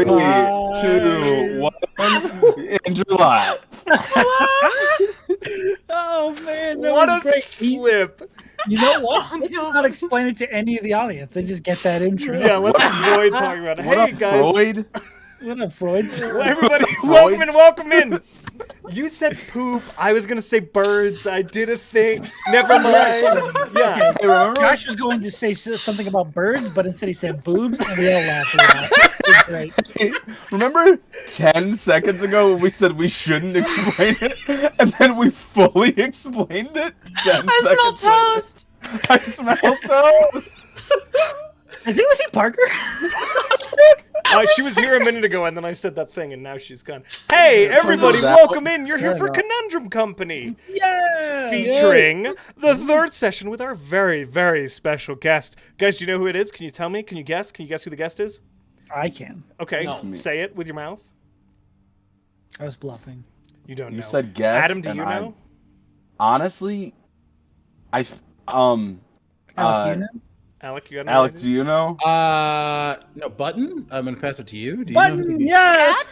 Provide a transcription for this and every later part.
3, 2, 1. In July. Oh man, that What was a great. slip! You know what? Let's not explain it to any of the audience. They just get that intro. Yeah, let's avoid talking about it. What Hey up, guys, Freud? What up, Freuds? well, everybody, Freud? welcome in. You said poop. I was gonna say birds. I did a thing. Never mind. Yeah. Hey, remember? Josh was going to say something about birds, but instead he said boobs, and we all laughed at that. It was great. Remember 10 seconds ago when we said we shouldn't explain it, and then we fully explained it? 10 I smell seconds later. toast. I smell toast. Has anyone seen Parker? She was here a minute ago, and then I said that thing, and now she's gone. Hey, everybody, that. welcome in. You're here Fair for enough. Conundrum Company, Yeah. featuring the third session with our very, very special guest. Guys, do you know who it is? Can you tell me? Can you guess? Can you guess who the guest is? I can. Okay, No. say it with your mouth. I was bluffing. You don't know. You said guess. Adam, do and you know? Honestly, Alec, you know? Alec, you got no Alec, idea? do you know? No, Button. I'm gonna pass it to you. Do you know who Button, the- yes.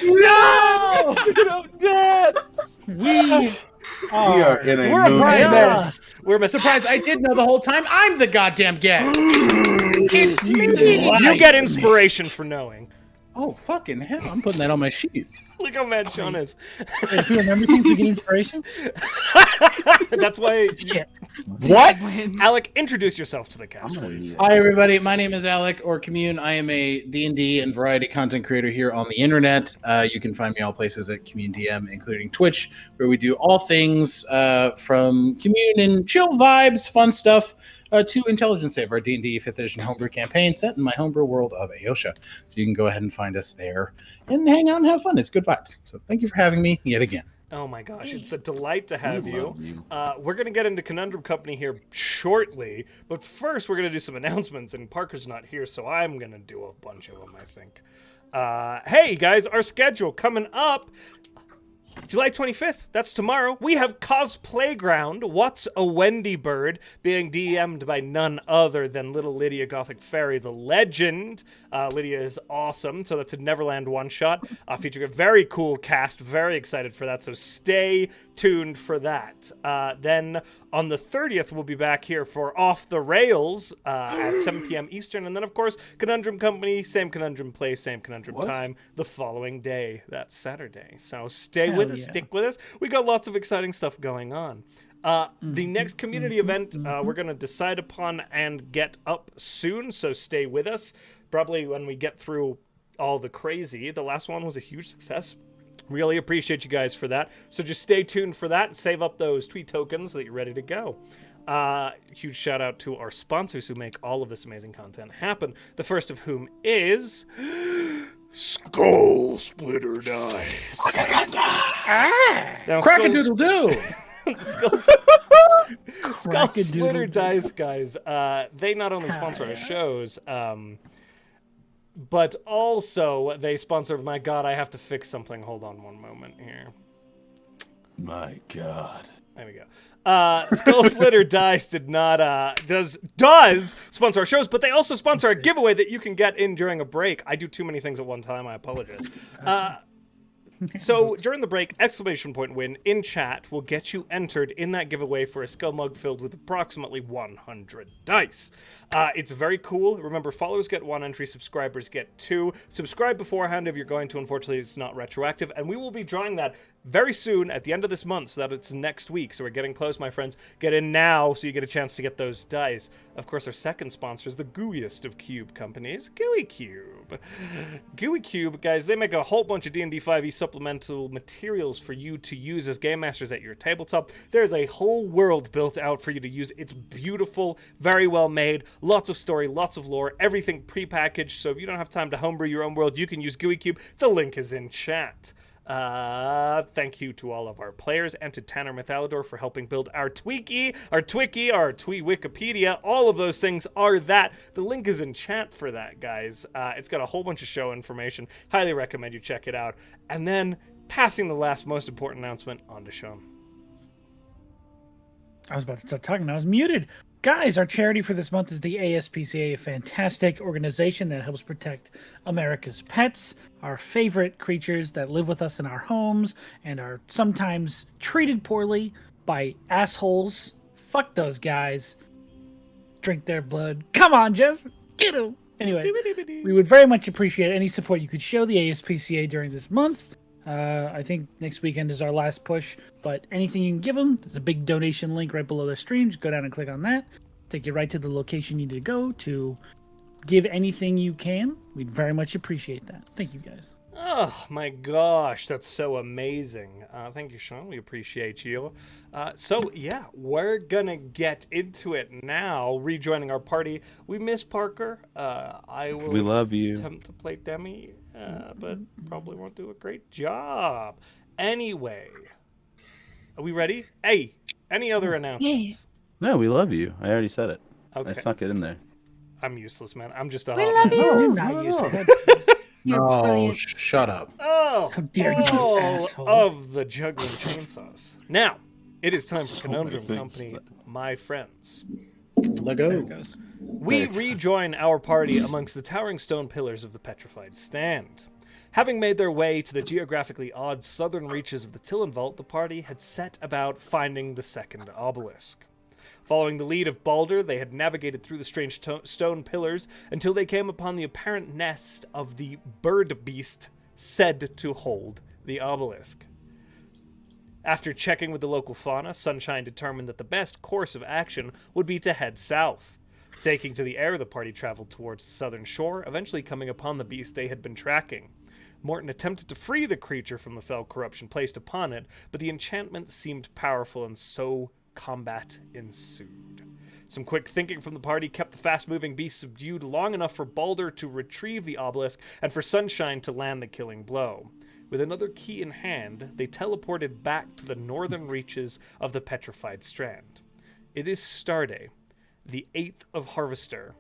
No! I'm dead! We We are in a We're a mood. prize Yes. We're missing. Surprise! I did know the whole time. I'm the goddamn guest. It's me. You get inspiration for knowing. Oh fucking hell! I'm putting that on my sheet. Look how mad Sean is. If you remember things, you get inspiration. That's why. Shit. What? Alec, introduce yourself to the cast, please. Hi everybody, my name is Alec or Commune. I am a D&D and variety content creator here on the internet. You can find me all places at Commune DM, including Twitch, where we do all things from Commune and chill vibes, fun stuff, to Intelligence Save, our D&D 5th edition homebrew campaign set in my homebrew world of Aosha. So you can go ahead and find us there and hang out and have fun. It's good vibes. So thank you for having me yet again. Oh my gosh, it's a delight to have We you. love you. We're going to get into Conundrum Company here shortly, but first we're going to do some announcements, and Parker's not here, so I'm going to do a bunch of them, I think. Hey guys, our schedule coming up. July 25th, that's tomorrow, we have Cosplayground, What's a Wendy Bird, being DM'd by none other than little Lydia Gothic Fairy, the legend. Lydia is awesome, so that's a Neverland one-shot, featuring a very cool cast, very excited for that, so stay tuned for that. Then on the 30th, we'll be back here for Off the Rails at 7 p.m. Eastern, and then of course, Conundrum Company, same Conundrum place, same Conundrum time, the following day, that's Saturday. So stay with us, stick with us. We got lots of exciting stuff going on. The next community event we're going to decide upon and get up soon, so stay with us. Probably when we get through all the crazy. The last one was a huge success. Really appreciate you guys for that. So just stay tuned for that and save up those tweet tokens so that you're ready to go. Huge shout out to our sponsors who make all of this amazing content happen. The first of whom is Skull Splitter Dice. Now, Crack-a-doodle-doo! Skull Splitter Dice, guys. They not only sponsor our shows, but also they sponsor. My God, I have to fix something. Hold on one moment here. My God. There we go. Skull Splitter Dice does sponsor our shows, but they also sponsor a giveaway that you can get in during a break. I do too many things at one time. I apologize. So during the break, exclamation point win in chat will get you entered in that giveaway for a skull mug filled with approximately 100 dice. It's very cool. Remember, followers get 1 entry, subscribers get 2. Subscribe beforehand if you're going to. Unfortunately, it's not retroactive, and we will be drawing that very soon at the end of this month, so that it's next week. So we're getting close, my friends. Get in now so you get a chance to get those dice. Of course, our second sponsor is the gooeyest of cube companies, Gooey Cube. Gooey Cube, guys, they make a whole bunch of D&D 5e supplemental materials for you to use as game masters at your tabletop. There's a whole world built out for you to use. It's beautiful, very well made, lots of story, lots of lore, everything pre-packaged. So if you don't have time to homebrew your own world, you can use Gooey Cube. The link is in chat. Thank you to all of our players and to Tanner Mythalador for helping build our Tweaky, our Twee Wikipedia. All of those things are that. The link is in chat for that, guys. It's got a whole bunch of show information. Highly recommend you check it out. And then, passing the last most important announcement on to Sean. I was about to start talking. I was muted. Guys, our charity for this month is the ASPCA, a fantastic organization that helps protect America's pets, our favorite creatures that live with us in our homes and are sometimes treated poorly by assholes. Fuck those guys. Drink their blood. Come on, Jeff. Get him. Anyway, we would very much appreciate any support you could show the ASPCA during this month. I think next weekend is our last push, but anything you can give them, there's a big donation link right below the stream. Just go down and click on that. Take you right to the location you need to go to give anything you can. We'd very much appreciate that. Thank you, guys. Oh my gosh, that's so amazing. Thank you, Sean. We appreciate you. So yeah, we're gonna get into it now. Rejoining our party, we miss Parker. I will. We love you. Attempt to play Demi, but probably won't do a great job. Anyway, are we ready? Hey, any other announcements? No, we love you. I already said it. Okay. I snuck it in there. I'm useless, man. I'm just a We hot love mess. you. You're not used to that. You're No, brilliant. shut up. Oh, How dare you, all asshole. of the juggling chainsaws. Now, it is time for So Conundrum many things. Company, my friends. Let There go. it goes. We rejoin our party amongst the towering stone pillars of the petrified stand. Having made their way to the geographically odd southern reaches of the Tillen Vault, the party had set about finding the second obelisk. Following the lead of Baldur, they had navigated through the strange stone pillars until they came upon the apparent nest of the bird beast said to hold the obelisk. After checking with the local fauna, Sunshine determined that the best course of action would be to head south. Taking to the air, the party traveled towards the southern shore, eventually coming upon the beast they had been tracking. Morton attempted to free the creature from the fell corruption placed upon it, but the enchantment seemed powerful, and so combat ensued. Some quick thinking from the party kept the fast-moving beast subdued long enough for Baldur to retrieve the obelisk and for Sunshine to land the killing blow. With another key in hand, they teleported back to the northern reaches of the petrified strand. It is Starday, the 8th of Harvester.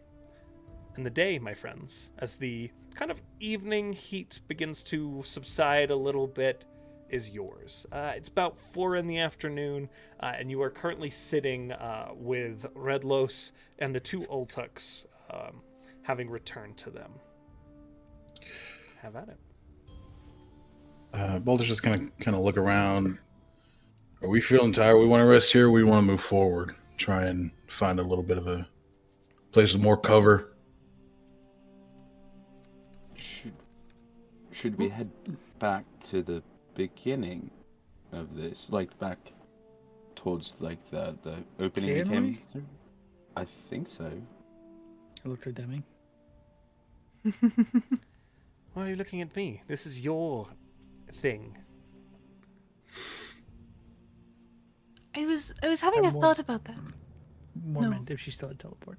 And the day, my friends, as the kind of evening heat begins to subside a little bit, is yours. It's about 4 in the afternoon, and you are currently sitting with Redlos and the 2 Oltuks, having returned to them. Have at it. Boulder's just gonna kind of look around. Are we feeling tired? We want to rest here. We want to move forward. Try and find a little bit of a place with more cover. Should we head back to the beginning of this, like back towards like the opening we Can came we? through? I think so. I looked at Demi. Why are you looking at me? This is your thing. I was having a I'm more- thought about that. More No. meant if she still had teleport.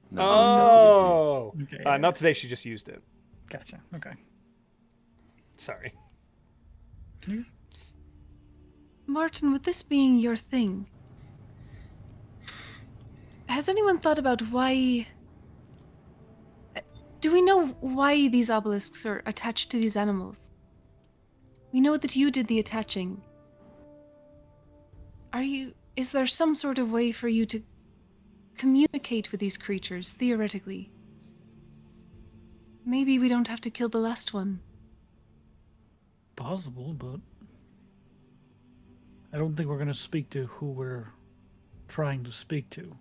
No, Oh! Okay. Not today, she just used it. Gotcha. Okay. Sorry. Martin, with this being your thing, has anyone thought about why... Do we know why these obelisks are attached to these animals? We know that you did the attaching. Is there some sort of way for you to communicate with these creatures, theoretically? Maybe we don't have to kill the last one. Possible, but I don't think we're going to speak to who we're trying to speak to.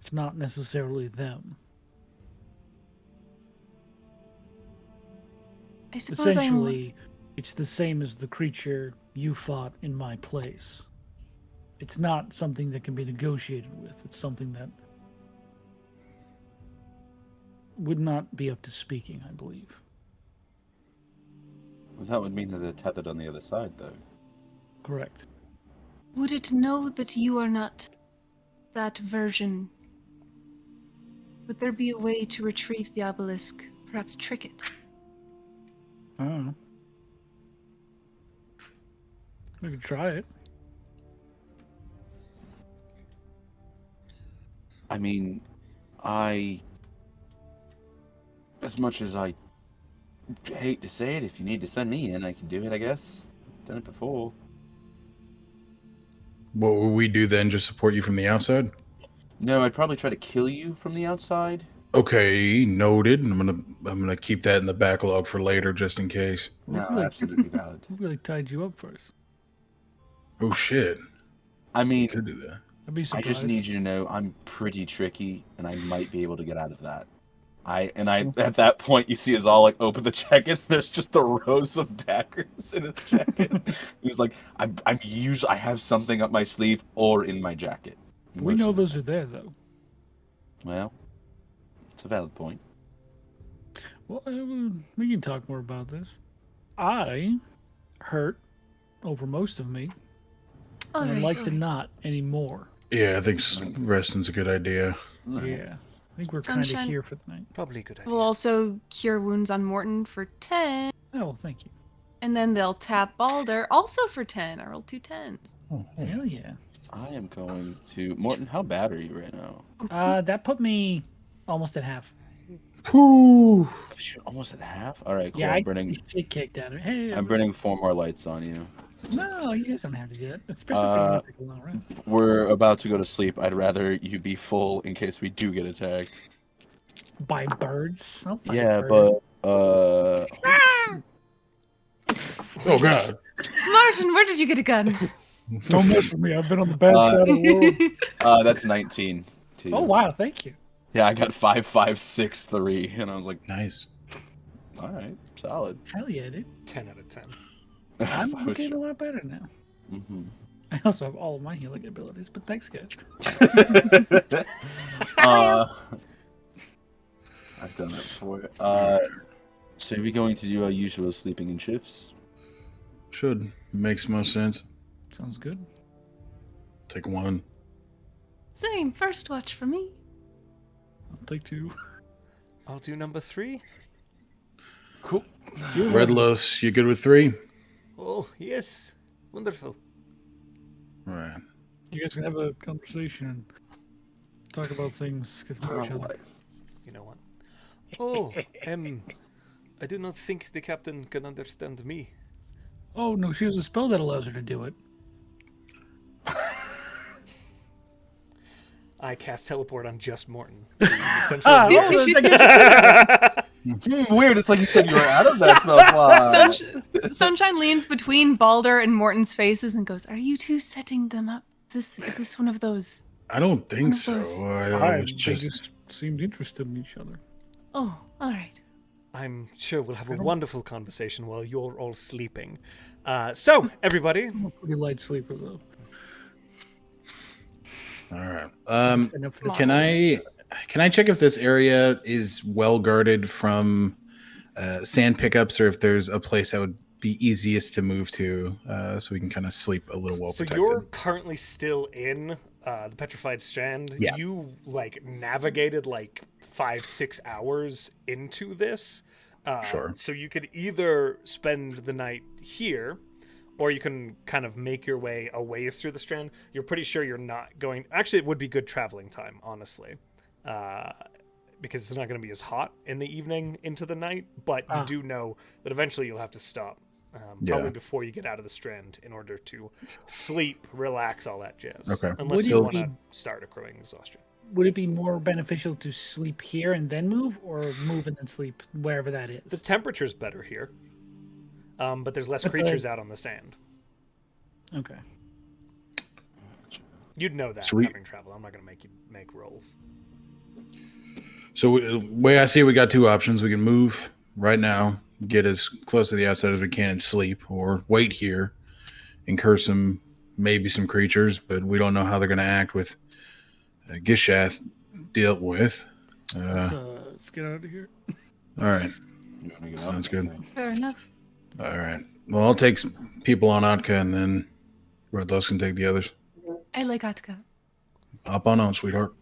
It's not necessarily them. I suppose Essentially, it's the same as the creature you fought in my place. It's not something that can be negotiated with. It's something that would not be up to speaking, I believe. Well, that would mean that they're tethered on the other side, though. Correct. Would it know that you are not that version? Would there be a way to retrieve the obelisk? Perhaps trick it? I don't know. We could try it. I mean, as much as I hate to say it, if you need to send me in, I can do it, I guess. Done it before. What will we do then? Just support you from the outside? No, I'd probably try to kill you from the outside. Okay, noted. I'm gonna keep that in the backlog for later, just in case. No, I feel like- absolutely valid. Who really tied you up first? Oh shit! I mean, Could do that. I'd be I surprised. just need you to know I'm pretty tricky, and I might be able to get out of that. At that point, you see us all like open the jacket. There's just the rows of daggers in his jacket. He's like, I have something up my sleeve or in my jacket. We know those are there, though. Well, it's a valid point. Well, we can talk more about this. I hurt over most of me, and I'd like to not anymore. Yeah, I think resting's a good idea. Yeah. I think we're kind of Sunshine. here for the night. Probably a good idea. We'll also cure wounds on Morton for 10. Oh, thank you. And then they'll tap Balder also for 10. I rolled 2 10s. Hell yeah. I am going to Morton. How bad are you right now? That put me almost at half. Whew. Shoot, almost at half. All right, cool. Yeah, I'm burning. Shit kicked out of it. Hey, I'm burning 4 more lights on you. No, you guys don't have to do that. Especially for you to take a long rest. We're about to go to sleep. I'd rather you be full in case we do get attacked. By birds. I'll fight Yeah, a bird. but Oh god. Martin, where did you get a gun? Don't mess with me. I've been on the bad side of the world. that's 19. To you. Oh wow, thank you. Yeah, I got 5, 5, 6, 3, and I was like, Nice. all right, solid. Hell yeah, dude. 10 out of 10. I'm looking a lot better now. Mm-hmm. I also have all of my healing abilities, but thanks, guys. I've done that before. So are we going to do our usual sleeping in shifts? Should. Makes most sense. Sounds good. Take one. Same. First watch for me. I'll take 2. I'll do number 3. Cool. Redlos, you good with 3? Oh, yes. Wonderful. Right. You guys can have a conversation and talk about things. Get to know each other. You know what? Oh, I do not think the captain can understand me. Oh no, she has a spell that allows her to do it. I cast teleport on just Morton. Weird. It's like you said you were out of that spell slot. Sunshine leans between Balder and Morton's faces and goes, "Are you two setting them up? Is this one of those?" I don't think so. those- I They was just just seemed interested in each other. Oh, all right. I'm sure we'll have a wonderful conversation while you're all sleeping. So, everybody, I'm a pretty light sleeper though. all right. Enough for this. Can I check if this area is well guarded from sand pickups, or if there's a place that would be easiest to move to, so we can kind of sleep a little well so protected? you're currently still in the Petrified Strand. Yeah. You navigated 5-6 hours into this. Sure. So you could either spend the night here, or you can kind of make your way a ways through the Strand. You're pretty sure you're not going. Actually, it would be good traveling time, honestly, because it's not going to be as hot in the evening into the night. But you do know that eventually you'll have to stop. Probably before you get out of the Strand in order to sleep, relax, all that jazz. Okay. Unless Would you you want to be- start accruing exhaustion. Would it be more beneficial to sleep here and then move, or move and then sleep wherever that is? The temperature's better here, but there's less But the- creatures out on the sand. Okay. You'd know that Sweet. having traveled. I'm not going to make you make rolls. So the way I see it, we got two options. We can move right now, get as close to the outside as we can and sleep, or wait here, incur maybe some creatures, but we don't know how they're going to act with Gishath dealt with. Let's get out of here. All right. You wanna get Sounds up? good. Fair enough. All right. Well, I'll take people on Atka, and then Redlos can take the others. I like Atka. Hop on, sweetheart.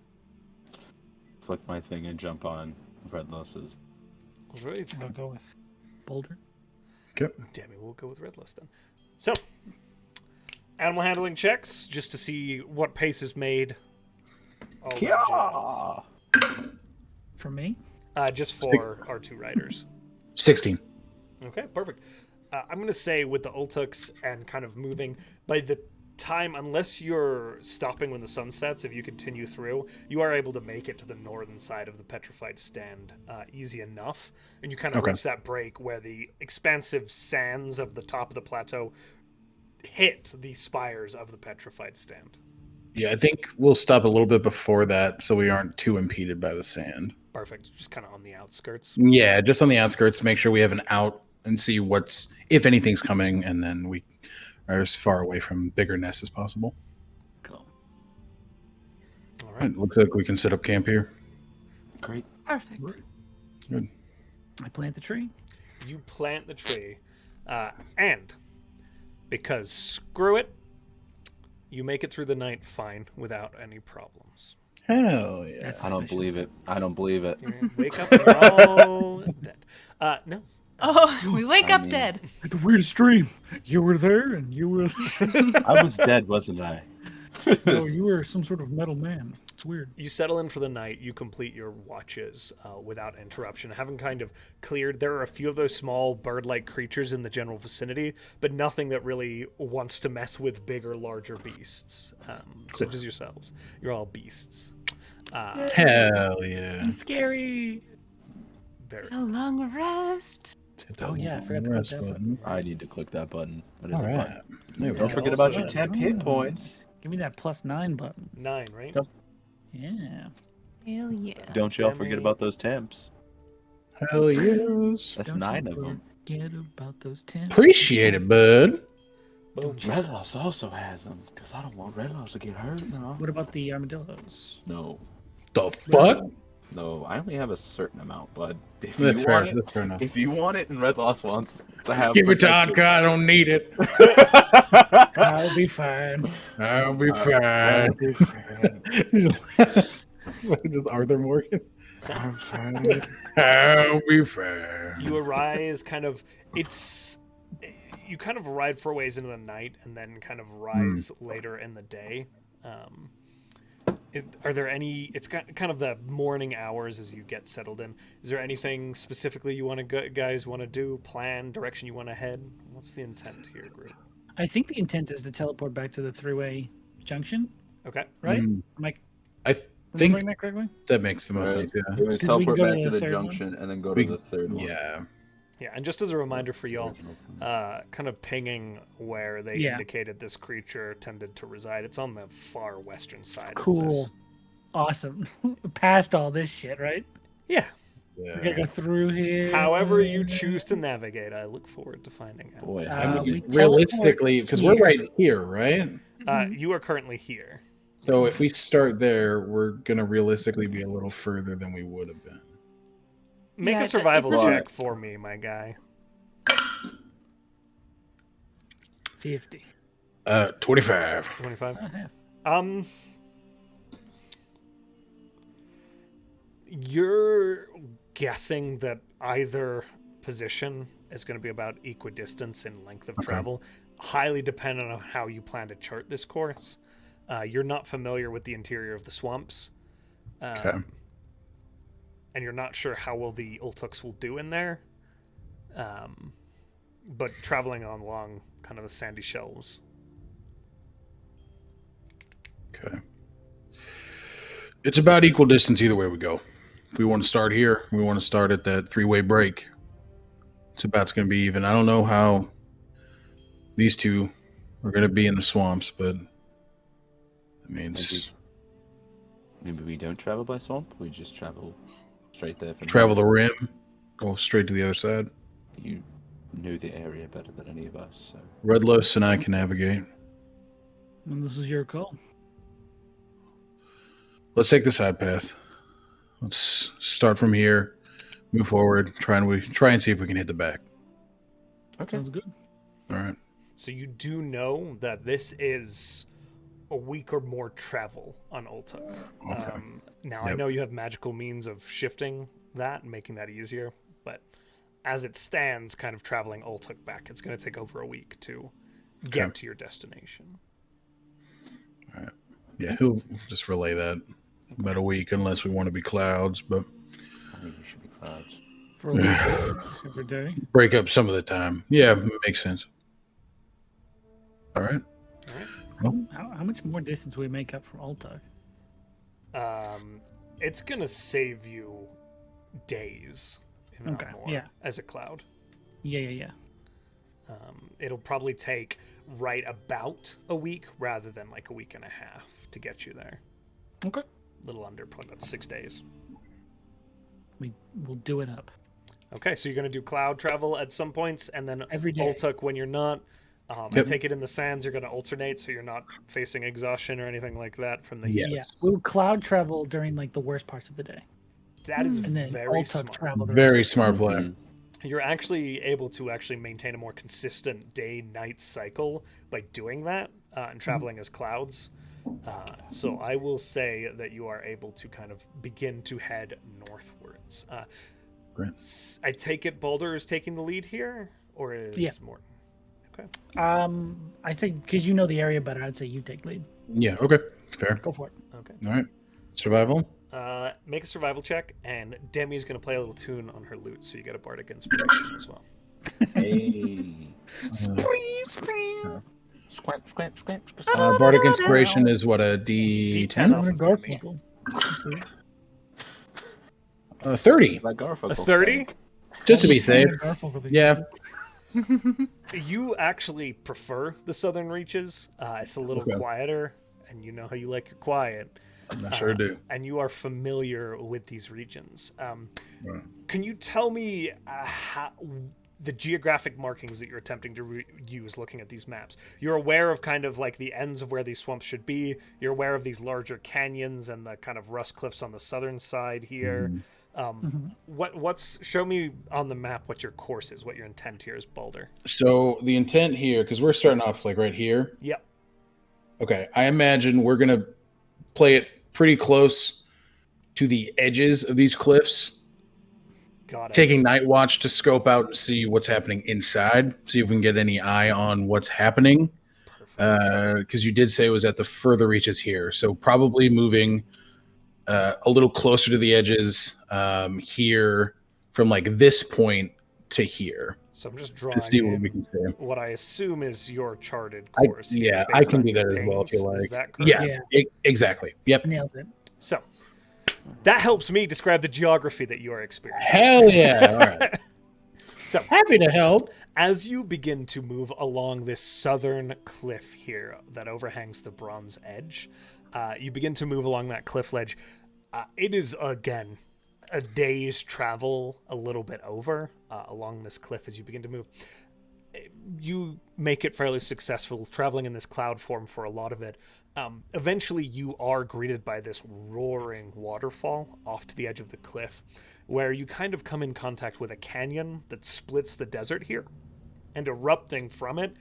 Flick my thing and jump on Redlos's. All right. I'll go with Boulder. Okay. Demi, we'll go with Redless then. So, animal handling checks, just to see what pace is made. All that jazz. For me? Just for our two riders. 16. Okay, perfect. I'm going to say with the Ultux and kind of moving, by the time, unless you're stopping when the sun sets, if you continue through, you are able to make it to the northern side of the petrified stand easy enough. And you kind of reach that break where the expansive sands of the top of the plateau hit the spires of the petrified stand. Yeah, I think we'll stop a little bit before that so we aren't too impeded by the sand. Perfect. Just kind of on the outskirts. Yeah, just on the outskirts, make sure we have an out and see what's, if anything's coming, and then we are as far away from bigger nests as possible. Cool. All right. It looks like we can set up camp here. Great. Perfect. Good. I plant the tree. You plant the tree, and because screw it, you make it through the night fine without any problems. Hell yeah. That's I don't suspicious. believe it. I don't believe it. You wake up and you're all dead. No. Oh, we wake I up mean- dead. The weirdest dream. You were there, and you were. I was dead, wasn't I? No, you were some sort of metal man. It's weird. You settle in for the night. You complete your watches without interruption. Having kind of cleared, there are a few of those small bird-like creatures in the general vicinity, but nothing that really wants to mess with bigger, larger beasts, such as yourselves. You're all beasts. Hell yeah. Scary. Very. A long rest. Oh, yeah, I forgot to click that button. I need to click that button. What is All it? right. Button? There we Don't go. forget about your temp hit points. Give me that +9 button. 9, right? Yep. Yeah. Hell yeah. Don't y'all Demi. forget about those temps. Hell yes. That's Don't 9 you of them. Forget about those 10. Appreciate it, bud. Boom. Red Loss also has them, because I don't want Red Loss to get hurt. No. What about the armadillos? No. The fuck? No, I only have a certain amount, bud. If That's you fair. want it, That's fair enough. if you want it and Red Loss wants to have Give it to protection- Anka. I don't need it. I'll be fine. I'll be I'll fine. be fine. Does Arthur Morgan? I'm fine. I'll be fine. You arise kind of, you kind of ride for a ways into the night and then kind of rise later in the day. Are there any, it's kind of the morning hours as you get settled in. Is there anything specifically you want to guys want to do, plan, direction you want to head? What's the intent here, group? I think the intent is to teleport back to the three-way junction, Okay. right? Mm. Am I I think remembering that correctly? that makes the most Right. sense, yeah. We we teleport go back to to the the third one? junction and then go We- to the third one. Yeah. Yeah, and just as a reminder for y'all, Original. kind of pinging where they Yeah. indicated this creature tended to reside. It's on the far western side of Cool. this. Awesome. Past all this shit, right? Yeah. We gotta go through here. However you choose to navigate, I look forward to finding out. Boy, Uh, I we mean, realistically, teleport because we're here. right here, right? You are currently here. So if we start there, we're gonna realistically be a little further than we would have been. Make Yeah, a survival it doesn't- check for me, my guy. 50. 25. 25. Uh-huh. You're guessing that either position is going to be about equidistance in length of travel, highly dependent on how you plan to chart this course. You're not familiar with the interior of the swamps. Okay. And you're not sure how well the Ultuks will do in there. But traveling on along kind of the sandy shelves. Okay. It's about equal distance either way we go. If we want to start here, we want to start at that three-way break. It's about going to be even. I don't know how these two are going to be in the swamps, but I mean, Maybe we don't travel by swamp. We just travel straight there. From travel the here. rim, go straight to the other side. You knew the area better than any of us. So. Redlos and I can navigate. And this is your call. Let's take the side path. Let's start from here, move forward, try and see if we can hit the back. Okay. Sounds good. All right. So you do know that this is a week or more travel on Ultuk. Okay. Now, I Yep. know you have magical means of shifting that and making that easier, but as it stands, kind of traveling Ultuk back, it's going to take over a week to get Okay. to your destination. Yeah, he'll just relay that. About a week, unless we want to be clouds, but I think we should be clouds. For a week every day. break up some of the time. Yeah, makes sense. All right. All right. How much more distance will we make up from Ultuk? It's gonna save you days, if not Okay, more, yeah. as a cloud. Yeah. It'll probably take right about a week rather than like a week and a half to get you there. Okay. A little under, probably about 6 days. We'll do it up. Okay, so you're going to do cloud travel at some points, and then Every day. Ultuk when you're not. I Yep. take it in the sands, you're going to alternate, so you're not facing exhaustion or anything like that from the Yes. heat. Yeah. We'll cloud travel during like the worst parts of the day. That is And then very Ultuk smart. travel the Very rest smart play. Mhm. You're actually able to actually maintain a more consistent day-night cycle by doing that and traveling as clouds. So I will say that you are able to kind of begin to head northwards. Great. I take it Baldur is taking the lead here, or is Yeah. Morton? Okay. I think because you know the area better, I'd say you take lead. Yeah. Okay. Fair. Go for it. Okay. All right. Survival. Make a survival check, and Demi's going to play a little tune on her lute, so you get a bardic inspiration as well. Hey. Spree. Squamp, squamp, squamp, squamp. Bardic inspiration is what, a D10? D10 I'm off gonna of go Demi. for 30. Is that Garfunkel A 30? Just to be safe. Yeah. You actually prefer the southern reaches. It's a little Okay. quieter, and you know how you like your quiet. I sure do. And you are familiar with these regions. Yeah. Can you tell me the geographic markings that you're attempting to use looking at these maps? You're aware of kind of like the ends of where these swamps should be. You're aware of these larger canyons and the kind of rust cliffs on the southern side here. Show me on the map what your course is, what your intent here is, Baldur. So the intent here, because we're starting off like right here. Yep. Okay. I imagine we're going to play it pretty close to the edges of these cliffs. Got it. Taking night watch to scope out and see what's happening inside, see if we can get any eye on what's happening. Because you did say it was at the further reaches here, so probably moving a little closer to the edges here from like this point to here So I'm just to drawing see what in we can see. what I assume is your charted I- course. here yeah, I based can on do your that as well if you pings. Is like. that correct? Yeah, exactly. Yep. Nailed it. So that helps me describe the geography that you are experiencing. Hell yeah! All right. So Happy to help. as you begin to move along this southern cliff here that overhangs the Bronze Edge, you begin to move along that cliff ledge. It is, again, a day's travel, a little bit over, along this cliff as you begin to move. You make it fairly successful traveling in this cloud form for a lot of it. Eventually, you are greeted by this roaring waterfall off to the edge of the cliff, where you kind of come in contact with a canyon that splits the desert here, and erupting from it.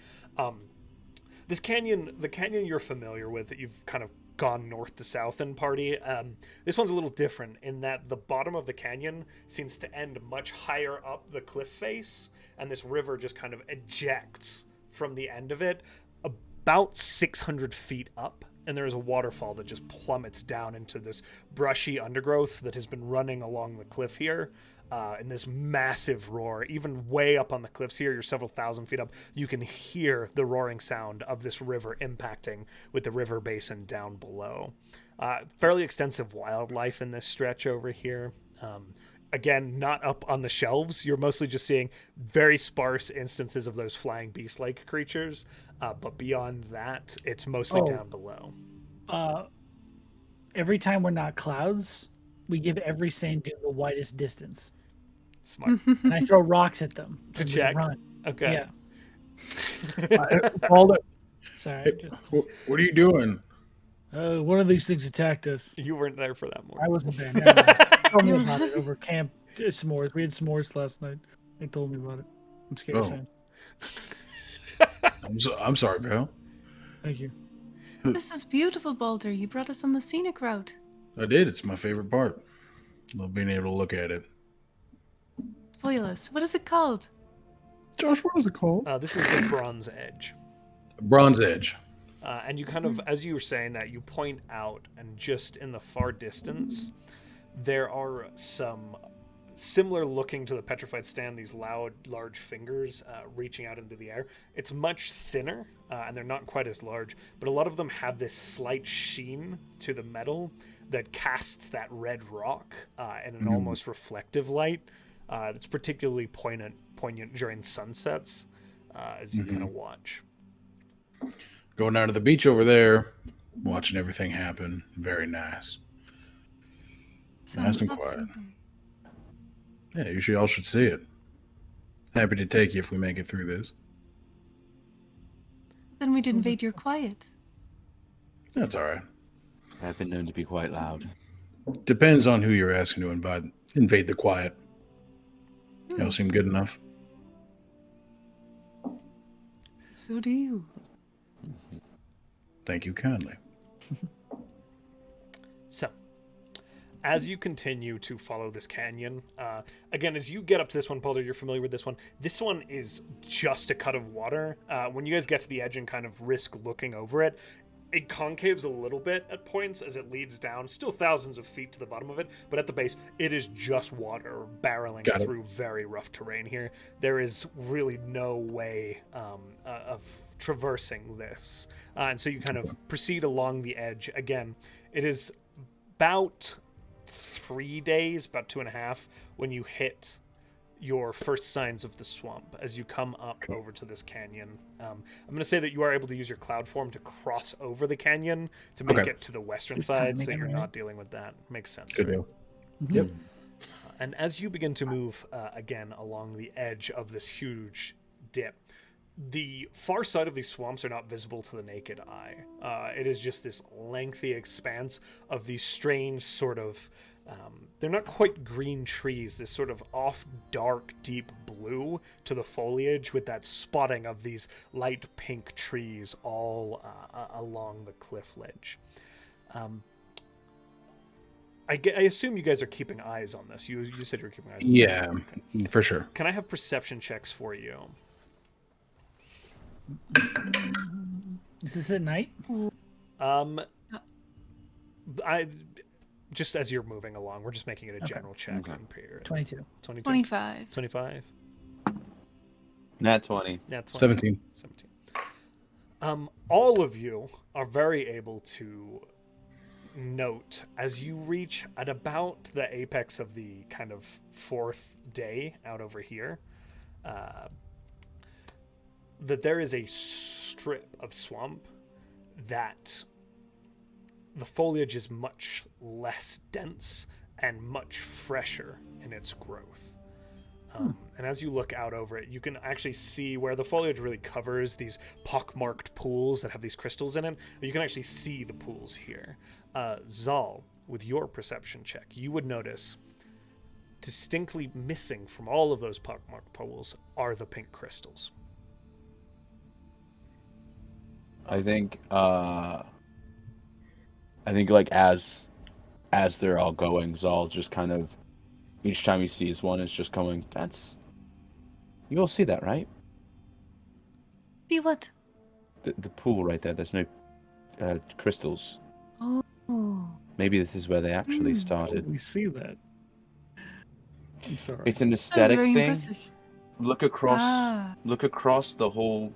The canyon you're familiar with, that you've kind of gone north to south in party. This one's a little different in that the bottom of the canyon seems to end much higher up the cliff face, and this river just kind of ejects from the end of it about 600 feet up, and there is a waterfall that just plummets down into this brushy undergrowth that has been running along the cliff here. In this massive roar, even way up on the cliffs here, you're several thousand feet up, you can hear the roaring sound of this river impacting with the river basin down below. Fairly extensive wildlife in this stretch over here. Again, not up on the shelves. You're mostly just seeing very sparse instances of those flying beast-like creatures. But beyond that, it's mostly down below. Every time we're not clouds, we give every sand dune the widest distance. Smart. And I throw rocks at them To and we check. Run. Okay. Yeah. Hold it. Sorry. Just, What are you doing? one of these things attacked us. You weren't there for that I morning. wasn't there. Never mind. Told me about it over camp s'mores. We had s'mores last night. They told me about it. I'm scared of Oh. sand. I'm sorry, pal. Thank you. This is beautiful, Baldur. You brought us on the scenic route. I did. It's my favorite part. Love being able to look at it. Spoil us. What is it called? Josh, what is it called? This is the Bronze Edge. Bronze Edge. And you kind of, as you were saying that, you point out, and just in the far distance, there are some similar looking to the petrified stand, these loud, large fingers reaching out into the air. It's much thinner, and they're not quite as large, but a lot of them have this slight sheen to the metal that casts that red rock in an almost reflective light. That's particularly poignant during sunsets as you kind of watch. Going down to the beach over there, watching everything happen. Very nice. Nice and quiet. Yeah, you all should see it. Happy to take you if we make it through this. Then we'd invade your quiet. That's all right. I've been known to be quite loud. Depends on who you're asking to invade the quiet. Y'all seem good enough. So do you. Thank you kindly. So, as you continue to follow this canyon, again, as you get up to this one, Boulder, you're familiar with this one. This one is just a cut of water. When you guys get to the edge and kind of risk looking over it, it concaves a little bit at points as it leads down, still thousands of feet to the bottom of it, but at the base, it is just water barreling through very rough terrain here. There is really no way of traversing this. And so you kind of proceed along the edge. Again, it is about 3 days, about 2.5, when you hit your first signs of the swamp as you come up over to this canyon. I'm going to say that you are able to use your cloud form to cross over the canyon to make it to the western side, so you're not dealing with that. Makes sense. Good right? deal. Yep. And as you begin to move again along the edge of this huge dip, the far side of these swamps are not visible to the naked eye. It is just this lengthy expanse of these strange sort of they're not quite green trees, this sort of off dark deep blue to the foliage with that spotting of these light pink trees all along the cliff ledge. I assume you guys are keeping eyes on this. You said you were keeping eyes on this. Yeah, for sure. Can I have perception checks for you? Is this at night? I just as you're moving along, we're just making it a general check on period. 22. 22? 25. 25. Nat 20. Nat 20. 17. 17. All of you are very able to note as you reach at about the apex of the kind of 4th day out over here, that there is a strip of swamp that the foliage is much less dense and much fresher in its growth. And as you look out over it, you can actually see where the foliage really covers these pockmarked pools that have these crystals in it. You can actually see the pools here. Zahl, with your perception check, you would notice distinctly missing from all of those pockmarked pools are the pink crystals. I think like as they're all going, Zahl just kind of each time he sees one is just going, you all see that, right? See what? The pool right there, there's no crystals. Oh. Maybe this is where they actually started. We see that. I'm sorry. It's an That was aesthetic very thing. impressive. Look across the whole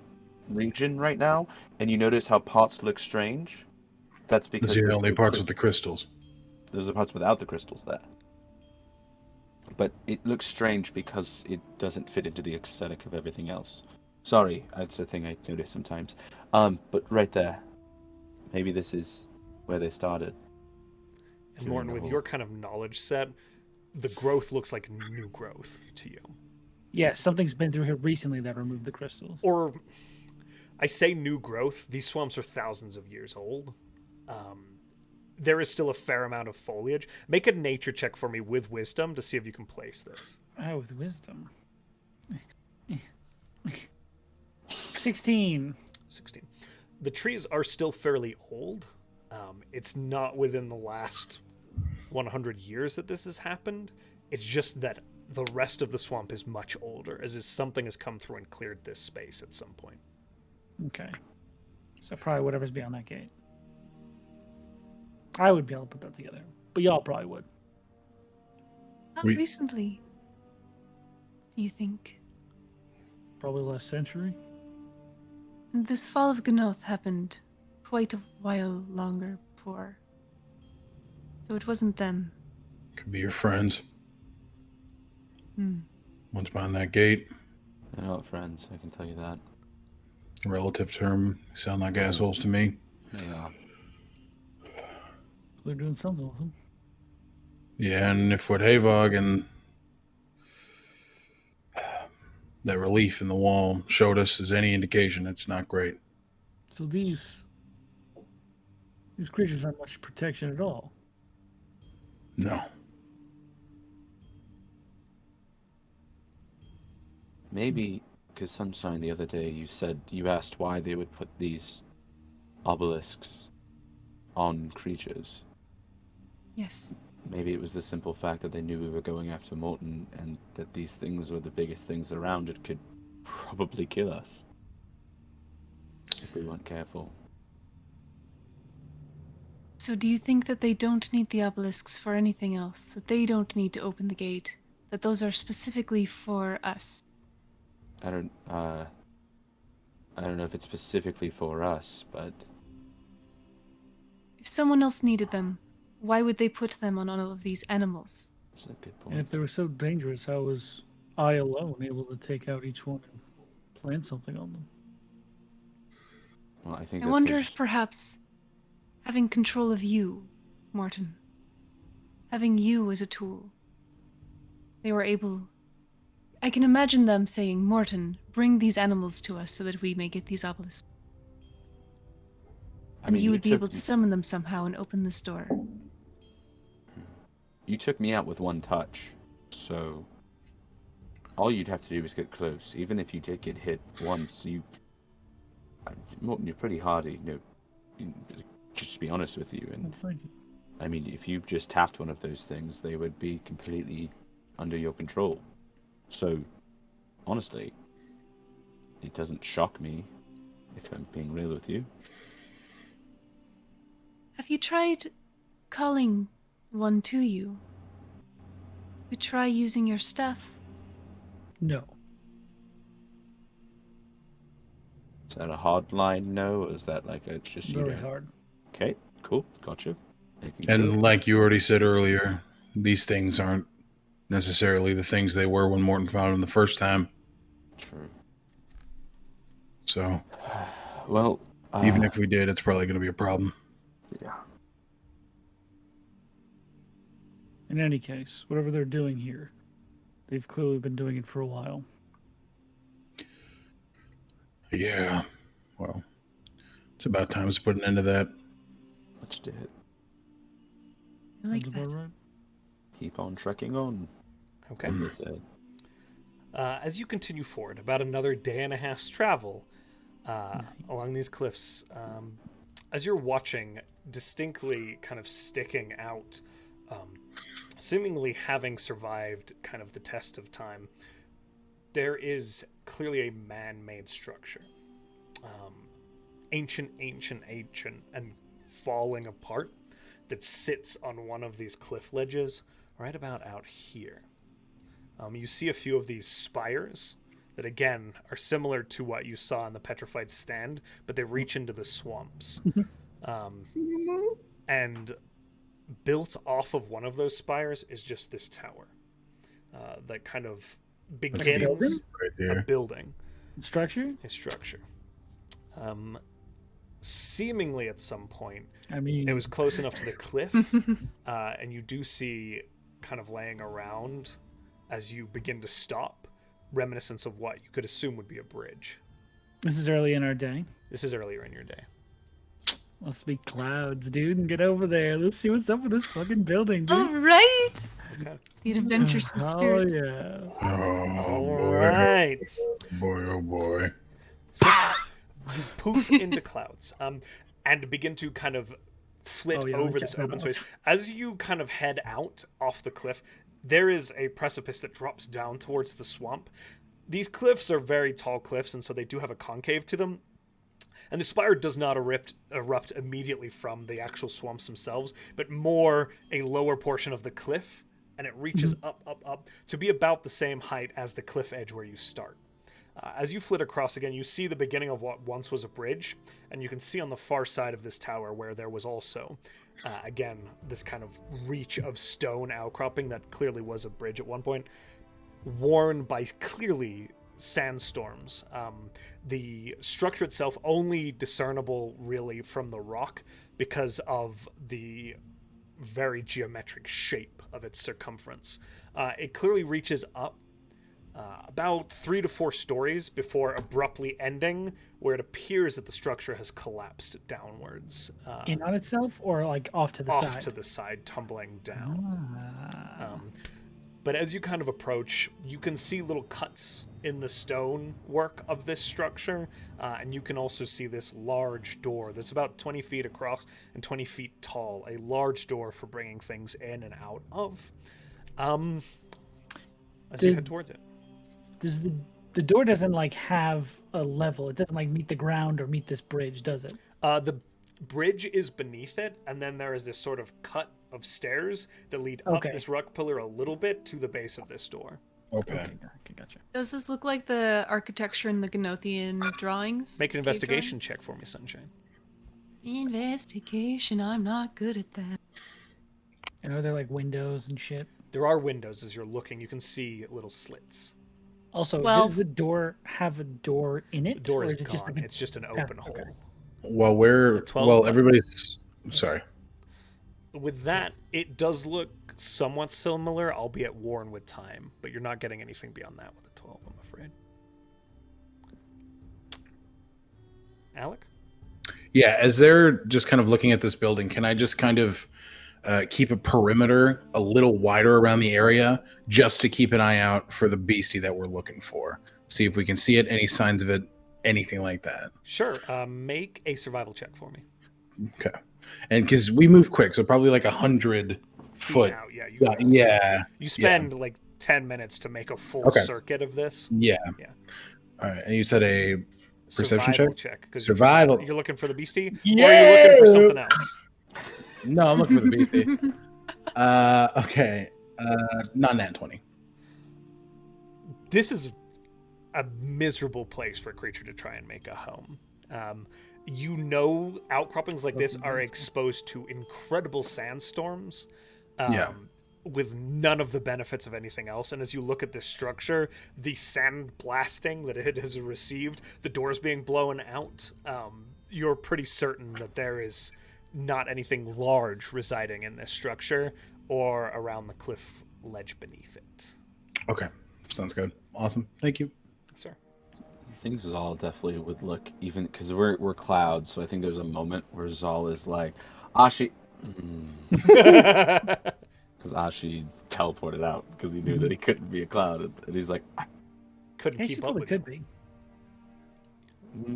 region right now, and you notice how parts look strange. That's because Those are the there's only no parts with the crystals. There's the parts without the crystals there. But it looks strange because it doesn't fit into the aesthetic of everything else. Sorry, it's a thing I notice sometimes. But right there, maybe this is where they started. And Morton, with your kind of knowledge set, the growth looks like new growth to you. Yeah, something's been through here recently that removed the crystals. Or, I say new growth. These swamps are thousands of years old. There is still a fair amount of foliage. Make a nature check for me with wisdom to see if you can place this. Oh, with wisdom. 16. 16. The trees are still fairly old. It's not within the last 100 years that this has happened. It's just that the rest of the swamp is much older, as if something has come through and cleared this space at some point. Okay. So probably whatever's beyond that gate. I would be able to put that together, but y'all probably would. How We- recently? do you think? Probably last century. And this fall of Gnoth happened quite a while longer before. So it wasn't them. Could be your friends. Hmm. One's behind that gate. They're not friends, I can tell you that. Relative term. Sound like assholes to me. They are. They're doing something with them. Yeah, and if what Havog and that relief in the wall showed us is any indication, it's not great. So these creatures aren't much protection at all. No. Maybe, because Sunshine the other day you asked why they would put these obelisks on creatures. Yes. Maybe it was the simple fact that they knew we were going after Morton and that these things were the biggest things around it could probably kill us if we weren't careful. So do you think that they don't need the obelisks for anything else? That they don't need to open the gate? That those are specifically for us? I don't know if it's specifically for us, but If someone else needed them, why would they put them on all of these animals? it's a good And if point. they were so dangerous, how was I alone able to take out each one and plant something on them? Well, I think I that's wonder 'cause- if perhaps having control of you, Morton, having you as a tool, they were able... I can imagine them saying, Morton, bring these animals to us so that we may get these obelisks. I And mean, you would be took able to summon them somehow and open this door. You took me out with one touch, so all you'd have to do is get close. Even if you did get hit once, Morton, you're pretty hardy. Just to be honest with you, and Well, thank you. I mean, if you just tapped one of those things, they would be completely under your control. So, honestly, it doesn't shock me, if I'm being real with you. Have you tried calling one to you? You try using your staff? No. Is that a hard line no, or is that like a just you Very don't? hard. Okay, cool, gotcha. Making And sure. like you already said earlier, these things aren't necessarily the things they were when Morton found them the first time. True. So Well, even if we did, it's probably going to be a problem. yeah. In any case, whatever they're doing here, they've clearly been doing it for a while. Yeah. Well, it's about time to put an end to that. Let's do it. I like Sounds about that. right. Keep on trekking on, Okay. as they said. As you continue forward, about another day and a half's travel along these cliffs, as you're watching, distinctly kind of sticking out, seemingly having survived kind of the test of time, there is clearly a man-made structure. Ancient, and falling apart that sits on one of these cliff ledges right about out here. You see a few of these spires that, again, are similar to what you saw in the petrified stand, but they reach into the swamps. And built off of one of those spires is just this tower that kind of begins Right there. a building, Structure? a structure. Seemingly at some point, I mean, it was close enough to the cliff, and you do see kind of laying around as you begin to stop, reminiscence of what you could assume would be a bridge. this is early in our day. This is earlier in your day. Must be clouds, dude. And get over there. Let's see what's up with this fucking building, dude. All right! Okay. The adventuresome Oh, spirit. yeah. Oh, All boy. right. Boy, oh boy. So you poof into clouds, and begin to kind of flit Oh, yeah, over we this checked that open out. space. As you kind of head out off the cliff, there is a precipice that drops down towards the swamp. These cliffs are very tall cliffs, and so they do have a concave to them. And the spire does not erupt immediately from the actual swamps themselves, but more a lower portion of the cliff and it reaches up to be about the same height as the cliff edge where you start. As you flit across again, you see the beginning of what once was a bridge, and you can see on the far side of this tower where there was also, again, this kind of reach of stone outcropping that clearly was a bridge at one point, worn by clearly sandstorms. The structure itself only discernible really from the rock because of the very geometric shape of its circumference. It clearly reaches up about 3 to 4 stories before abruptly ending where it appears that the structure has collapsed downwards. In on itself or like off to the side? Off to the side, tumbling down. But as you kind of approach, you can see little cuts in the stone work of this structure, and you can also see this large door that's about 20 feet across and 20 feet tall, a large door for bringing things in and out of. As you head towards it. Does the door doesn't like have a level? It doesn't like meet the ground or meet this bridge, does it? The bridge is beneath it, and then there is this sort of cut of stairs that lead up this rock pillar a little bit to the base of this door. Okay, gotcha. Does this look like the architecture in the Genothian drawings? Make an investigation check for me, Sunshine. Investigation, I'm not good at that. And are there like windows and shit? There are windows as you're looking. You can see little slits. Also, Well- does the door have a door in it? The door or is it just gone. like a It's just an open hole. Okay. Well, 12 everybody's sorry. With that, it does look somewhat similar, albeit worn with time, but you're not getting anything beyond that with a 12, I'm afraid. Alec? Yeah, as they're just kind of looking at this building, can I just kind of keep a perimeter a little wider around the area just to keep an eye out for the beastie that we're looking for? See if we can see it, any signs of it, anything like that. Sure. Make a survival check for me. Okay. And because we move quick, so probably like 100 foot. Out. Yeah, Yeah. You spend like 10 minutes to make a full circuit of this. Yeah. Yeah. All right. And you said a perception check? Because Survival. You're looking for the beastie? Or are you looking for something else? No, I'm looking for the beastie. Okay. Not nat 20. This is a miserable place for a creature to try and make a home. Outcroppings like this are exposed to incredible sandstorms with none of the benefits of anything else. And as you look at this structure, the sand blasting that it has received, the doors being blown out, you're pretty certain that there is not anything large residing in this structure or around the cliff ledge beneath it. Okay. Sounds good. Awesome. Thank you. Sir. I think Zahl definitely would look, even because we're clouds, so I think there's a moment where Zahl is like, Ashi, because Ashi teleported out because he knew that he couldn't be a cloud, and he's like, Couldn't Actually, keep up probably with could him.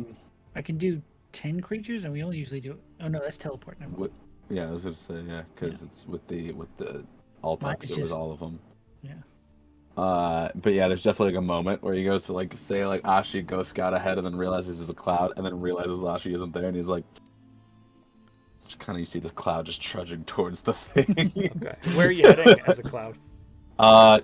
be. I can do 10 creatures, and we only usually do. Oh no, that's teleport. Never mind. what? Yeah, I was going to say, yeah, because it's with the alt Mine text, is it was just- all of them. Yeah. But yeah, there's definitely like a moment where he goes to like say like Ashi go scout ahead and then realizes there's a cloud and then realizes Ashi isn't there and he's like, just kind of you see the cloud just trudging towards the thing. Okay. Where are you heading as a cloud?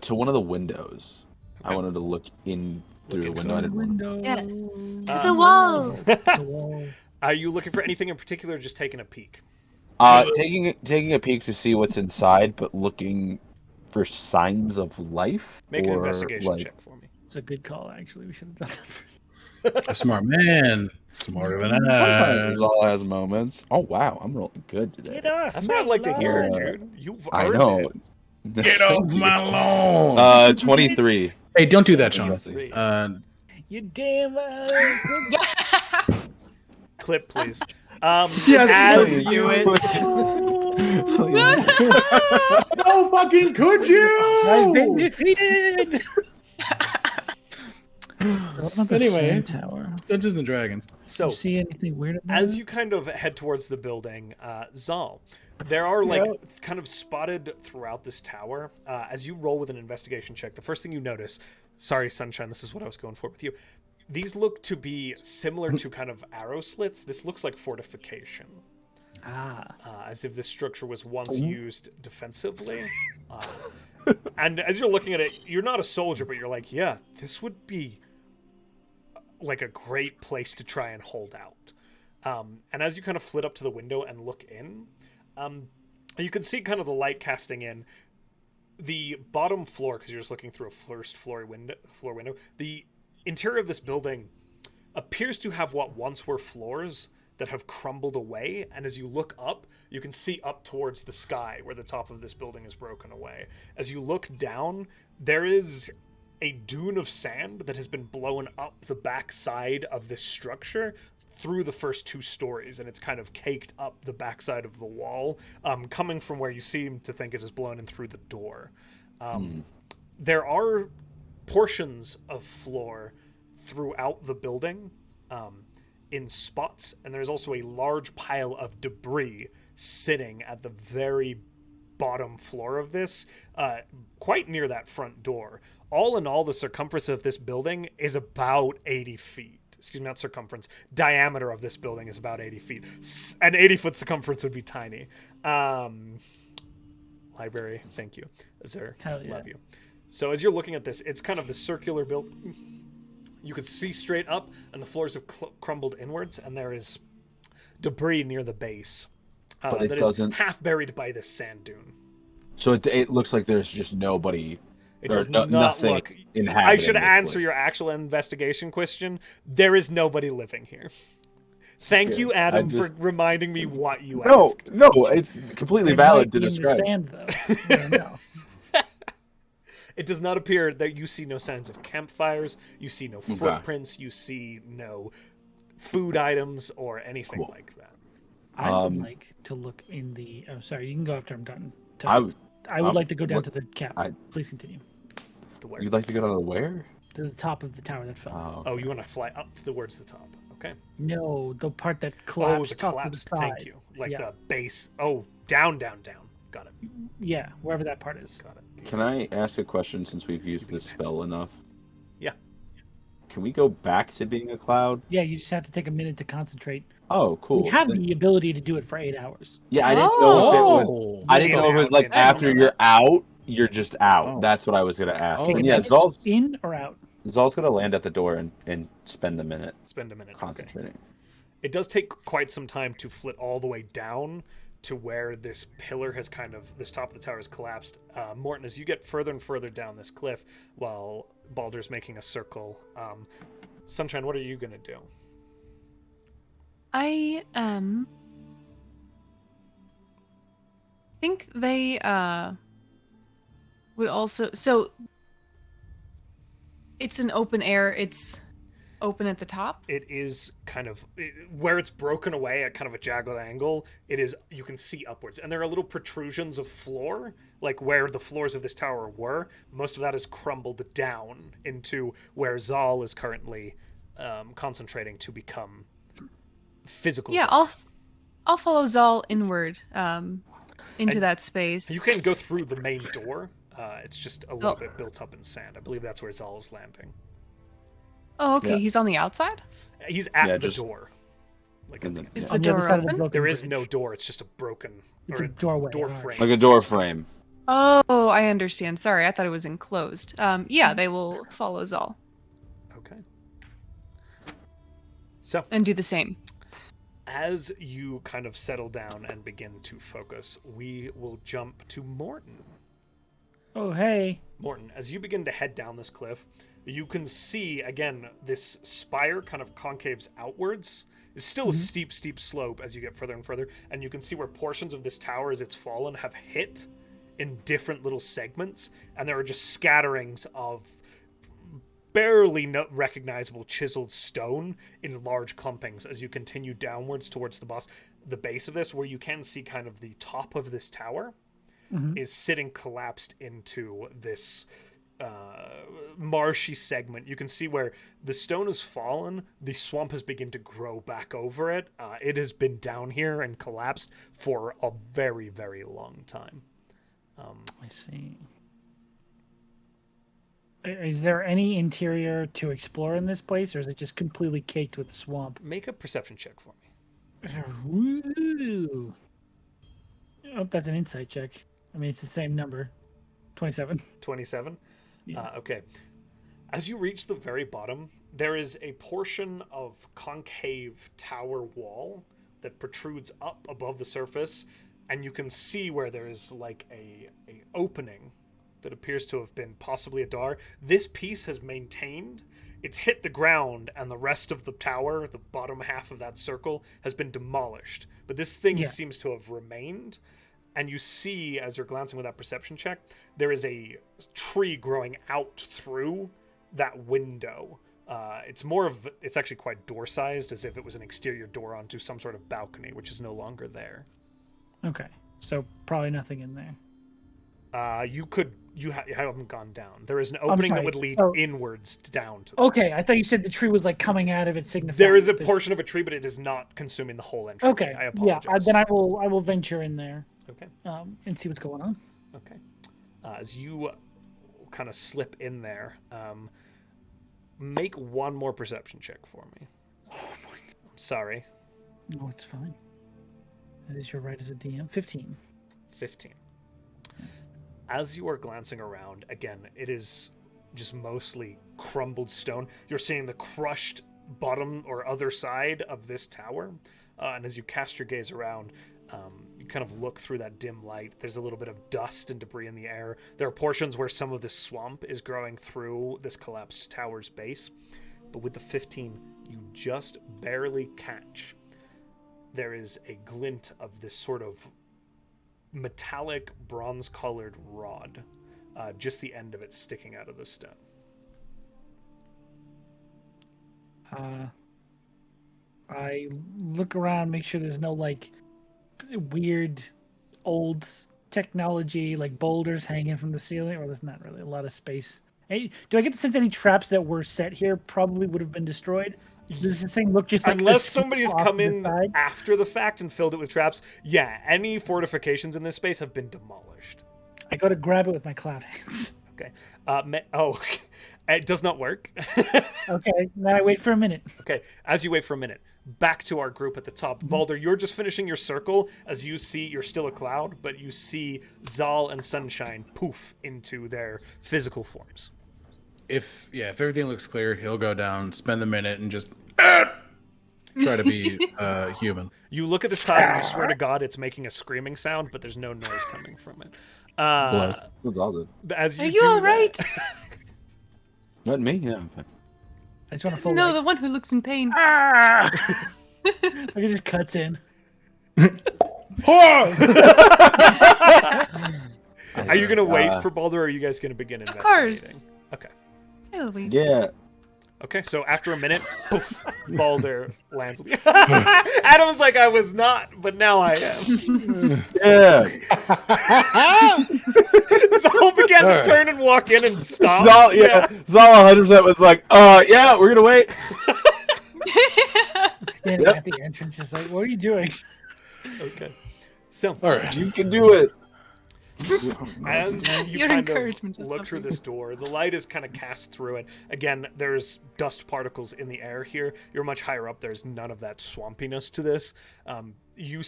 To one of the windows. Okay. I wanted to look in through the into window. I didn't want Window. Yes. Uh, To the wall. The wall. Are you looking for anything in particular or just taking a peek? taking a peek to see what's inside, but looking for signs of life. Make an or, investigation like, check for me. It's a good call, actually. We should have done that first. A smart man. Smarter than Sometimes I. Zahl has moments. Oh wow, I'm rolling good today. Get off! That's what I'd like to my hear, lawn. dude. You've I earned know. it. Get off my lawn. 23. Hey, don't do that, Sean. Three. You damn. Clip, please. Yes, as please. you No fucking could I've been you? defeated. Anyway. Tower. Dungeons and Dragons. so You see anything weird about as it? you kind of head towards the building, Zahl, there are like kind of spotted throughout this tower. As you roll with an investigation check, the first thing you notice, sorry, Sunshine, this is what I was going for with you. These look to be similar to kind of arrow slits. This looks like fortification, Ah. as if this structure was once used defensively. And as you're looking at it, you're not a soldier, but you're like, yeah, this would be like a great place to try and hold out. And as you kind of flit up to the window and look in, you can see kind of the light casting in. The bottom floor, because you're just looking through a first floor window, the interior of this building appears to have what once were floors that have crumbled away, and as you look up, you can see up towards the sky where the top of this building is broken away. As you look down, there is a dune of sand that has been blown up the back side of this structure through the first 2 stories, and it's kind of caked up the backside of the wall, coming from where you seem to think it is blown in through the door. There are portions of floor throughout the building in spots, and there's also a large pile of debris sitting at the very bottom floor of this, quite near that front door. All in all, the circumference of this building is about 80 feet. Excuse me, not circumference. Diameter of this building is about 80 feet. An 80-foot circumference would be tiny. Library, thank you. Zer, love you. So as you're looking at this, it's kind of the circular build. You could see straight up, and the floors have crumbled inwards, and there is debris near the base But it that doesn't... is half buried by this sand dune. So it looks like there's just nobody... It does not look... inhabiting I should this answer place. your actual investigation question. There is nobody living here. Thank you, Adam, for reminding me what you asked. No, it's completely valid to In the describe. sand, though. I don't know. It does not appear that you see no signs of campfires, you see no footprints, you see no food items or anything like that. I would like to look in the... Oh, sorry, you can go after I'm done. I would like to go down to the cap. Please continue. You'd like to go to the where? To the top of the tower that fell. Oh, you want to fly up towards the top. Okay. No, the part that collapsed. Oh, the collapse. Thank you. Like the base. Oh, down. Got it. Yeah, wherever that part is. Got it. Can I ask a question since we've used this spell enough? Yeah. Can we go back to being a cloud? Yeah, you just have to take a minute to concentrate. Oh, cool. We have the ability to do it for 8 hours. Yeah, I didn't know if it was. I didn't know if it was like after you're out, you're just out. That's what I was gonna ask. And yeah, Zahl's in or out. Zahl's gonna land at the door and spend a minute. Okay. Concentrating. It does take quite some time to flit all the way down to where this pillar has this top of the tower has collapsed. Morton, as you get further and further down this cliff, while Baldur's making a circle, Sunshine, what are you gonna do? I think they would also... So it's an open air, it's open at the top? It is kind of... where it's broken away at kind of a jagged angle, you can see upwards. And there are little protrusions of floor, like where the floors of this tower were. Most of that is crumbled down into where Zahl is currently concentrating to become physical. Yeah, Zahl. I'll follow Zahl inward into that space. You can go through the main door. It's just a little bit built up in sand. I believe that's where Zahl is landing. Oh, okay. Yeah. He's on the outside? He's at the door. Like is the door open? There is no door. It's just a broken... It's a doorway. Door frame. Like a door frame. Oh, I understand. Sorry, I thought it was enclosed. Yeah, they will follow Zahl. Okay. So... And do the same. As you kind of settle down and begin to focus, we will jump to Morton. Oh, hey. Morton, as you begin to head down this cliff, you can see, again, this spire kind of concaves outwards. It's still a steep slope as you get further and further, and you can see where portions of this tower, as it's fallen, have hit in different little segments, and there are just scatterings of barely recognizable chiseled stone in large clumpings as you continue downwards towards the base of this, where you can see kind of the top of this tower is sitting collapsed into this marshy segment. You can see where the stone has fallen, the swamp has begun to grow back over it. It has been down here and collapsed for a very, very long time. I see. Is there any interior to explore in this place, or is it just completely caked with swamp? Make a perception check for me. Ooh. Oh, that's an insight check. I mean, it's the same number. 27. 27? Yeah. Okay. As you reach the very bottom, there is a portion of concave tower wall that protrudes up above the surface, and you can see where there is like a opening that appears to have been possibly a door. This piece has maintained. It's hit the ground, and the rest of the tower, the bottom half of that circle, has been demolished. But this thing seems to have remained. And you see, as you're glancing with that perception check, there is a tree growing out through that window. It's actually quite door-sized, as if it was an exterior door onto some sort of balcony, which is no longer there. Okay, so probably nothing in there. You haven't gone down. There is an opening that would lead inwards down to this. Okay, I thought you said the tree was like coming out of it, signifying. There is a portion of a tree, but it is not consuming the whole entrance. Okay, I apologize. then I will venture in there. Okay. And see what's going on. Okay. As you kind of slip in there, make one more perception check for me. Oh my God. I'm sorry. No, it's fine. That is your right as a DM. 15. 15. As you are glancing around, again, it is just mostly crumbled stone. You're seeing the crushed bottom or other side of this tower. And as you cast your gaze around, you kind of look through that dim light. There's a little bit of dust and debris in the air. There are portions where some of this swamp is growing through this collapsed tower's base. But with the 15, you just barely catch. There is a glint of this sort of metallic bronze-colored rod. Just the end of it sticking out of the stone. I look around, make sure there's no like weird old technology like boulders hanging from the ceiling, or there's not really a lot of space. Hey, do I get the sense any traps that were set here probably would have been destroyed? Does this thing look just like unless somebody has come in after the fact and filled it with traps? Yeah, any fortifications in this space have been demolished. I go to grab it with my cloud hands. Okay. It does not work. Okay, then I wait for a minute. Okay, as you wait for a minute, back to our group at the top. Baldur, you're just finishing your circle. As you see, you're still a cloud, but you see Zahl and Sunshine poof into their physical forms. If everything looks clear, he'll go down, spend the minute, and just try to be human. You look at this tile and you swear to God it's making a screaming sound, but there's no noise coming from it. That's all good. As Are you all right? Not me, yeah. I'm fine. I just want to fold. No, the one who looks in pain. Look, it just cuts in. Are you going to wait for Baldur, or are you guys going to begin investigating? Of course. Okay. I'll wait. Yeah. Okay, so after a minute, poof, Baldur lands. Adam's like, I was not, but now I am. Yeah. Zahl began to turn and walk in and stop. Zahl 100% was like, yeah, we're going to wait. Standing at the entrance, just like, what are you doing? Okay. So, all right, you can do it. As you Your kind encouragement of is look through lovely. this door, the light is kind of cast through it. Again, there's dust particles in the air here. You're much higher up. There's none of that swampiness to this. You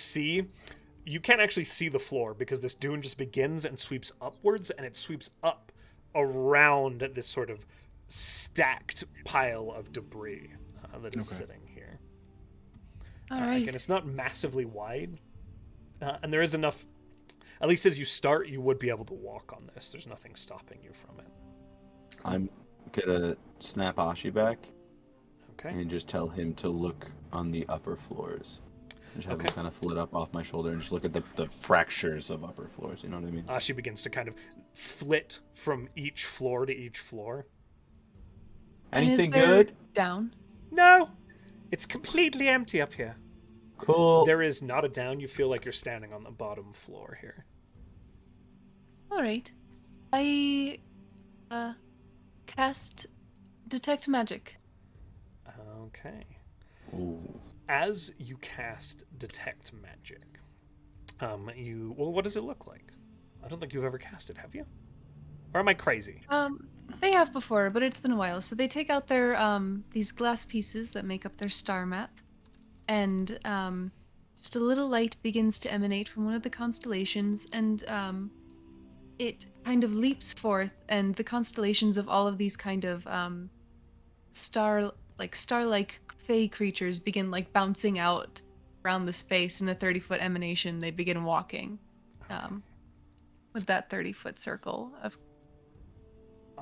can't actually see the floor because this dune just begins and sweeps upwards, and it sweeps up around this sort of stacked pile of debris that is sitting here. All right. Again, it's not massively wide, and there is enough. At least as you start, you would be able to walk on this. There's nothing stopping you from it. I'm gonna snap Ashi back Okay. and just tell him to look on the upper floors. Just have him kind of flit up off my shoulder and just look at the fractures of upper floors. You know what I mean? She begins to kind of flit from each floor to each floor. And is Anything there good? Down. No, it's completely empty up here. Cool. There is not a down. You feel like you're standing on the bottom floor here. All right. I cast Detect Magic. Okay. Ooh. As you cast Detect Magic, what does it look like? I don't think you've ever cast it, have you? Or am I crazy? They have before, but it's been a while. So they take out their these glass pieces that make up their star map, and just a little light begins to emanate from one of the constellations, and it kind of leaps forth, and the constellations of all of these kind of star-like fey creatures begin like bouncing out around the space in a 30-foot emanation. They begin walking with that 30-foot circle of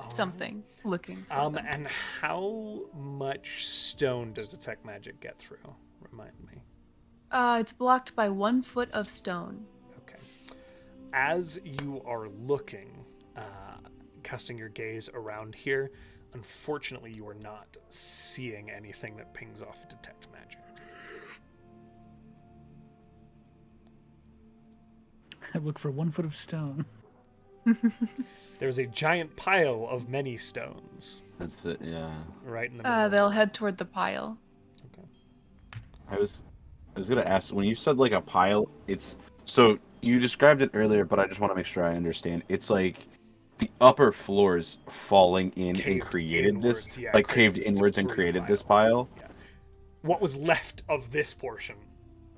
something looking for them. And how much stone does detect magic get through? Remind me. It's blocked by 1 foot of stone. Okay. As you are looking, casting your gaze around here, unfortunately you are not seeing anything that pings off detect magic. I look for 1 foot of stone. There's a giant pile of many stones. That's it. Yeah. Right in the middle. They'll head toward the pile. Okay. I was gonna ask, when you said like a pile, it's so you described it earlier, but I just want to make sure I understand. It's like the upper floors falling in Caved and created inwards, this, yeah, like created caved this inwards and debris created this pile. Yeah. What was left of this portion?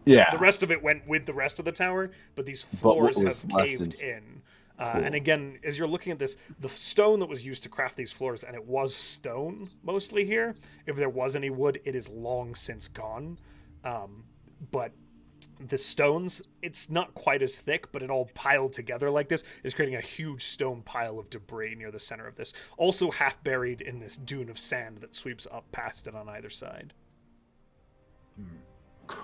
Yeah. The rest of it went with the rest of the tower, but these floors what have was left caved is- in. Cool. And again, as you're looking at this, the stone that was used to craft these floors, and it was stone mostly here. If there was any wood, it is long since gone. But the stones, it's not quite as thick, but it all piled together like this is creating a huge stone pile of debris near the center of this. Also half buried in this dune of sand that sweeps up past it on either side.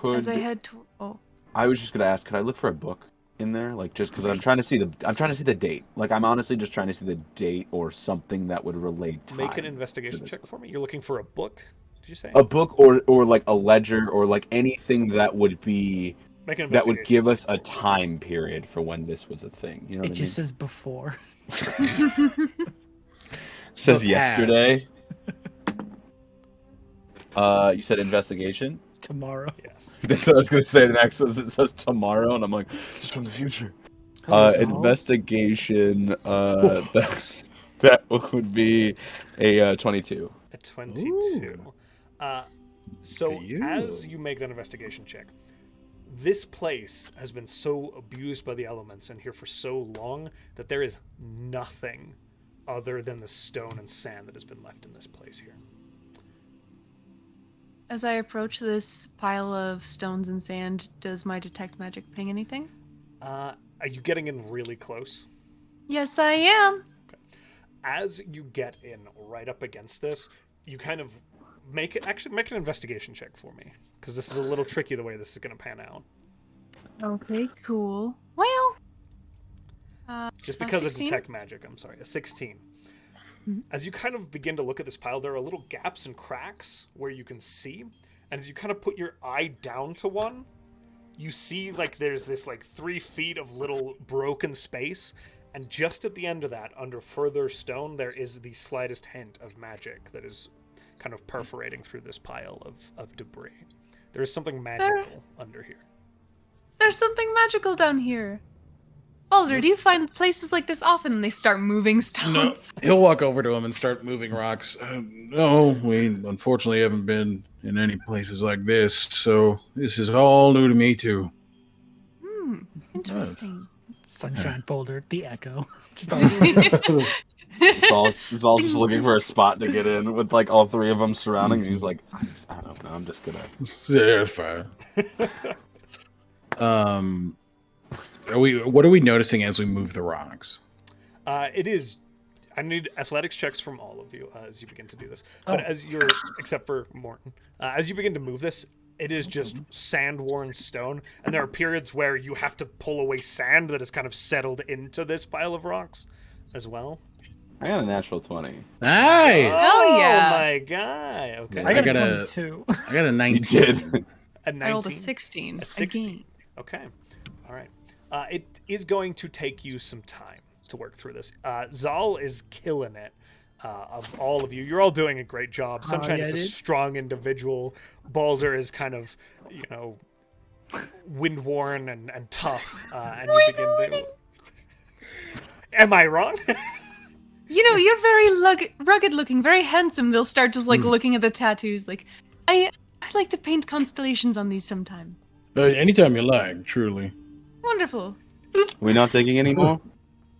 As I head to... Oh. I was just gonna ask, could I look for a book in there, like just because I'm trying to see the date. Like I'm honestly just trying to see the date or something that would relate. Make an investigation check for me. You're looking for a book. Did you say a book or like a ledger or like anything that would be that would give us a time period for when this was a thing. You know what I mean? It just says before. Says yesterday. You said investigation. Tomorrow. Yes. That's what I was gonna say. The next says it says tomorrow, and I'm like, just from the future. Investigation. That would be a 22. A 22. So as you make that investigation check, this place has been so abused by the elements and here for so long that there is nothing other than the stone and sand that has been left in this place here. As I approach this pile of stones and sand, does my detect magic ping anything? Are you getting in really close? Yes, I am. Okay. As you get in right up against this, you kind of make an investigation check for me, because this is a little tricky the way this is going to pan out. Okay, cool. Well, just because of 16? detect magic, I'm sorry, a 16. Mm-hmm. As you kind of begin to look at this pile, there are little gaps and cracks where you can see, and as you kind of put your eye down to one, you see like there's this like 3 feet of little broken space, and just at the end of that, under further stone, there is the slightest hint of magic that is kind of perforating through this pile of debris. There is something magical under here. There's something magical down here. Baldur, do you find places like this often and they start moving stones? No, he'll walk over to him and start moving rocks. No, we unfortunately haven't been in any places like this, so this is all new to me too. Interesting. Sunshine Boulder, the Echo. He's all just looking for a spot to get in with like all 3 of them surrounding. And he's like, I don't know, I'm just gonna. Yeah, it's fine. What are we noticing as we move the rocks? It is. I need athletics checks from all of you as you begin to do this. But as you're, except for Morton, as you begin to move this, it is just sand-worn stone, and there are periods where you have to pull away sand that has kind of settled into this pile of rocks, as well. I got a natural 20. Nice. Oh, yeah. My guy. Okay. I got a a 22. I got a 19. You did. A 19. I rolled a 16. A 16. Again. Okay. All right. It is going to take you some time to work through this. Zahl is killing it. Of all of you, you're all doing a great job. Sunshine is a strong individual. Baldur is kind of, wind-worn and tough. And you begin to... Am I wrong? You're very rugged-looking, very handsome. They'll start just looking at the tattoos. Like, I'd like to paint constellations on these sometime. Anytime you like, truly. Wonderful. We not taking any more?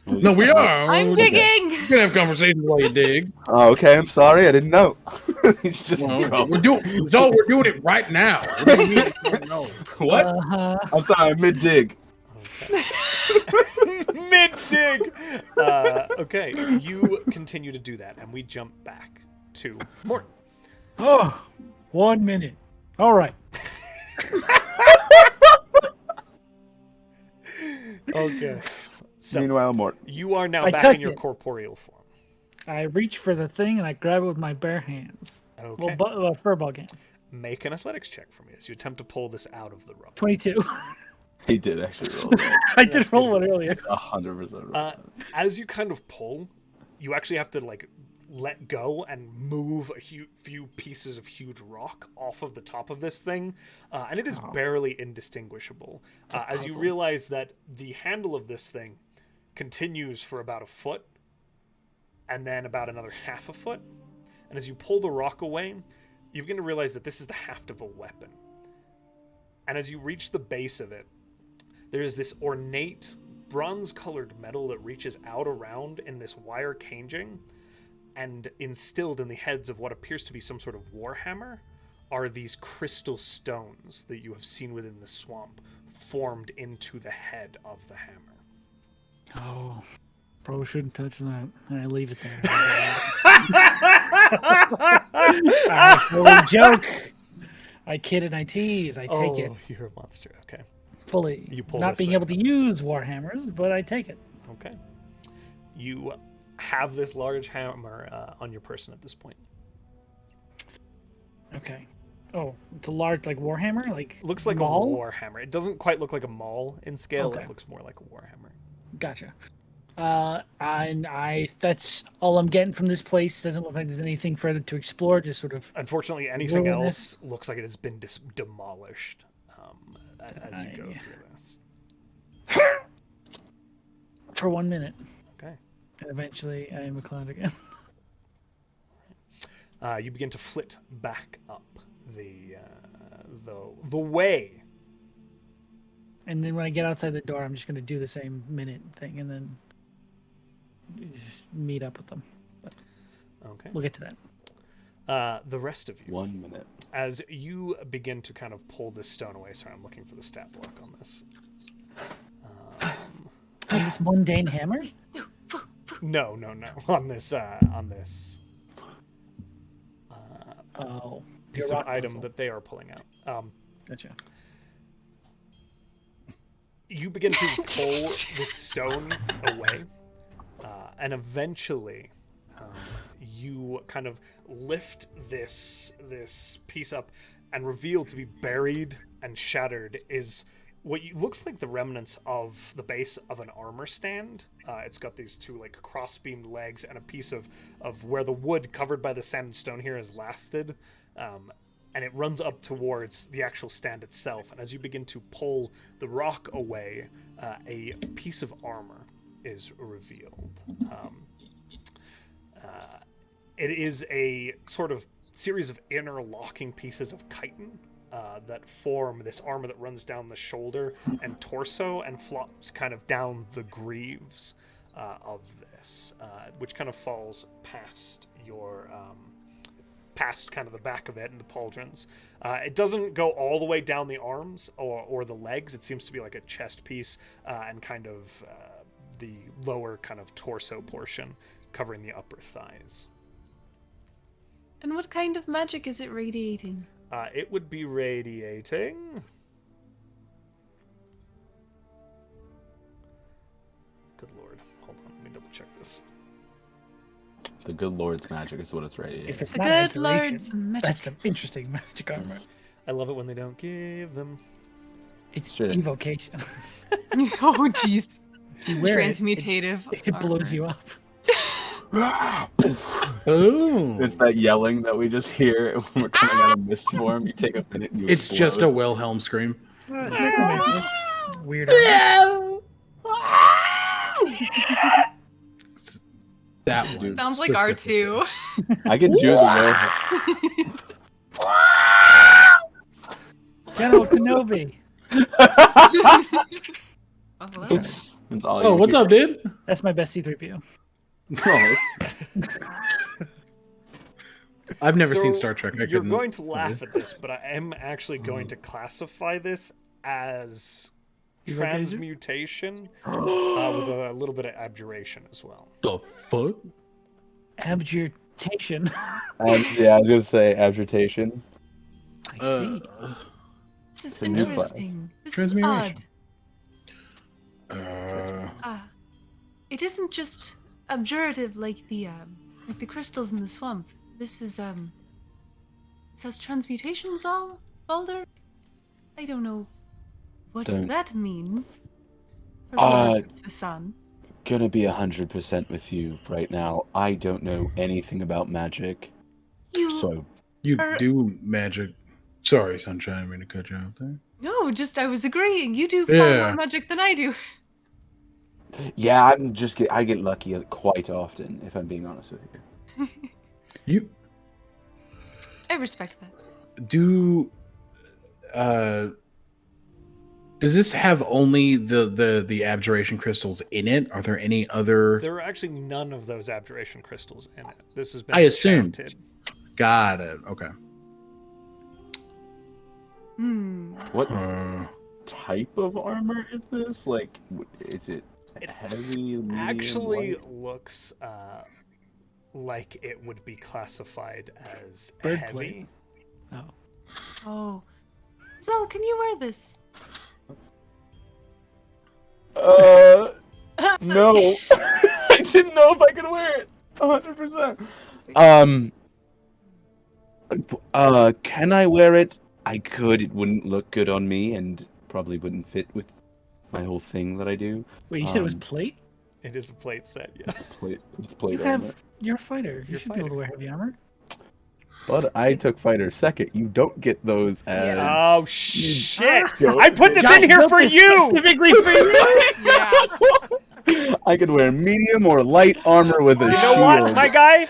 No, we are. I'm Okay. digging. You can have conversations while you dig. Oh, okay. I'm sorry. I didn't know. He's just Well, go. we're doing it right now. What do you mean you don't know? What? I'm sorry. Mid dig. Mid dig. Okay, you continue to do that, and we jump back to Morton. Oh, 1 minute. All right. Okay. So Meanwhile, Morton. you are now I back took in your it. corporeal form. I reach for the thing and I grab it with my bare hands. Okay. Well, furball hands. Make an athletics check for me as you attempt to pull this out of the rope. 22. He did actually roll. I did roll one earlier. 100%. As you kind of pull, you actually have to like let go and move a few pieces of huge rock off of the top of this thing, and it is barely indistinguishable. As you realize that the handle of this thing continues for about a foot, and then about another half a foot, and as you pull the rock away, you begin to realize that this is the haft of a weapon. And as you reach the base of it, there is this ornate bronze-colored metal that reaches out around in this wire caging, and instilled in the heads of what appears to be some sort of warhammer are these crystal stones that you have seen within the swamp, formed into the head of the hammer. Oh, probably shouldn't touch that. I leave it there. Fully joke. I kid and I tease. I take it. You're a monster. Okay. Fully. You pull Not this being thing able to up. use warhammers, but I take it. Okay. You have this large hammer on your person at this point. Okay. Oh, it's a large, like, warhammer? Like, Looks like maul? a warhammer. It doesn't quite look like a maul in scale. Okay. It looks more like a warhammer. Gotcha. And that's all I'm getting from this place. Doesn't look like there's anything further to explore. Just sort of. Unfortunately, anything Ruinous. else looks like it has been demolished as you go through this. For 1 minute. Okay. And eventually I am a clown again. You begin to flit back up the way. And then when I get outside the door, I'm just going to do the same minute thing and then just meet up with them. But Okay. we'll get to that. The rest of you, 1 minute. as you begin to kind of pull this stone away. Sorry, I'm looking for the stat block on this. And this mundane hammer? No. On this Oh. piece your of rock item puzzle. that they are pulling out. Gotcha. You begin to pull this stone away, and eventually you kind of lift this piece up, and reveal to be buried and shattered is what looks like the remnants of the base of an armor stand. It's got these two like cross-beamed legs and a piece of where the wood covered by the sand and stone here has lasted. And it runs up towards the actual stand itself. And as you begin to pull the rock away, a piece of armor is revealed. It is a sort of series of interlocking pieces of chitin that form this armor that runs down the shoulder and torso and flops kind of down the greaves of this, which kind of falls past your... past kind of the back of it and the pauldrons. It doesn't go all the way down the arms or the legs. It seems to be like a chest piece and kind of the lower kind of torso portion covering the upper thighs. And what kind of magic is it radiating? It would be radiating... Good lord. Hold on, let me double check this. The good lord's magic is what it's radiating. If it's The not good adulation, lord's magic. that's some interesting magic armor. I love it when they don't give them. It's Sure. evocation. Oh, jeez. You wear it, Transmutative. it blows you up. Oh, It's that yelling that we just hear when we're coming out of mist form. You take a minute and you it's just a explode. Wilhelm scream. It's necromancy. Weird. That one. Sounds like R2. I can do the General Kenobi. Oh, hello. That's all Oh, you what's hear. up, dude? That's my best C3PO. Oh, I've never So, seen Star Trek. I You're couldn't- going to laugh at this, but I am actually going to classify this as transmutation with a little bit of abjuration as well. The fuck? Abjuration. yeah, I was gonna say abjuration. I see. This is It's a new class. interesting. This is odd. Transmutation. It isn't just abjurative like the crystals in the swamp. This is it says transmutation, Zahl? Baldur? I don't know what Don't- that means. For the Uh, love of the sun. Gonna be 100% with you right now. I don't know anything about magic, You so You Are- do magic. Sorry, Sunshine. I didn't mean to cut you off there. No, just I was agreeing. You do far Yeah. more magic than I do. yeah, I get lucky quite often, if I'm being honest with you. You I respect that. do. Does this have only the abjuration crystals in it? Are there any other? There are actually none of those abjuration crystals in it. This has been I assumed. enchanted. Got it. Okay. Hmm. What Uh, type of armor is this? Like, is it heavy? Medium, Actually light? looks like it would be classified as Bird heavy. plate. Oh. Oh. Zal, can you wear this? No. I didn't know if I could wear it. 100%. Can I wear it? I could. It wouldn't look good on me and probably wouldn't fit with my whole thing that I do. Wait, you said it was Um, plate? It is a plate set, yeah. It's plate You armor. have. You're a fighter. You You're should be able to fighter. wear heavy armor. But I took fighter second. You don't get those as. Oh shit! Go- I put this Josh in here built for this you. Specifically for you. Yeah. I could wear medium or light armor with a You shield. know what, my guy?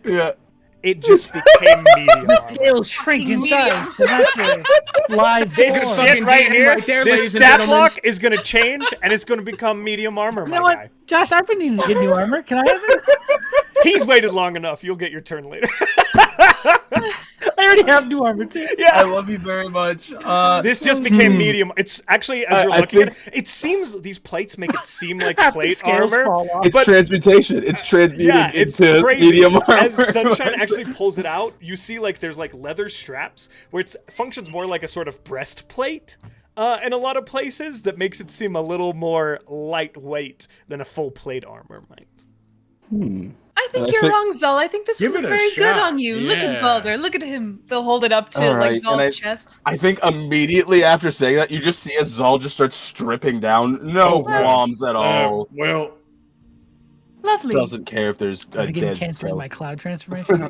Yeah. It just became medium The armor. scales shrink Fucking inside. So that's your live. This form. shit fucking right game here, right there, this ladies and stat gentlemen. block is gonna change, and it's gonna become medium armor, You my know what, guy. Josh? I've been needing to get new armor. Can I have it? He's waited long enough. You'll get your turn later. I already have new armor too. I Yeah. love you very much. This just became medium. It's actually, as you're I looking at it, think- it seems these plates make it seem like Half the plate scales armor. fall off. It's but- transmutation. It's transmuted Yeah, it's into crazy. medium armor. As Sunshine actually pulls it out, you see like there's like leather straps where it functions more like a sort of breastplate in a lot of places that makes it seem a little more lightweight than a full plate armor might. I think I you're think- wrong, Zal. I think this Give would look it a very good shot. on you. Look at Yeah. Baldur. Look at him. They'll hold it up to All like right, and Zal's I- chest. I think immediately after saying that, you just see as Zahl just starts stripping down. No Oh, wow. qualms at all. well, Lovely. Doesn't care if there's a I'm getting dead cancer in cell. my cloud transformation.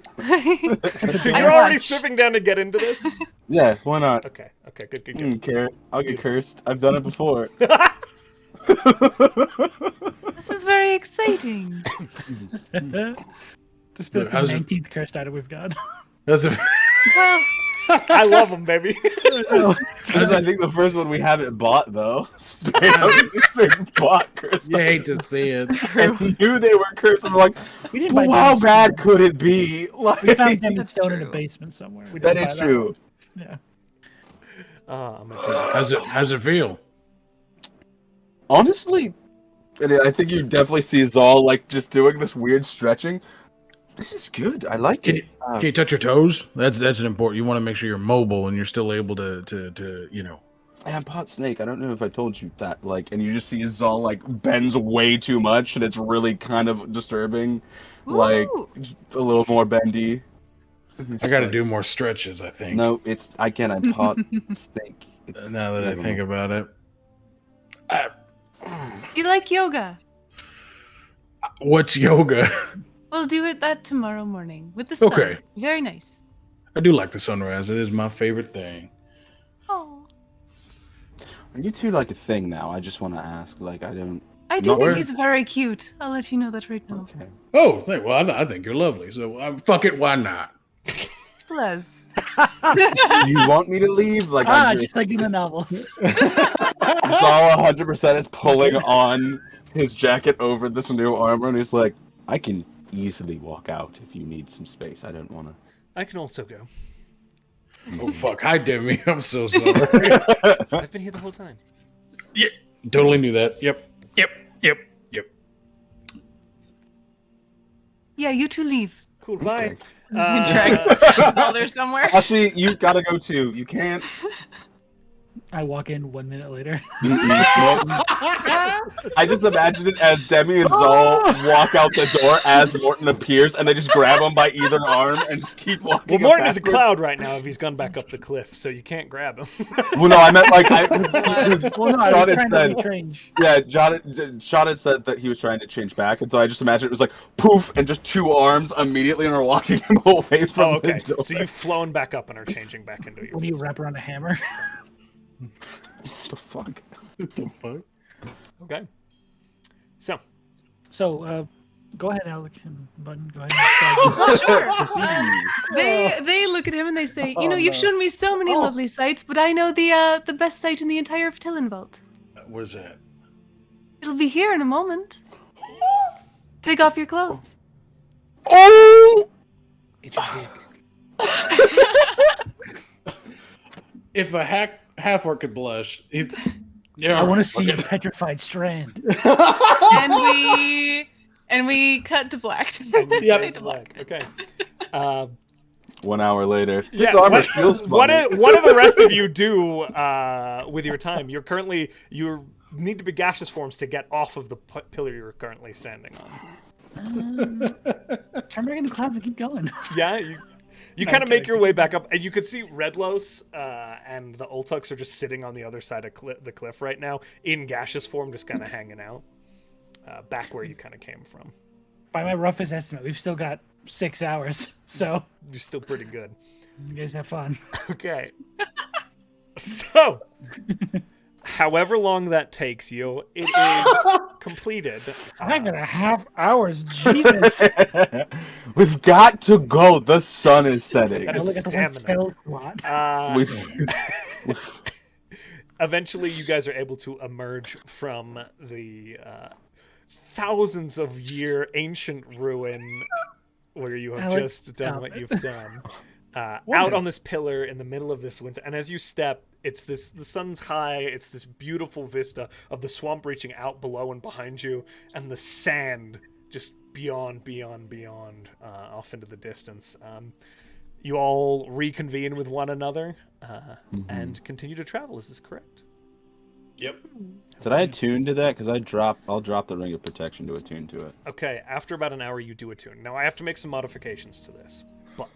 So I you're already watch. stripping down to get into this? Yeah, why not? Okay, good. Care. I'll get cursed. I've done it before. This is very exciting. This been the how's it- 19th cursed item we've got. that's a, Well, I love them, baby. Because I think the first one we haven't bought though. Straight bought cursed. you hate to see it. I knew they were cursed. I'm like, We didn't buy how Demi bad Stone. could it be? Like, We found Demi That's Stone in a true. basement somewhere. We that didn't is buy true. one. Yeah. I'm gonna do that. How's it feel? Honestly, and I think you definitely see Zahl like just doing this weird stretching. This is good. I like Can it. you, can you touch your toes? That's an important. You want to make sure you're mobile and you're still able to you know. I'm Pot Snake. I don't know if I told you that. Like, and you just see Zahl like bends way too much, and it's really kind of disturbing. Like, Ooh. just a little more bendy. I got to do more stretches. I think. No, it's again. I'm Pot Snake. It's, Now that I think about it, You like yoga? what's yoga? We'll do that tomorrow morning with the sun. Okay. Very nice. I do like the sunrise. It is my favorite thing. Oh. Are you two like a thing now? I just want to ask. Like, I don't. I do Not think where- he's very cute. I'll let you know that right now. Okay. Oh, well, I think you're lovely. So fuck it. Why not? Bless. Do you want me to leave? Like, I'm just like in the novels. Zahl 100% is pulling on his jacket over this new armor, and he's like, I can easily walk out if you need some space. I don't want to. I can also go. Oh fuck! Hi, Demi. I'm so sorry. I've been here the whole time. Yeah, totally knew that. Yep. Yeah, you two leave. Cool, bye. Baldur somewhere. Actually, you gotta go too. You can't. I walk in 1 minute later. I just imagine it as Demi and Zahl walk out the door as Morton appears, and they just grab him by either arm and just keep walking. Well, Morton is a cloud right now if he's gone back up the cliff, so you can't grab him. Well, no, I meant like I was trying to change. Yeah, John had said that he was trying to change back, and so I just imagined it was like poof, and just two arms immediately, and are walking him away from Oh, okay. the door. So you've flown back up and are changing back into your. When you wrap around a hammer. What the fuck? What the fuck? Okay. So. Go ahead, Alec and Button. Go ahead. Well, sure. They look at him and they say, "You know, you've shown me so many lovely sights, but I know the best site in the entire Fertillan Vault. What is that? It'll be here in a moment. Take off your clothes." Oh! It's big. If a half-orc could blush, he's... Yeah, I want to see a petrified strand. and we cut to black. Yep. To black. Okay. 1 hour later. This Yeah, armor feels what funny. do the rest of you do with your time? You need to be gaseous forms to get off of the pillar you're currently standing on. Turn back into clouds and keep going. Yeah, you kind of make your way back up, and you can see Redlos and the Ultuks are just sitting on the other side of the cliff right now, in gaseous form, just kind of hanging out, back where you kind of came from. By my roughest estimate, we've still got 6 hours, so You're still pretty good. you guys have fun. Okay. So, however long that takes you, it is completed. 5.5 hours, Jesus. We've got to go. The sun is setting. That Now is look at the one stamina. spell slot. Eventually, you guys are able to emerge from the thousands of year ancient ruin where you have just done what you've done. Out on this pillar in the middle of this winter, and as you step, the sun's high, it's this beautiful vista of the swamp reaching out below and behind you, and the sand just beyond off into the distance. You all reconvene with one another and continue to travel. Is this correct? Yep. Did I attune to that? Because I'll drop the ring of protection to attune to it. Okay, after about an hour, you do attune. Now, I have to make some modifications to this, but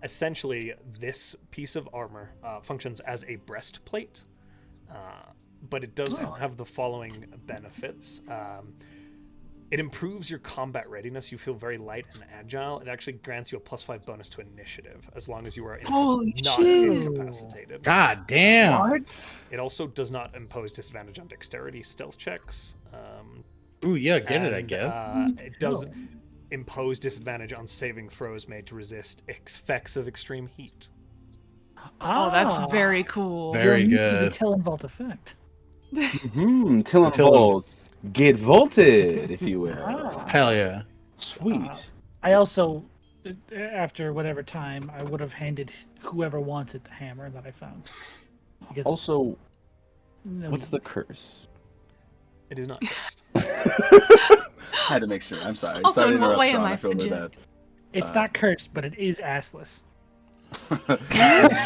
essentially, this piece of armor functions as a breastplate, but it does have the following benefits. It improves your combat readiness. You feel very light and agile. It actually grants you a +5 bonus to initiative, as long as you are not incapacitated. God damn. What? It also does not impose disadvantage on dexterity stealth checks. Ooh, yeah, get it, I guess. It does impose disadvantage on saving throws made to resist effects of extreme heat. Oh, that's very cool. Very You're good. The Tillen Vault effect. Tillen Vault. Get vaulted, if you will. Hell yeah. Sweet. I also, after whatever time, I would have handed whoever wants it the hammer that I found. Because Also, what's the curse? It is not cursed. I had to make sure. I'm sorry. Also, sorry to in what interrupt, way Sean. am I I feel really fidget? bad. It's not cursed, but it is assless.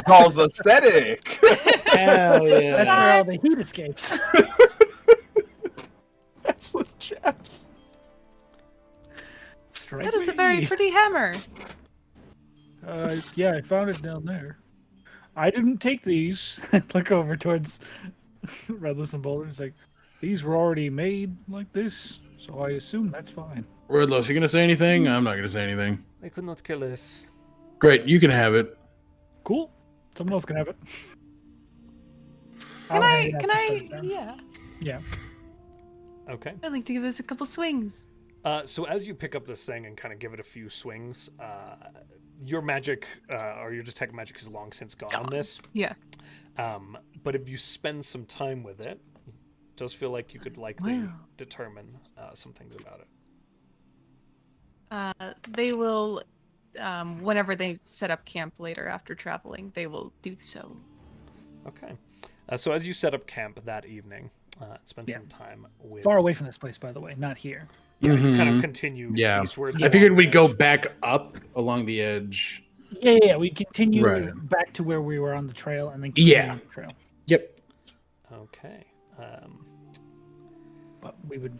Zahl's aesthetic. Hell That's yeah. where all the heat escapes. Assless chaps. Strike That is a me. very pretty hammer. Yeah, I found it down there. I didn't take these. Look over towards Redless and Boulder. It's like, these were already made like this, so I assume that's fine. Redlos, you gonna say anything? I'm not gonna say anything. I could not kill us. Great, you can have it. Cool. Someone else can have it. Can I'll I? hang it up Can and I? set it down. Yeah. Yeah. Okay. I'd like to give this a couple swings. So as you pick up this thing and kind of give it a few swings, your magic or your detect magic is long since gone on this. Yeah. But if you spend some time with it, it does feel like you could likely Well. determine some things about it. They will, whenever they set up camp later after traveling, they will do so. Okay. So as you set up camp that evening, spend Yeah. some time with... Far away from this place, by the way, not here. Yeah, you kind of Mhm. continue Yeah. eastwards. I figured along we'd the go edge. back up along the edge. Yeah. We continue Right. back to where we were on the trail, and then continue Yeah. the trail. Yep. Okay. But we would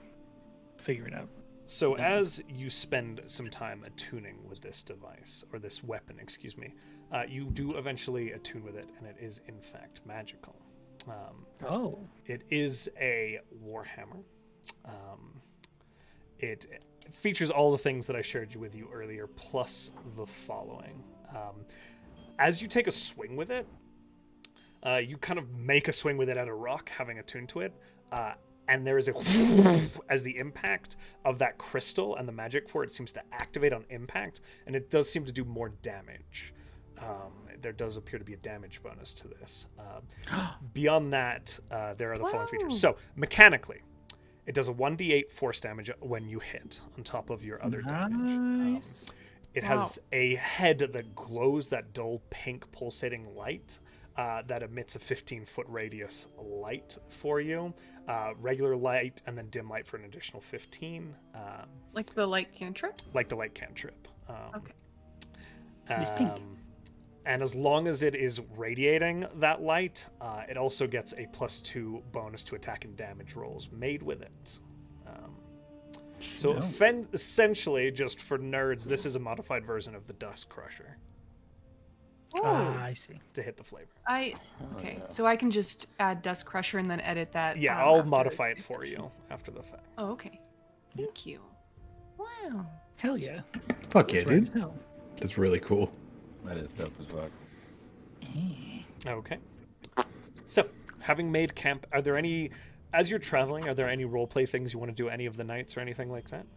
figure it out. So as you spend some time attuning with this device, or this weapon, excuse me, you do eventually attune with it, and it is in fact magical. Oh. It is a warhammer. It features all the things that I shared with you earlier, plus the following. As you take a swing with it, you kind of make a swing with it at a rock, having attuned to it, and there is a as the impact of that crystal and the magic for it seems to activate on impact, and it does seem to do more damage. There does appear to be a damage bonus to this. Beyond that, there are the following features. So, mechanically, it does a 1d8 force damage when you hit, on top of your other damage. Nice. It has a head that glows that dull pink pulsating light that emits a 15-foot radius light for you. Regular light and then dim light for an additional 15. Like the light cantrip? Like the light cantrip. Okay. It's pink. And as long as it is radiating that light, it also gets a +2 bonus to attack and damage rolls made with it. So essentially, just for nerds, this is a modified version of the Dust Crusher I see. to hit the flavor. Okay, so I can just add Dust Crusher and then edit that. Yeah, I'll after modify it this for session. you after the fact. Oh, okay. Thank you. Wow. Hell yeah. Fuck yeah, dude. No. That's really cool. That is dope as fuck. Okay. So, having made camp, are there any, as you're traveling, are there any roleplay things you want to do any of the nights or anything like that?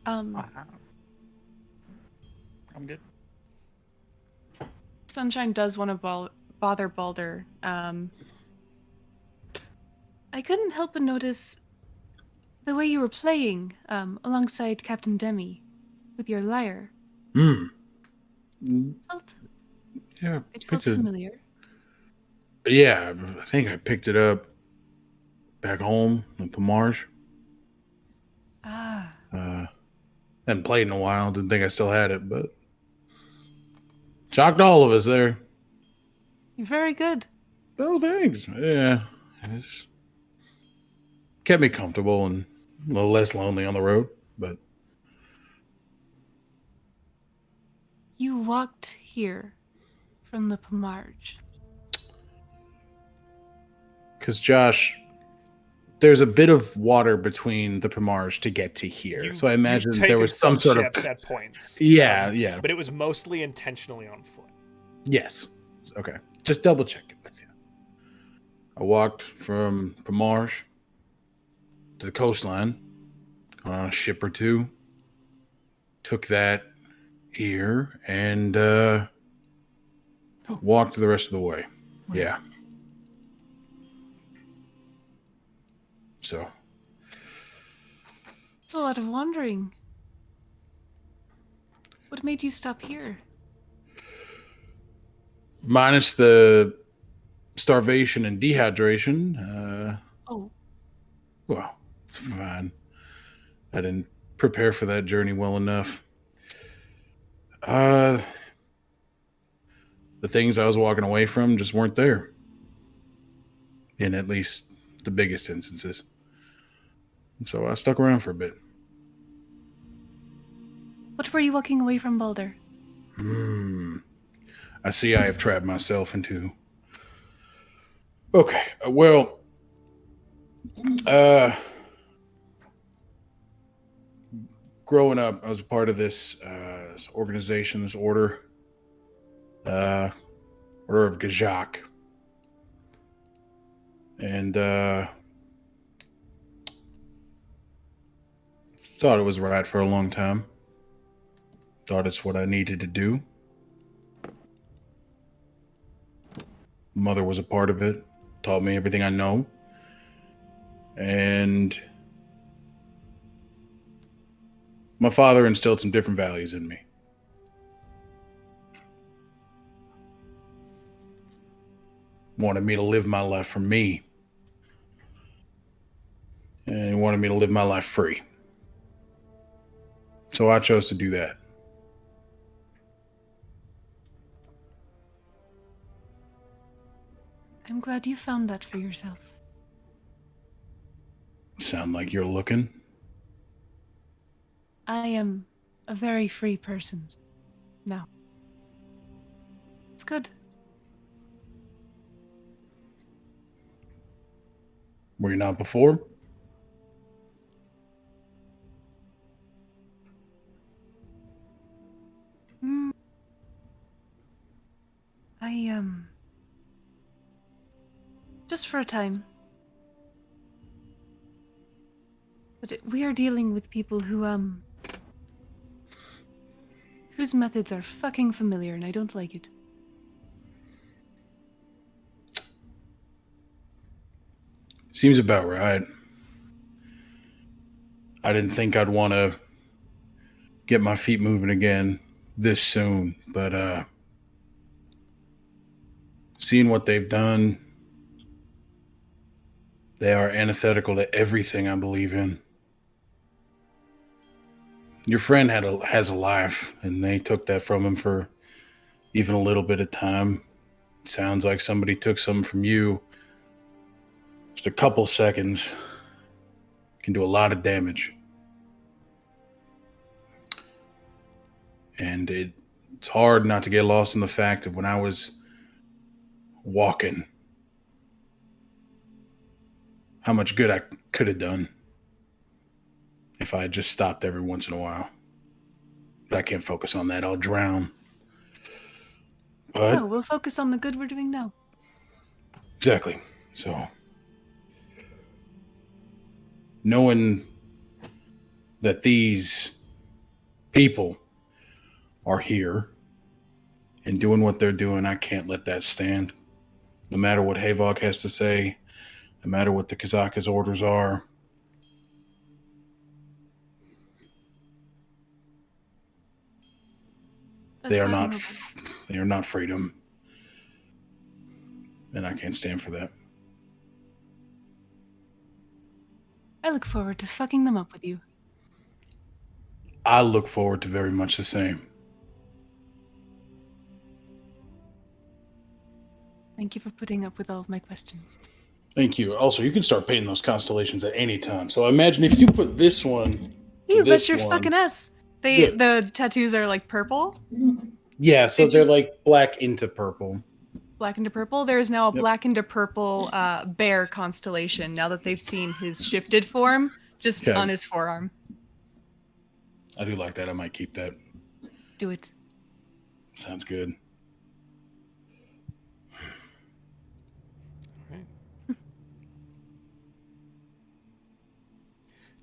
I'm good. Sunshine does want to bother Balder. I couldn't help but notice the way you were playing alongside Captain Demi with your lyre. Hmm. Felt, Yeah. it felt familiar. Yeah, I think I picked it up back home in Pomarge. Ah, Hadn't played in a while. Didn't think I still had it, but shocked all of us there. you're very good. Oh, thanks. Yeah. It's kept me comfortable and a little less lonely on the road, but You walked here from the Pomarge. because Josh, there's a bit of water between the Pomarge to get to here. So I imagine you've there was taken some sort of steps at points. yeah, yeah. But it was mostly intentionally on foot. Yes. Okay. Just double check it with you. I walked from Pomarge to the coastline on a ship or two. Took that here and walked the rest of the way. Yeah. So It's a lot of wandering. What made you stop here? minus the starvation and dehydration, Oh, well, it's fine. I didn't prepare for that journey well enough. The things I was walking away from just weren't there. In at least the biggest instances. So I stuck around for a bit. what were you walking away from, Balder? I see I have trapped myself into... Okay, well... growing up, I was a part of this organization, this order. Order of Gajak. And thought it was right for a long time. Thought it's what I needed to do. Mother was a part of it. Taught me everything I know. And my father instilled some different values in me. Wanted me to live my life for me. And he wanted me to live my life free. So I chose to do that. I'm glad you found that for yourself. Sound like you're looking? I am a very free person now. It's good. Were you not before? Just for a time. But we are dealing with people who, whose methods are fucking familiar, and I don't like it. Seems about right. I didn't think I'd want to get my feet moving again this soon, but seeing what they've done, they are antithetical to everything I believe in. Your friend has a life, and they took that from him for even a little bit of time. Sounds like somebody took something from you. Just a couple seconds can do a lot of damage. And it's hard not to get lost in the fact of when I was walking, how much good I could have done if I had just stopped every once in a while. But I can't focus on that. I'll drown. But No, we'll focus on the good we're doing now. exactly. So, knowing that these people are here and doing what they're doing, I can't let that stand. No matter what Havok has to say, no matter what the Kazaka's orders are. They are not freedom. And I can't stand for that. I look forward to fucking them up with you. I look forward to very much the same. Thank you for putting up with all of my questions. Thank you. Also, you can start painting those constellations at any time. So imagine if you put this one to You this bet your one. fucking ass. Yeah. The tattoos are like purple, Yeah, so It they're just- like black into purple. black into purple. There is now a Yep. black into purple bear constellation now that they've seen his shifted form just Okay. on his forearm. I do like that. I might keep that. Do it. Sounds good.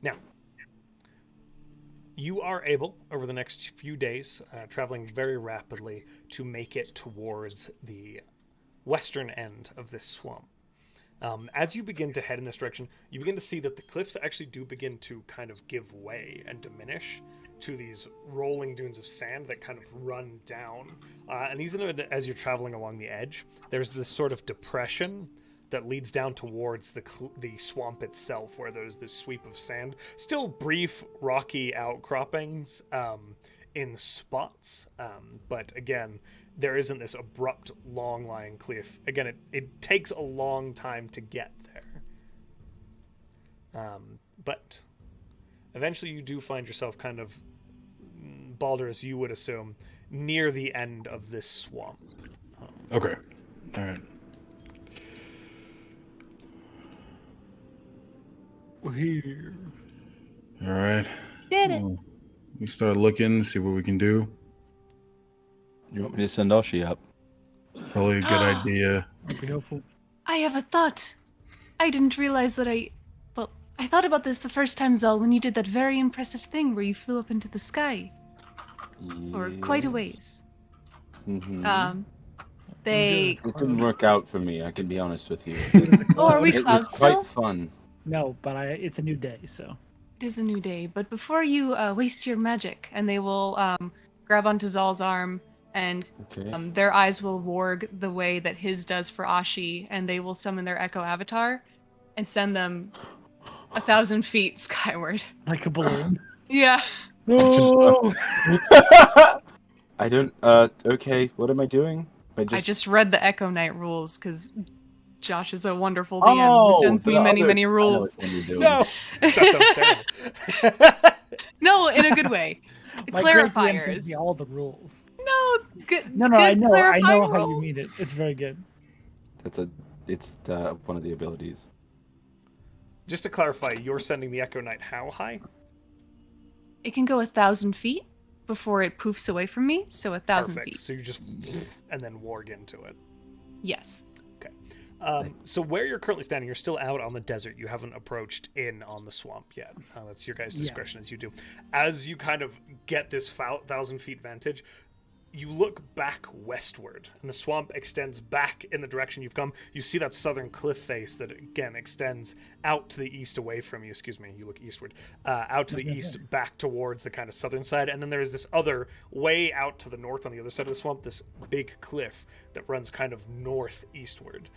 Now, you are able, over the next few days, traveling very rapidly, to make it towards the western end of this swamp. As you begin to head in this direction, you begin to see that the cliffs actually do begin to kind of give way and diminish to these rolling dunes of sand that kind of run down. And even as you're traveling along the edge, there's this sort of depression that leads down towards the swamp itself, where there's this sweep of sand. Still brief, rocky outcroppings in spots, but again, there isn't this abrupt, long-lying cliff. Again, it takes a long time to get there. But eventually you do find yourself kind of, Baldur, as you would assume, near the end of this swamp. Okay. All right. We're here. All right. Did it. Well, we start looking, see what we can do. You want me to send Oshi up? Probably a good idea. That'd be helpful. I have a thought. I didn't realize that I thought about this the first time, Zahl, when you did that very impressive thing where you flew up into the sky. or quite a ways. Mm-hmm. They. It didn't work out for me. I can be honest with you. Oh, are we It cloud was still? quite fun. No, but it's a new day, so. It is a new day, but before you waste your magic, and they will grab onto Zahl's arm, and Okay. their eyes will warg the way that his does for Ashi, and they will summon their Echo Avatar and send them 1,000 feet skyward. Like a balloon. Yeah. Oh! I don't. Okay. What am I doing? I just read the Echo Knight rules because Josh is a wonderful DM who sends me many, many rules. No, that sounds terrible. No, in a good way. My great DM sends Clarifiers. me all the rules. No, good. No, good I know clarifying how you rules. mean it. It's very good. It's one of the abilities. Just to clarify, you're sending the Echo Knight how high? It can go 1,000 feet before it poofs away from me, so 1,000 Perfect. feet. So you just and then warg into it. Yes. So where you're currently standing, you're still out on the desert. You haven't approached in on the swamp yet. That's your guys' discretion as you do. As you kind of get this 1,000 feet vantage, you look back westward, and the swamp extends back in the direction you've come. You see that southern cliff face that, again, extends out to the east away from you. Excuse me, you look eastward. Out to the east, back towards the kind of southern side. And then there's this other way out to the north on the other side of the swamp, this big cliff that runs kind of northeastward.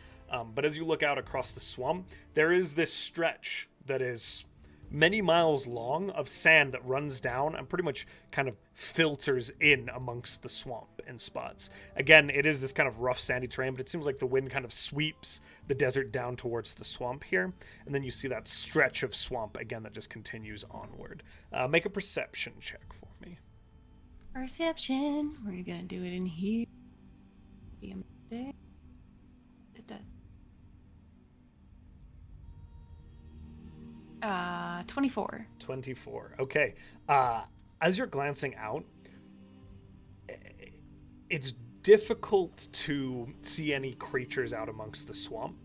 But as you look out across the swamp, there is this stretch that is many miles long of sand that runs down and pretty much kind of filters in amongst the swamp in spots. Again, it is this kind of rough sandy terrain, but it seems like the wind kind of sweeps the desert down towards the swamp here. And then you see that stretch of swamp again that just continues onward. Make a perception check for me. Perception. We're gonna do it in here. 24. 24. Okay. As you're glancing out, it's difficult to see any creatures out amongst the swamp.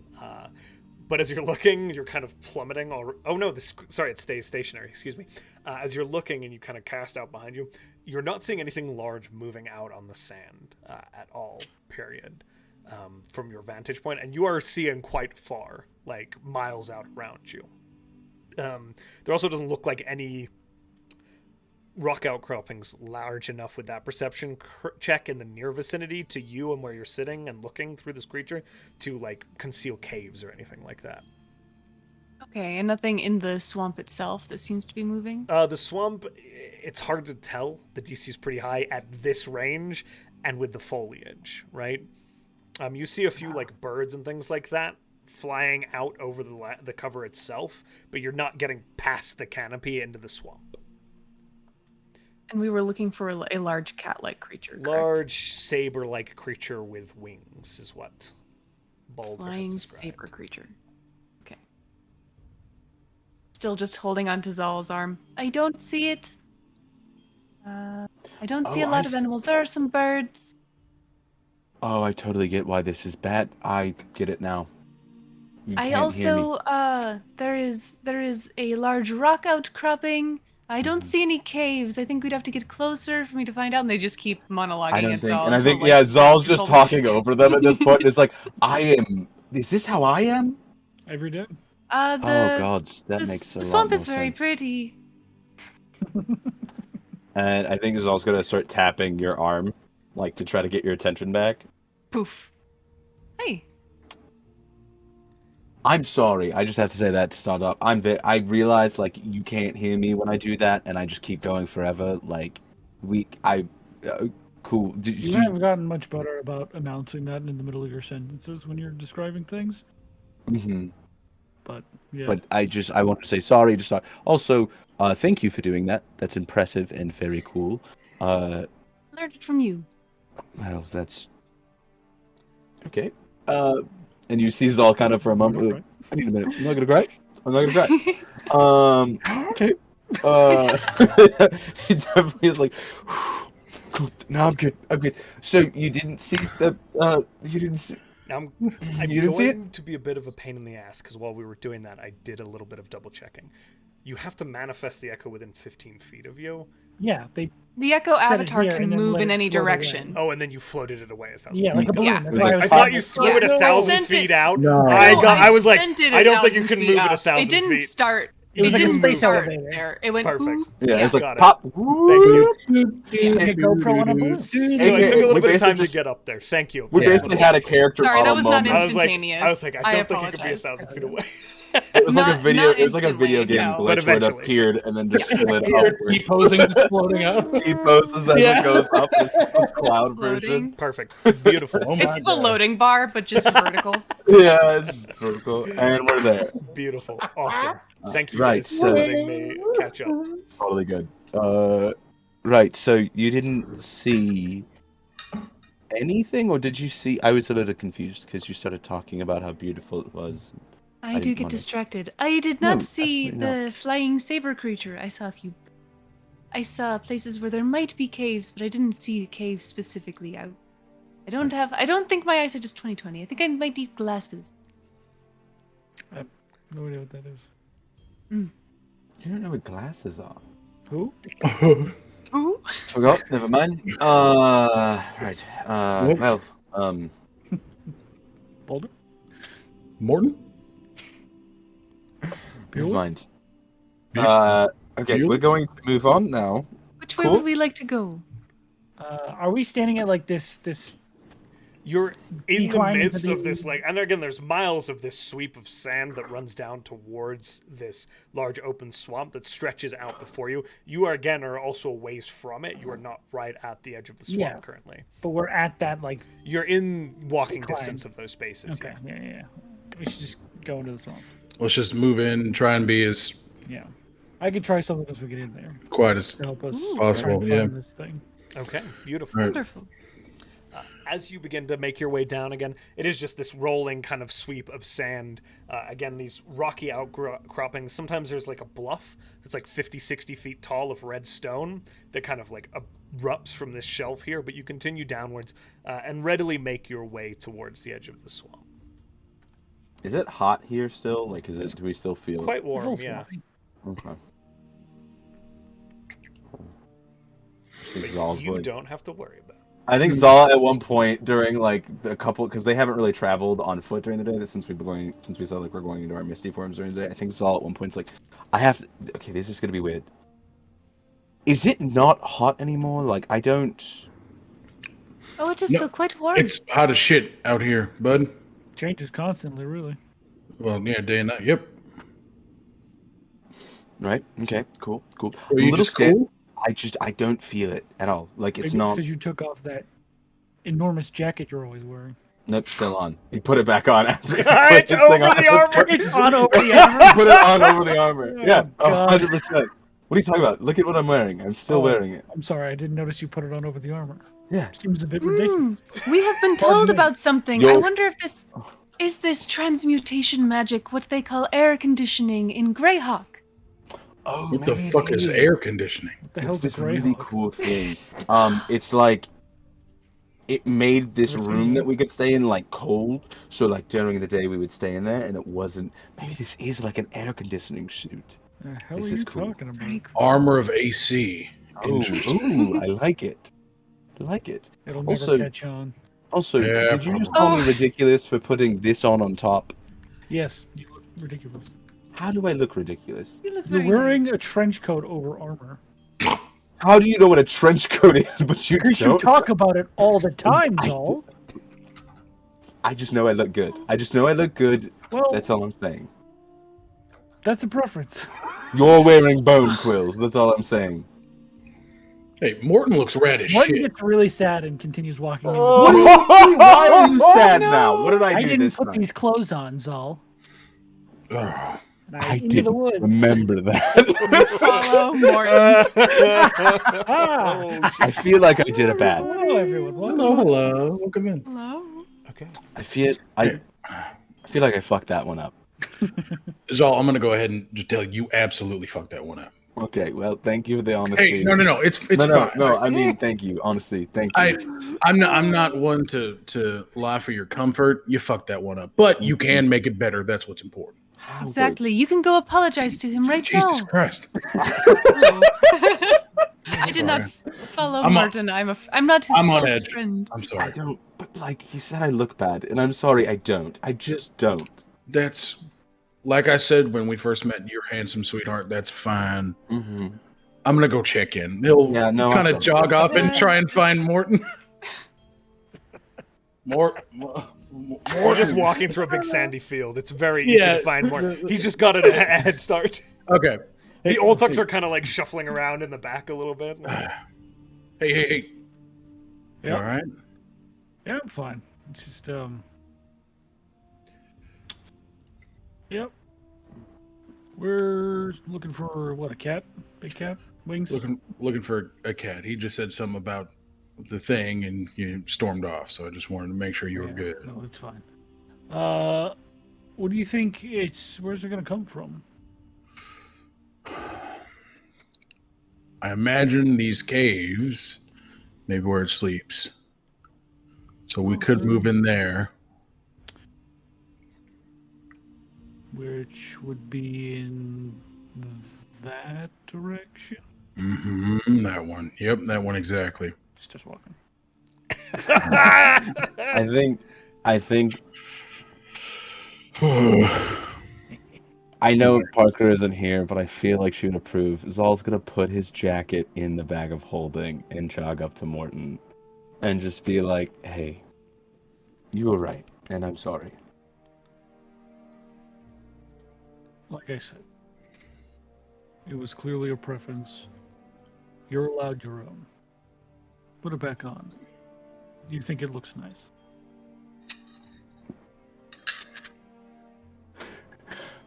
But as you're looking, you're kind of plummeting. Oh no, it stays stationary. Excuse me. As you're looking and you kind of cast out behind you, you're not seeing anything large moving out on the sand at all. Period. From your vantage point, and you are seeing quite far, like miles out around you. There also doesn't look like any rock outcroppings large enough with that perception check in the near vicinity to you and where you're sitting and looking through this creature to like conceal caves or anything like that. Okay, and nothing in the swamp itself that seems to be moving? The swamp, it's hard to tell. The DC is pretty high at this range and with the foliage, right? You see a few like birds and things like that flying out over the cover itself, but you're not getting past the canopy into the swamp. And we were looking for a large cat-like creature, correct? Large saber-like creature with wings is what Baldur has Flying described. saber creature. Okay. Still just holding onto Zahl's arm. I don't see it. I don't see a lot of animals. There are some birds. Oh, I totally get why this is bad. I get it now. You I can't hear me. also there is a large rock outcropping. I don't see any caves. I think we'd have to get closer for me to find out. And they just keep monologuing I don't at think, Zahl. and I until, think, like, yeah, Zahl's Josh just told me. talking over them at this point. It's like, is this how I am? Every day. Oh, God, that the, makes a the lot swamp more is very sense. pretty. And I think Zahl's gonna start tapping your arm, like, to try to get your attention back. Poof. Hey. I'm sorry. I just have to say that to start off. I realize, like, you can't hear me when I do that, and I just keep going forever. Like, cool. You haven't gotten much better about announcing that in the middle of your sentences when you're describing things. Mm-hmm. But yeah. But I want to say sorry. Also, thank you for doing that. That's impressive and very cool. Learned it from you. Well, that's okay. And you see Zahl kind of for a moment. Right. I need a minute. I'm not gonna cry. Okay. He definitely is like, no, I'm good. So you didn't see the, you didn't see. Now I'm You didn't see going to be a bit of a pain in the ass because while we were doing that, I did a little bit of double checking. You have to manifest the echo within 15 feet of you. Yeah, they The Echo Set it avatar here can and then move let in it any float away. direction. Oh, and then you floated it away 1,000 yeah, like a feet. balloon. Yeah. That's It was why like I was I thought saying you it's threw like- it Yeah. 1,000 I sent feet it- out. No. I was like, sent it I don't think you 1,000 can feet move it out. 1,000 It didn't feet. start. It was It like a didn't space start elevator. there. It went. Perfect. Ooh. Yeah, it's like Got it. pop. Thank you. like a GoPro on a balloon. So it took a we little bit of basically time to just- get up there. Thank you. We Yeah. basically had a character Sorry, that model was not moment. instantaneous. I was like, I don't think you could be apologize. 1,000 feet away. It was like a Not- video. not It was like a video instantly, game no. glitch But where it eventually. appeared and then just slid You're upward. T-posing, just floating up. He poses as Yeah. it goes up. It's the cloud version. Loading. Perfect. Beautiful. Oh my It's the God. loading bar, but just vertical. Yeah, it's vertical, and we're there. Beautiful. Awesome. Thank you Right, guys so- for letting me catch up. Totally good. Right. So you didn't see anything, or did you see? I was a little confused because you started talking about how beautiful it was. I didn't do get wanna- distracted. I did No, not see absolutely the flying saber creature. I saw a few. I saw places where there might be caves, but I didn't see a cave specifically. I don't think my eyesight is 20/20. I think I might need glasses. No idea what that is. You don't know what glasses are. Who? Ooh. Forgot. Never mind. Right. Nope. Well. Boulder? Morton? Never Bueller? mind. Bueller? Okay, Bueller? we're going to move on now. Which way Cool. would we like to go? Are we standing at like this? You're in the Decline into midst the- of this, like, and again, there's miles of this sweep of sand that runs down towards this large open swamp that stretches out before you. You are, again, are also a ways from it. You are not right at the edge of the swamp Yeah. currently. But we're at that like. You're in walking Decline. distance of those spaces. Okay. Yeah. We should just go into the swamp. Let's just move in and try and be as Yeah. I could try something as we get in there quiet as to help us Ooh. Possible, try and yeah. find this thing. Okay, beautiful. Right. Wonderful. As you begin to make your way down again, it is just this rolling kind of sweep of sand. Again, these rocky outcroppings. Sometimes there's like a bluff that's like 50, 60 feet tall of red stone that kind of like erupts from this shelf here, but you continue downwards and readily make your way towards the edge of the swamp. Is it hot here still? Like, is it? Do we still feel? Quite It's a warm, little yeah. swampy. Okay. But Zahl's you like- don't have to worry about it. I think Zahl at one point during like a couple, because they haven't really traveled on foot during the day since we said like we're going into our misty forms during the day. I think Zahl at one point's like, I have to. Okay, this is gonna be weird. Is it not hot anymore? Like I don't. Oh, it is No, still quite warm. It's hot as shit out here, bud. Changes constantly, really. Well, yeah, day and night. Yep. Right. Okay. Cool. Cool. Are A you little just scared. cool? I don't feel it at all. Like it's Maybe not. because you took off that enormous jacket you're always wearing. Nope, still on. He put it back on after. he put It's this over thing on. the armor. It's on over the armor. Put it on over the armor. Oh, Yeah, God. 100%. What are you talking about? Look at what I'm wearing. I'm still Oh. wearing it. I'm sorry, I didn't notice you put it on over the armor. Yeah. Seems a bit ridiculous. We have been Pardon told me. about something. Yo. I wonder if this is this transmutation magic, what they call air conditioning in Greyhawk. Oh, What the maybe it fuck is air conditioning? What the It's hell's this a really Greyhawk? cool thing. It's like it made this What's room it? that we could stay in like cold. So like during the day we would stay in there, and it wasn't. Maybe this is like an air conditioning suit. The hell This are is you cool. talking about? Pretty cool. Armor of AC. Oh, Interesting. ooh, I like it. I like it. It'll never Also- catch on. Also, Yeah, did you just call me ridiculous for putting this on top? Yes, you look ridiculous. How do I look ridiculous? You look You're very wearing nice. a trench coat over armor. How do you know what a trench coat is, but you Because you don't? talk about it all the time, I Zahl. I just know I look good. I just know I look good. Well, That's all I'm saying. that's a preference. You're wearing bone quills. That's all I'm saying. Hey, Morton looks rad as Martin shit. gets really sad and continues walking. in. Why are you sad no. now? What did I I do didn't this put night? these clothes on, Zal. Ugh. And I into didn't the woods. remember that. Follow Morton. Ah, I feel like I did a bad. hello, everyone. Welcome. Hello. Welcome in. Hello. Okay. I feel like I fucked that one up. Zal, I'm gonna go ahead and just tell you absolutely fucked that one up. Okay, well, thank you for the honesty. Hey, no. It's no, fine. no. I mean, thank you. Honestly, thank you. I'm not one to lie for your comfort. You fucked that one up, but you can make it better. That's what's important. How Exactly. You can go apologize to him right Jesus now. Christ! I did not follow I'm Morton. I'm not his I'm on closest edge. friend. I'm I sorry. don't. But like he said, I look bad, and I'm sorry. I don't. I just don't. That's like I said when we first met. You're handsome, sweetheart. That's fine. Mm-hmm. I'm gonna go check in. He'll Yeah, no, kind I'll of go. jog off and Yes. try and find Morton. We're just walking through a big sandy field. It's very easy Yeah. to find more. He's just got a head start. Okay. The old tucks are kind of like shuffling around in the back a little bit. Hey. You Yep. all right? Yeah, I'm fine. It's just Yep. We're looking for what, a cat? Big cat? Wings? Looking for a cat. He just said something about the thing, and you stormed off. So I just wanted to make sure you were Yeah, good. No, it's fine. What do you think where's it gonna come from? I imagine these caves, maybe where it sleeps. So we could move in there. Which would be in that direction? Mm-hmm. That one. Yep, that one exactly. Just starts walking. I think I know Parker isn't here, but I feel like she would approve. Zahl's gonna put his jacket in the bag of holding and jog up to Morton and just be like, "Hey, you were right, and I'm sorry." Like I said, it was clearly a preference. You're allowed your own. Put it back on. You think it looks nice?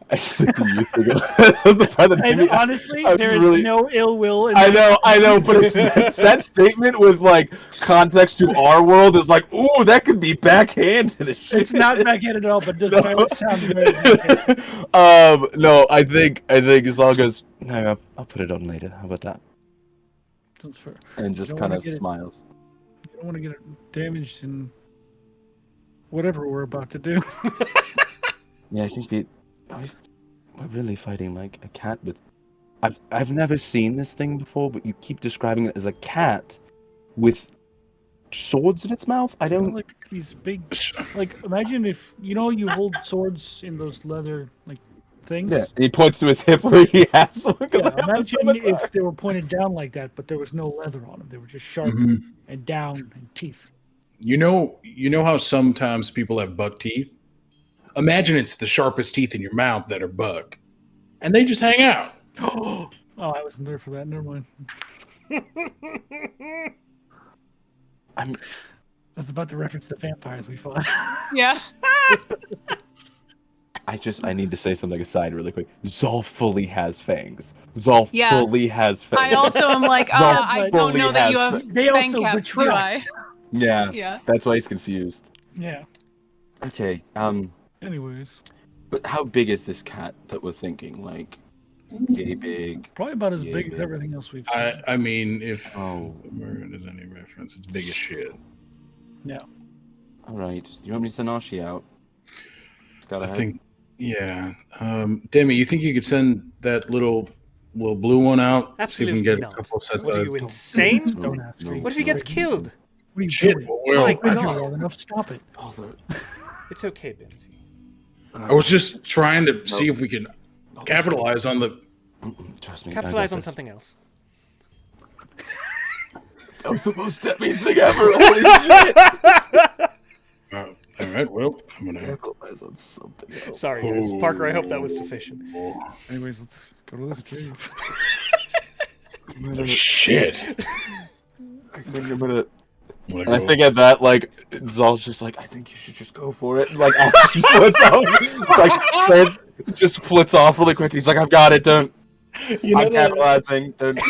I just think you think that was the part that made And me- honestly, I was there is really- no ill will in I that. know, but it's that statement with like context to our world is like, ooh, that could be backhanded. as shit. It's not backhanded at all, but it does sound very backhanded. No, I think as long as no, I'll put it on later. How about that? Sounds fair. And just don't kind wanna of get it- smiles. You don't want to get it damaged in whatever we're about to do. Yeah, I think we're really fighting like a cat with. I've never seen this thing before, but you keep describing it as a cat with swords in its mouth. I It's got, don't. like these big, like imagine if you hold swords in those leather like things. Yeah, and he points to his hip where he has one. 'Cause Yeah, I have the imagine scimitar. if they were pointed down like that, but there was no leather on them. They were just sharp Mhm. and down and teeth. You know how sometimes people have buck teeth? Imagine it's the sharpest teeth in your mouth that are buck. And they just hang out. Oh, I wasn't there for that. Never mind. I'm. That's about to reference the vampires we fought. Yeah. I need to say something aside really quick. Zahl fully has fangs. Zahl Yeah. fully has fangs. I also am like, Zahl I fully don't know that you has have They fang also caps, do I? retract. Yeah, Yeah. that's why he's confused. Yeah. Okay, Anyways, but how big is this cat that we're thinking? Like, yay big? probably about as Yeah, big as yeah. everything else we've seen. I mean, if Oh. there's any reference, it's big as shit. Yeah. All right, you want me to send Ashi out? Got I think, yeah. Demi, you think you could send that little blue one out? Absolutely See if we can get not. a couple sets What are of. you, insane? Don't ask me. What if he gets killed? What are you Shit, doing? well, My You're God. well enough. Stop it. It's okay, Benzie. I was just trying to see if we can capitalize on the. Trust me. I Capitalize got on this. something else. That was the most Demi thing ever. Holy shit! All right, well, I'm gonna. Capitalize on something else. Sorry, guys. Parker, I hope that was sufficient. Anyways, let's go to this cave. Shit. I think I'm gonna. I'm gonna And I go- think at that, like, Zahl's just like, I think you should just go for it. Like, Ashi flits off, like, starts, just flits off really quick. He's like, I've got it. Don't. You know I'm that- capitalizing. Don't.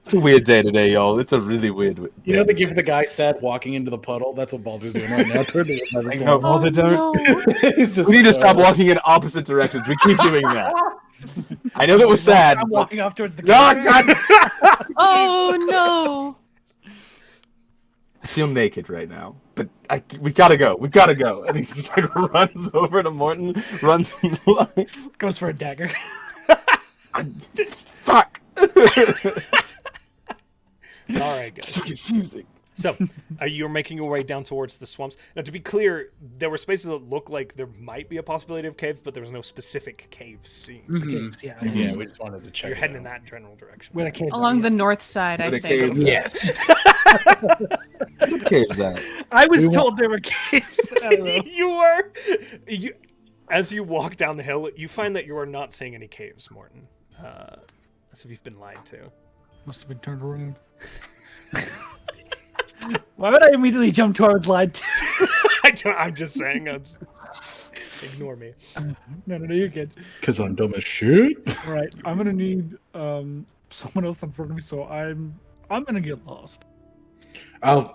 It's a weird day today, y'all. It's a really weird day. You know the gif of the guy sad walking into the puddle? That's what Baldur's doing right now. Turn to I it. know, Baldur, don't. no. We need to stop walking in opposite directions. We keep doing that. I know that was sad. I'm but- walking off towards the cave. God, God. Oh no. I feel naked right now, but we gotta go. We gotta go. And he just like runs over to Morton, runs in line. Goes for a dagger. Fuck. All right, guys. So confusing. So, you're making your way down towards the swamps. Now, to be clear, there were spaces that looked like there might be a possibility of caves, but there was no specific caves seen. Mhm. Yeah, Yeah, we just wanted to check. You're it heading out. in that general direction. where the caves are, Along yeah. the north side, I Where the think. caves- Yes. What cave's that? I was We told there were caves. I don't know. you as you walk down the hill, you find that you are not seeing any caves, Morton. As if you've been lied to. Must have been turned around. Why would I immediately jump to I was lied to? I'm just saying. Ignore me. No, you're good. Because I'm dumb as shit. All right, I'm gonna need someone else in front of me, so I'm gonna get lost. I'll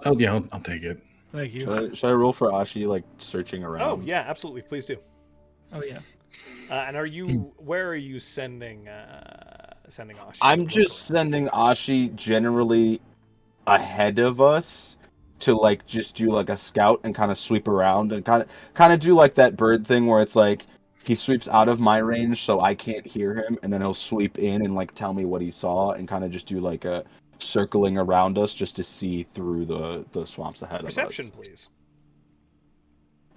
take it. Thank you. Should I roll for Ashi, like searching around? Oh yeah, absolutely. Please do. Oh yeah. And are you? Where are you sending Ashi? I'm just sending Ashi generally ahead of us to like just do like a scout and kind of sweep around and kind of do like that bird thing where it's like he sweeps out of my range so I can't hear him, and then he'll sweep in and like tell me what he saw and kind of just do like a circling around us just to see through the swamps ahead Perception, of please.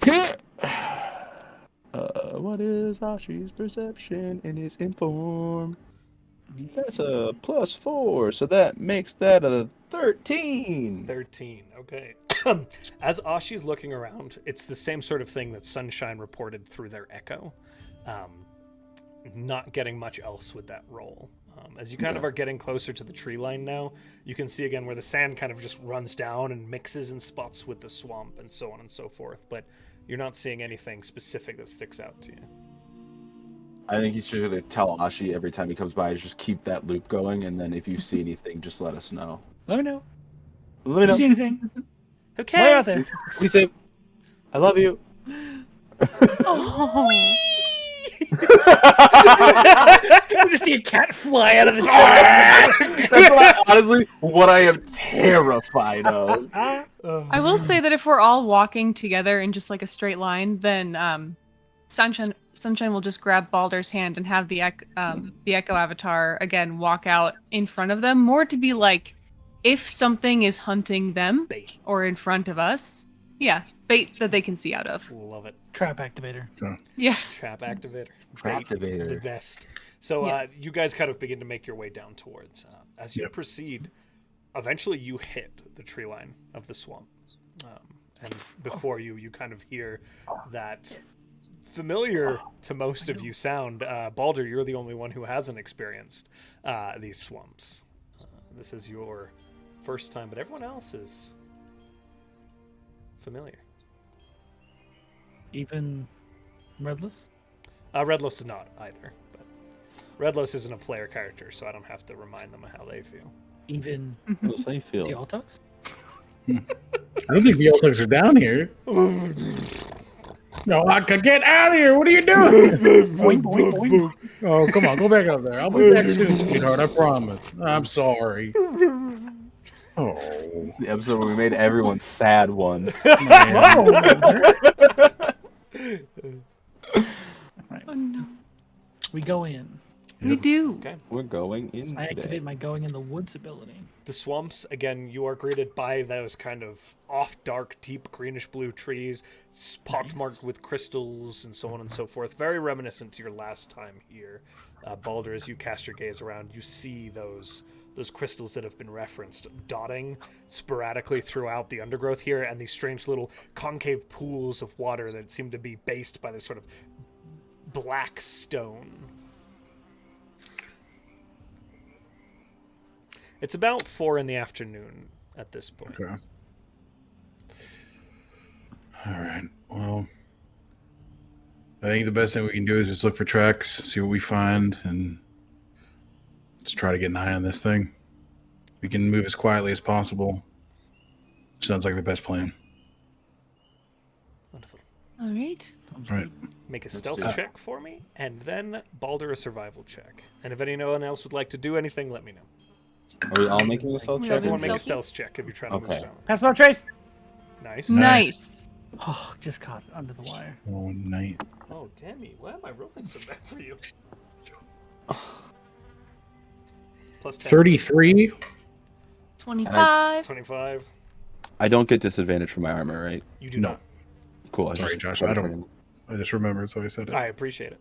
us. What is Ashi's perception and his inform? That's a +4, so that makes that a 13. 13. Okay. As Ashi's looking around, it's the same sort of thing that Sunshine reported through their echo. Not getting much else with that roll. As you kind of are getting closer to the tree line now, you can see again where the sand kind of just runs down and mixes in spots with the swamp and so on and so forth. But you're not seeing anything specific that sticks out to you. I think he's just gonna tell Ashi every time he comes by, just keep that loop going, and then if you see anything, just let us know. Let me know. Let me You know. see anything? Okay. While you're out there. Be safe. I love you. Oh. You just see a cat fly out of the tree. That's honestly what I am terrified of. I will say that if we're all walking together in just like a straight line, then Sunshine will just grab Baldur's hand and have the Echo Avatar again walk out in front of them, more to be like if something is hunting them Bait. or in front of us. Yeah, bait that they can see out of. Love it. Trap activator. Yeah. Trap activator. Trap The activator. best. So Yes. you guys kind of begin to make your way down towards. As you proceed, eventually you hit the tree line of the swamp. And before you kind of hear that familiar to most of you sound. Baldur, you're the only one who hasn't experienced these swamps. This is your first time, but everyone else is familiar. Even Redless? Redlos is not either. But Redlos isn't a player character, so I don't have to remind them of how they feel. Even How do you feel? the Altux? I don't think the Oltics are down here. No, I could get out of here. What are you doing? Boing, boing, boing. Oh, come on, go back up there. I'll be back soon, sweetheart. I promise. I'm sorry. Oh, The episode where we made everyone sad once. man. Oh no. We go in. We do. Okay. We're going in I today. activate my going in the woods ability. The swamps, again, you are greeted by those kind of off dark, deep greenish blue trees, pockmarked with crystals and so on and so forth. Very reminiscent to your last time here. Baldur, as you cast your gaze around, you see those crystals that have been referenced dotting sporadically throughout the undergrowth here, and these strange little concave pools of water that seem to be based by this sort of black stone. It's about 4 p.m. at this point. Okay. All right. Well, I think the best thing we can do is just look for tracks, see what we find, and let's try to get an eye on this thing. We can move as quietly as possible. Sounds like the best plan. Wonderful. All right. All right. Make a Let's stealth do it. check for me, and then Baldur a survival check. And if anyone else would like to do anything, let me know. Are we all making a stealth We check? all doing Everyone make a stealthy? stealth check if you're trying to move Okay. silent. Pass my trace. Nice. Nice. Oh, just caught it under the wire. Oh, night. Oh, Demi, why am I rolling so bad for you? Plus 10. 33. 25. 25. I don't get disadvantage for my armor, right? You do No. not. Cool. Sorry, Josh. I don't. I just remembered, so I said it. I appreciate it.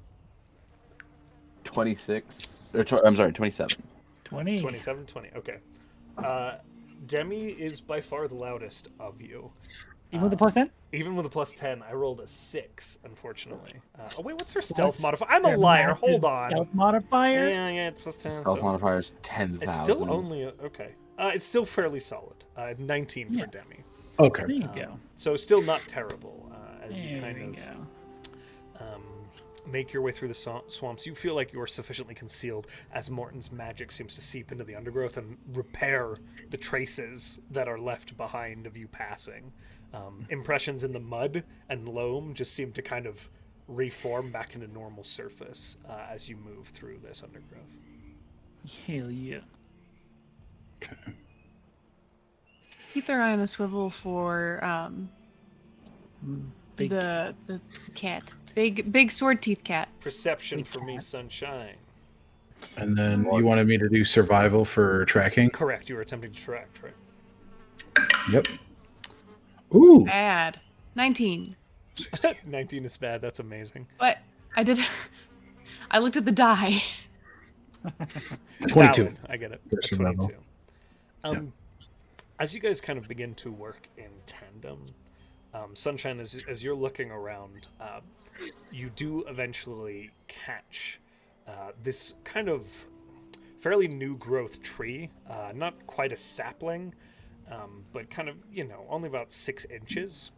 26. I'm sorry, 27. 20. 27, 20. Okay. Demi is by far the loudest of you. Even with the plus 10? Even with a plus 10, I rolled a 6, unfortunately. Oh, wait, what's her What's stealth modifier? I'm a their liar. massive Hold on. Stealth modifier? Yeah, it's plus 10. Health So modifier is 10,000. it's still only... Okay. It's still fairly solid. 19 Yeah. for Demi. Okay. There you go. So still not terrible as you There kind we of... go. make your way through the swamps. You feel like you are sufficiently concealed as Morton's magic seems to seep into the undergrowth and repair the traces that are left behind of you passing. Impressions in the mud and loam just seem to kind of reform back into normal surface as you move through this undergrowth. Hell yeah. Okay. Keep their eye on a swivel for Big the cat. Big sword teeth cat. Perception Big for me, cat. sunshine. And then you wanted me to do survival for tracking. Correct, you were attempting to track, right? Yep. Ooh. Bad. 19. 19 is bad, that's amazing. But I did. I looked at the die. 22. Valid, I get it. For A survival. 22. As you guys kind of begin to work in tandem, Sunshine, as you're looking around, you do eventually catch this kind of fairly new growth tree, not quite a sapling, but kind of, only about 6 inches.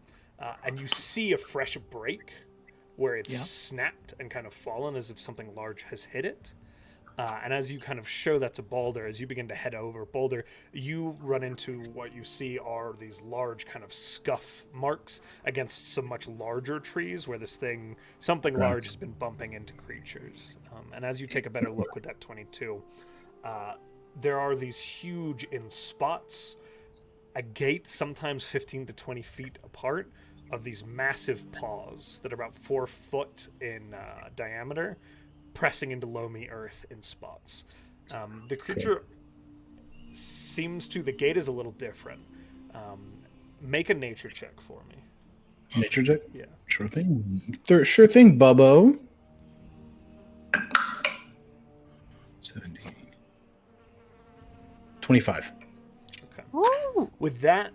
And you see a fresh break where it's snapped and kind of fallen as if something large has hit it. And as you kind of show that to Balder, as you begin to head over, Balder, you run into what you see are these large kind of scuff marks against some much larger trees where something large has been bumping into creatures. And as you take a better look with that 22, there are these huge in spots, a gate sometimes 15 to 20 feet apart of these massive paws that are about 4 foot in diameter, pressing into loamy earth in spots. The creature seems to... The gate is a little different. Make a nature check for me. Nature check? Yeah. Sure thing. Sure thing, Bubbo. 17. 25. Okay. Woo! With that,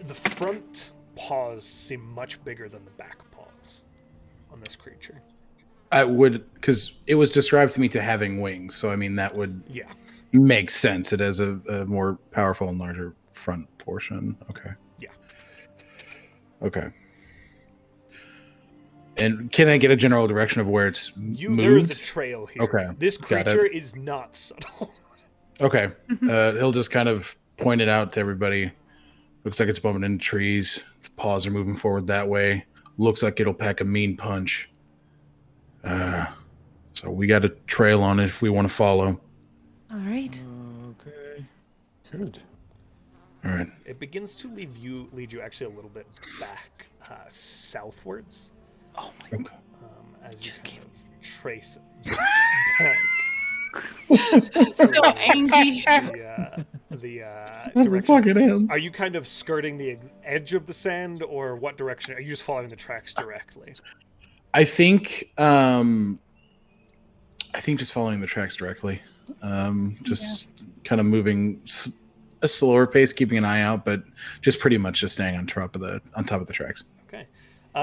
the front paws seem much bigger than the back paws on this creature. I would, because it was described to me to having wings, so I mean that would Yeah. make sense. It has a more powerful and larger front portion. Okay. Yeah. Okay. And can I get a general direction of where it's moved? There is a trail here. Okay, This got it. creature is not subtle. Okay. He'll just kind of point it out to everybody. Looks like it's bumping into trees. Its paws are moving forward that way. Looks like it'll pack a mean punch. So we got a trail on it if we want to follow. All right. Okay. Good. All right. It begins to lead you actually a little bit back southwards. Oh my Okay. As you Just kind keep- of trace back So angry. the direction. Fucking hands. Are you kind of skirting the edge of the sand, or what direction? Are you just following the tracks directly? I think just following the tracks directly. Just kind of moving a slower pace, keeping an eye out, but just pretty much just staying on top of the tracks. Okay.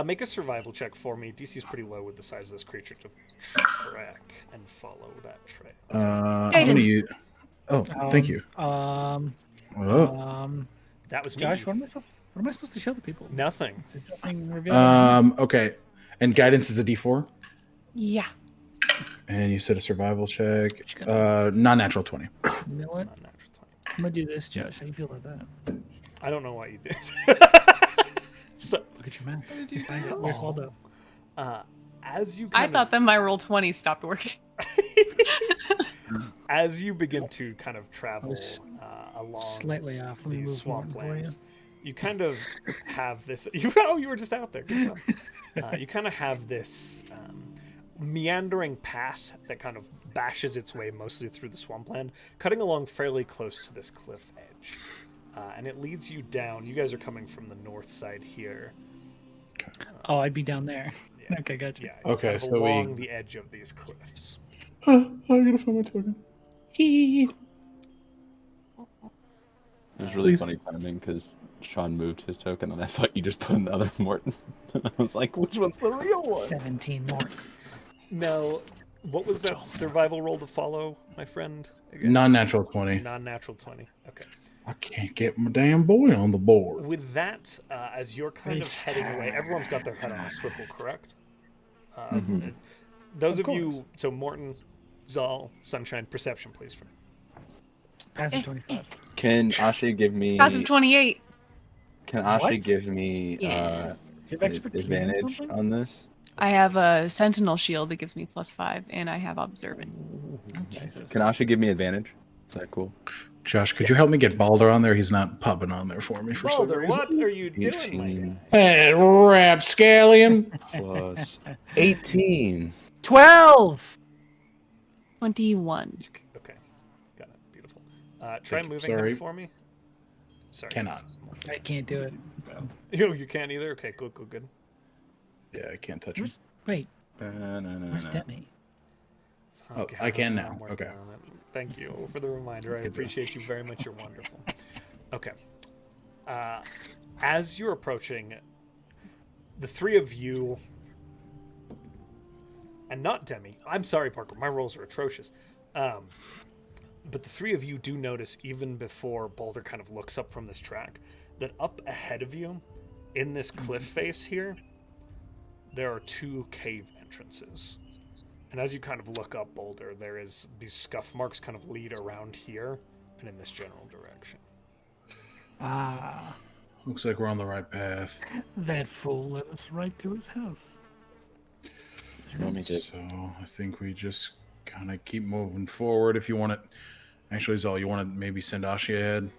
Make a survival check for me. DC is pretty low with the size of this creature to track and follow that trail. I'm gonna Guidance. use. Oh, thank you. Oh. That was me. Josh, what am I supposed to show the people? Nothing. Is it nothing revealing? Okay. And guidance is a D4. Yeah. And you said a survival check. What you gonna Non-natural 20. You know what? Not natural 20. I'm gonna do this, Josh. How do you feel about that? I don't know what you did. So, Look at your math. Find it. Where's Waldo? as you I kind thought that my roll 20 stopped working. as you begin to kind of travel was along Slightly off. Let me these move Morton for you. swamplands, you kind of have this. You were just out there. Good job. You kind of have this meandering path that kind of bashes its way mostly through the swampland, cutting along fairly close to this cliff edge. And it leads you down. You guys are coming from the north side here. Oh, I'd be down there. Yeah. Okay, gotcha. Yeah, Okay, kind of so along the edge of these cliffs. I gotta find my token. It was really Please. funny timing because Sean moved his token, and I thought you just put another Morton. And I was like, which one's the real one? 17 more. Now, what was that survival roll to follow, my friend? Again? Non-natural 20. Non-natural 20. Okay. I can't get my damn boy on the board. With that, as you're kind of heading away, everyone's got their head on a swivel, correct? Those of you, so Morton, Zahl, Sunshine, perception, please. For me. Passive 25. Can Ashe give me? Passive 28. Can Ashe What? give me Yeah. You have expertise in advantage something? on this? I have a sentinel shield that gives me +5, and I have observant. Jesus. Can Ashe give me advantage? Is that cool? Josh, could you help me get Baldur on there? He's not popping on there for me for some Baldur, reason. what are you doing, my 18 guy? Hey, rapscallion. plus 18. 12! 21. Okay, got it. Beautiful. Try moving Sorry. him for me. Sorry. Cannot. I can't do it. You can't either? Okay, good. Yeah, I can't touch him. Wait, where's Demi? Oh, I can now. I'm working Okay. on it. Thank you for the reminder. I appreciate you very much. You're wonderful. Okay. As you're approaching, the three of you, and not Demi. I'm sorry, Parker. My rolls are atrocious. But the three of you do notice, even before Boulder kind of looks up from this track, that up ahead of you, in this cliff face here, there are two cave entrances. And as you kind of look up Boulder, there is these scuff marks kind of lead around here and in this general direction. Ah, Looks like we're on the right path. that fool led us right to his house. You want me to? So I think we just kind of keep moving forward. If you want it, actually, Zal, you want to maybe send Ashi ahead?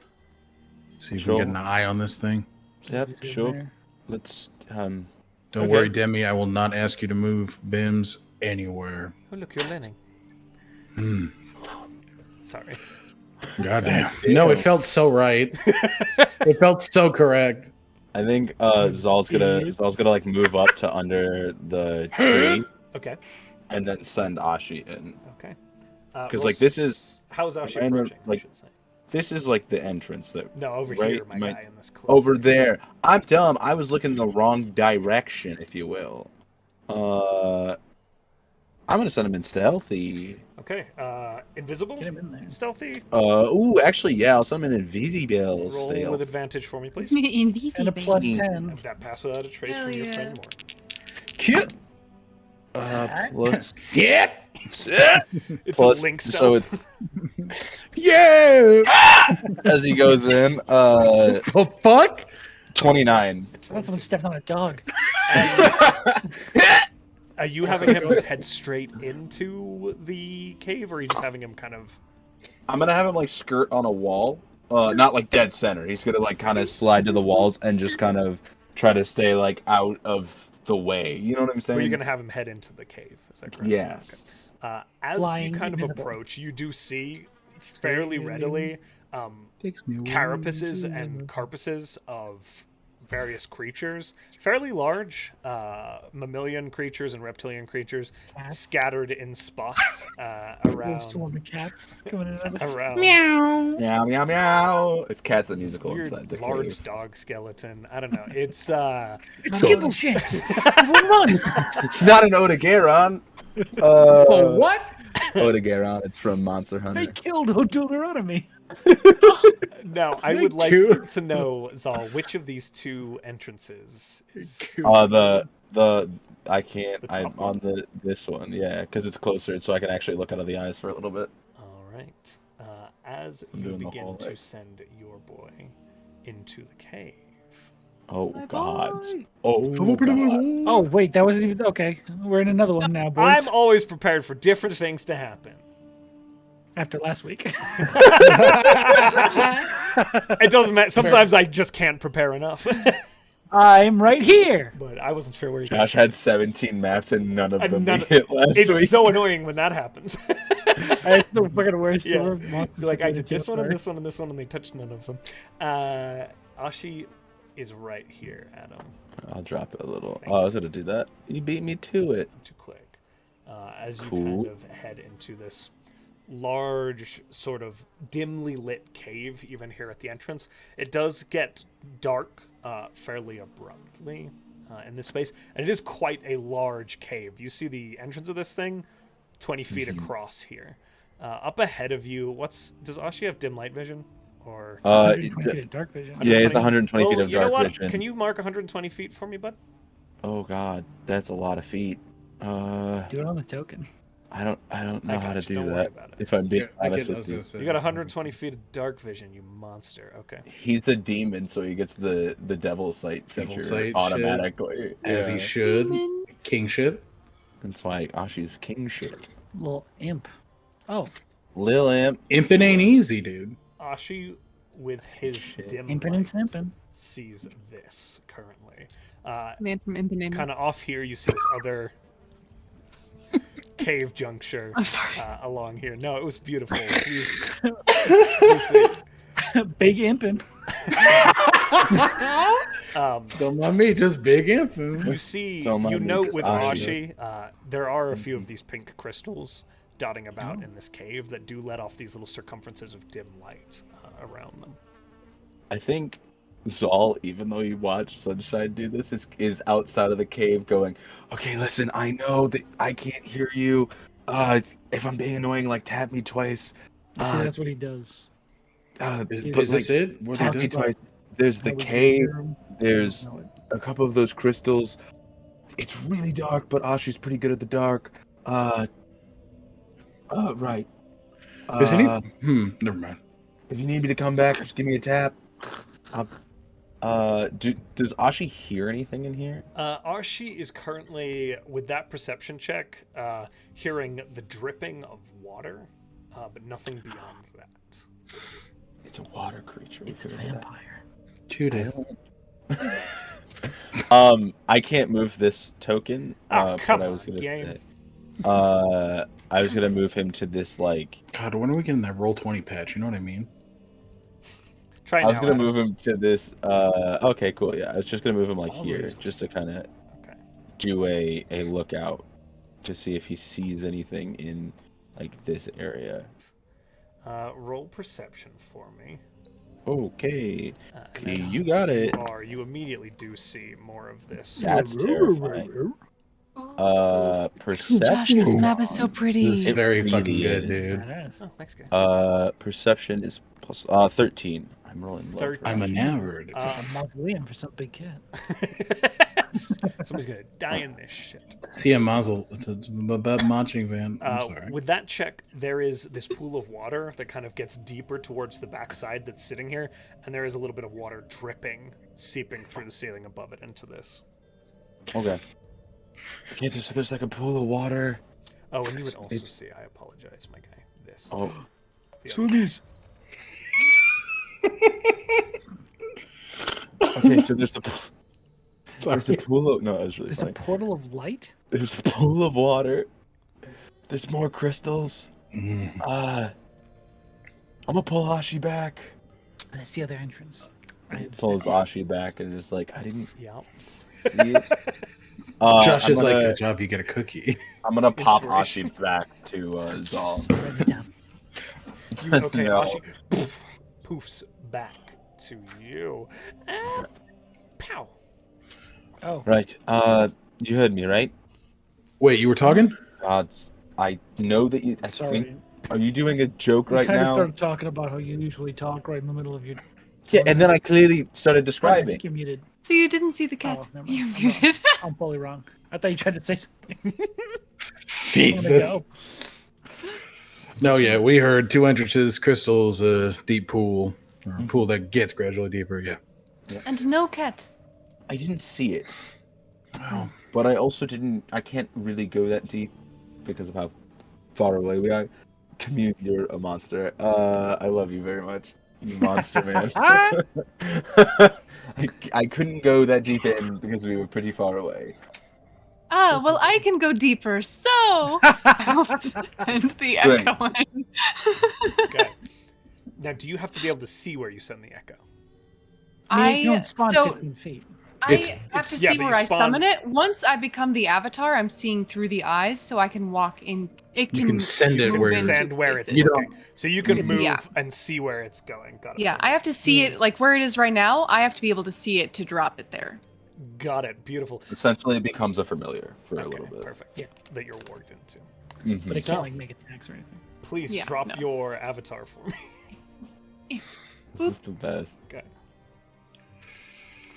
See if we Sure. can get an eye on this thing. Yep, Is it sure. there? Let's Don't Okay. worry, Demi. I will not ask you to move Bims anywhere. Oh, look, you're learning. Hmm. Sorry. Goddamn. No, it felt so right. It felt so correct. I think Zal's gonna like move up to under the tree Okay. and then send Ashi in. Okay. 'Cause, like, this is How's Ashi random, approaching, I like- should say. This is like the entrance that No, over right, here, my my- guy, in this cliff. over there. I'm dumb. I was looking the wrong direction, if you will. I'm gonna send him in stealthy. Okay. Invisible? Get him in there. Stealthy? Ooh, actually, yeah, I'll send him in invisible Roll stealth. with advantage for me, please. Invisible. And a +10. Have that pass without a trace Hell from your yeah. friend Morton. Cute. Plus Sit. It's plus, a link so stealth. Yeah. as he goes in, The fuck? 29. Someone stepping on a dog. Are you having him just head straight into the cave, or are you just having him kind of... I'm gonna have him like skirt on a wall, not like dead center. He's gonna like kind of slide to the walls and just kind of try to stay like out of the way. You know what I'm saying? Or you're going to have him head into the cave? Is that correct? Yes. Okay. As Flying you kind of invisible. approach, you do see fairly readily carapaces and carpusses of various creatures, fairly large mammalian creatures and reptilian creatures, Cats. scattered in spots Little around. swarm of cats coming in at us. Around Meow meow meow. It's cats the musical weird inside the large cave. dog skeleton. I don't know. It's It's Kibble Shanks! Run! Not an Odegaron. Oh, what? Odegaron. It's from Monster They Hunter. killed Deuteronomy. no. I Thank would like you. to know, Zahl, which of these two entrances is The I can't. The I'm top on this one. Yeah, because it's closer, so I can actually look out of the eyes for a little bit. all right. As I'm you doing the begin whole, to like- send your boy into the cave. Oh My God. boy. Oh God. Oh, wait, that wasn't even. Okay, we're in another one now, boys. I'm always prepared for different things to happen. After last week. It doesn't matter. Sometimes I just can't prepare enough. I'm right here. but I wasn't sure where you Josh had 17 maps and none of And them none- we hit last It's week. so annoying when that happens. It's the fucking worst. Yeah. Monsters Like I to did this kill one and for. this one and this one, and they touched none of them. Ashi is right here, Adam. I'll drop it a little. Oh, I was gonna do that. You beat me to it. To click. As you Cool. kind of head into this large, sort of dimly lit cave, even here at the entrance, it does get dark fairly abruptly in this space, and it is quite a large cave. You see the entrance of this thing, 20 feet across here. Up ahead of you, does Ashi have dim light vision? Or 120 feet of dark vision. Yeah, it's 120 feet Well, of you know dark what? vision. Can you mark 120 feet for me, bud? Oh God, that's a lot of feet. Do it on the token. I don't know how to got you. do Don't worry that. about it. If I'm being I honest get- I with was you, gonna say- You got 120 feet of dark vision, you monster. Okay. he's a demon, so he gets the devil sight Devil feature sight shit. automatically. As Yeah. he should. Demon. King shit. That's why Ashi's king shit. Little imp. Oh, Lil Imp. Imping ain't easy, dude. Ashi, with his dim impin' and light, snimpin'. sees this currently. Man from Impanema. Kind of off here, you see this other cave juncture I'm sorry. along here. No, it was beautiful. Please see. Big impin'. Don't mind me, just big imping. You see, Don't mind you me, note it's with Ashi. Ashi, there are a few of these pink crystals dotting about in this cave that do let off these little circumferences of dim light around them. I think Zahl, even though you watch Sunshine do this, is outside of the cave going, okay, listen, I know that I can't hear you. If I'm being annoying, like tap me twice. See, that's what he does. Is this it? What Tap are me we twice. There's the How we can cave. hear him. There's No, a couple of those crystals. It's really dark, but Ashi's pretty good at the dark. Right. Isn't he? Never mind. If you need me to come back, just give me a tap. Does Ashi hear anything in here? Ashi is currently, with that perception check, hearing the dripping of water, but nothing beyond that. It's a water creature. It's a vampire. Judas. I can't move this token. Oh, come but I was on, gonna game. say. I was gonna move him to this like. God, when are we getting that roll 20 patch? You know what I mean? Try I was now, gonna Adam. move him to this. Okay, cool. Yeah, I was just gonna move him like here, Always. just to kind of Okay. do a lookout to see if he sees anything in like this area. Roll perception for me. Okay, And then you got it. you immediately do see more of this. That's terrifying. Josh, Perception. this map is so pretty. This is very really fucking good, is. dude. Badass. Oh, thanks, guys. Perception is plus 13. I'm rolling low. 13. I'm enamored. A mausoleum for some big cat. Somebody's gonna die in this shit. See a muzzle. It's a marching band. I'm sorry. With that check, there is this pool of water that kind of gets deeper towards the backside that's sitting here, and there is a little bit of water dripping, seeping through the ceiling above it into this. Okay. Okay, there's like a pool of water. Oh, and you would also It's- see, I apologize, my guy, this. Oh, The Swimmies. okay. So there's the Sorry. there's a pool of no, it's really There's a funny. portal of light. There's a pool of water. There's more crystals. Mm. I'm gonna pull Ashi back. And that's the other entrance. I Pulls understand. Ashi back and is like, I didn't Yeah. see it. Josh I'm is like, gonna- good job, you get a cookie. I'm gonna pop Inspiration. Ashi back to Zahl. Write it down. Okay, No. Ashi poofs back to you. Pow. Oh, Right. You heard me, right? Wait, you were talking? I know that you. I sorry. think. Are you doing a joke You right kind of now? started talking about how you usually talk right in the middle of your. Yeah, and then I clearly started I describing. think you're muted. So you didn't see the cat. Oh, never mind. You I'm wrong. muted. I'm fully wrong. I thought you tried to say something. I wanna Jesus. go. No, yeah, we heard 2 entrances, crystals, a deep pool, or a pool that gets gradually deeper. Yeah. And no cat. I didn't see it, Wow. but I also didn't. I can't really go that deep because of how far away we are. Commute, you're a monster. I love you very much, you monster man. I couldn't go that deep in because we were pretty far away. Ah, well, I can go deeper, so I'll send the Great. echo in. Okay. Now, do you have to be able to see where you send the echo? I mean, you can spawn so 15 feet. I have to yeah, see but where you I spawn- summon it. Once I become the avatar, I'm seeing through the eyes, so I can walk in. It You can send it move where into Send where it's places. You looking. So you can move Yeah. and see where it's going. Got it. Yeah, I have to see it like where it is right now. I have to be able to see it to drop it there. Got it. Beautiful. Essentially, it becomes a familiar for a Okay, little bit. perfect. Yeah. That you're warped into. Mhm. But it So- can't like make attacks or anything. Please Yeah, drop no. your avatar for me. This is the best. Okay.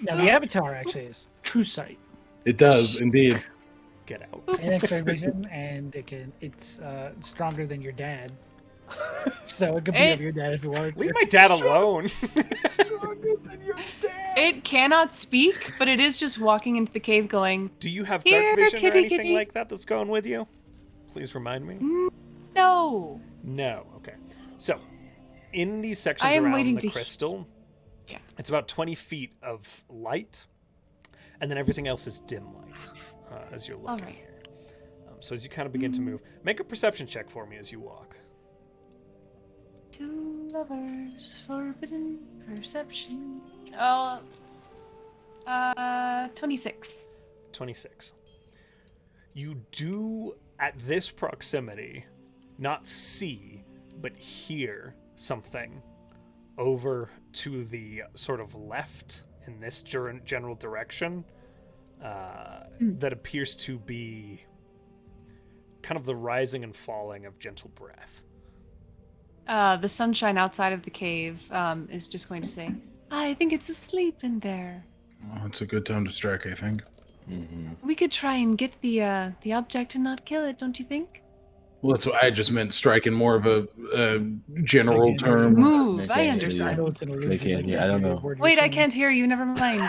Now the avatar actually is true sight It does indeed. Get out. and X-ray vision, and it's stronger than your dad. So it could beat up your dad if you wanted to. Leave my dad alone. It cannot speak, but it is just walking into the cave going, Do you have Here, dark vision or kitty, anything kitty. like that that's going with you? Please remind me. no. No. Okay. So, in these sections I am around waiting the to crystal, Yeah. it's about 20 feet of light, and then everything else is dim light as you're looking Alright. here. So as you kind of begin to move, make a perception check for me as you walk. Two lovers, forbidden perception. 26. 26. You do, at this proximity, not see, but hear something over to the sort of left in this general direction that appears to be kind of the rising and falling of gentle breath. The sunshine outside of the cave is just going to say, I think it's asleep in there. Oh, it's a good time to strike, I think. We could try and get the object and not kill it, don't you think? Well, that's what I just meant. Strike in more of a general Okay. term. Move, Okay, I yeah. I understand. know it's an illusion. They can't like, hear, I don't know. word you're Wait, I saying. can't hear you, never mind.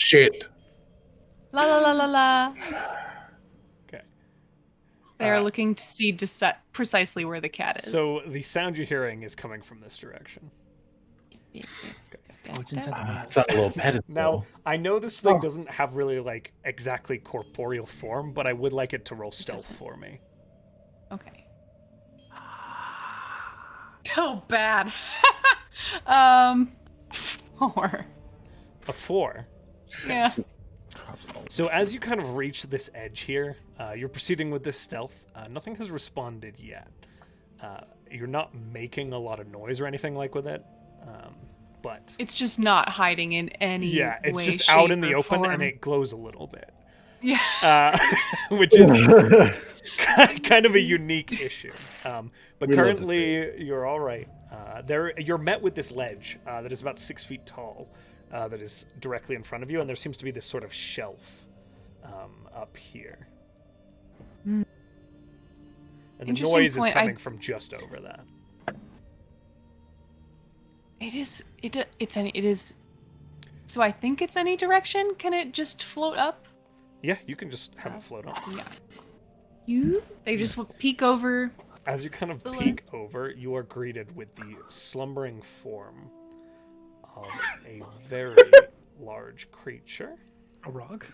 Shit. La la la la la. Okay. They are looking to see precisely where the cat is. So the sound you're hearing is coming from this direction. Oh, it's inside the window. It's on a little pedestal. Now, I know this thing doesn't have really like exactly corporeal form, but I would like it to roll stealth for me. Okay. Oh, bad. 4. A 4. Yeah. So as you kind of reach this edge here, you're proceeding with this stealth. Nothing has responded yet. You're not making a lot of noise or anything like with it, but It's just not hiding in any yeah, it's way, just out in shape, the or open form. and it glows a little bit, Yeah. which is kind of a unique issue. But We love to currently, you're all right. You're met with this ledge that is about 6 feet tall, that is directly in front of you, and there seems to be this sort of shelf up here. And the Interesting noise is point, coming from just over that. It is. It is. So I think it's any direction. Can it just float up? Yeah, you can just have it float up. Yeah. They just will peek over. As you kind of The peek over, you are greeted with the slumbering form of a very large creature. A rock?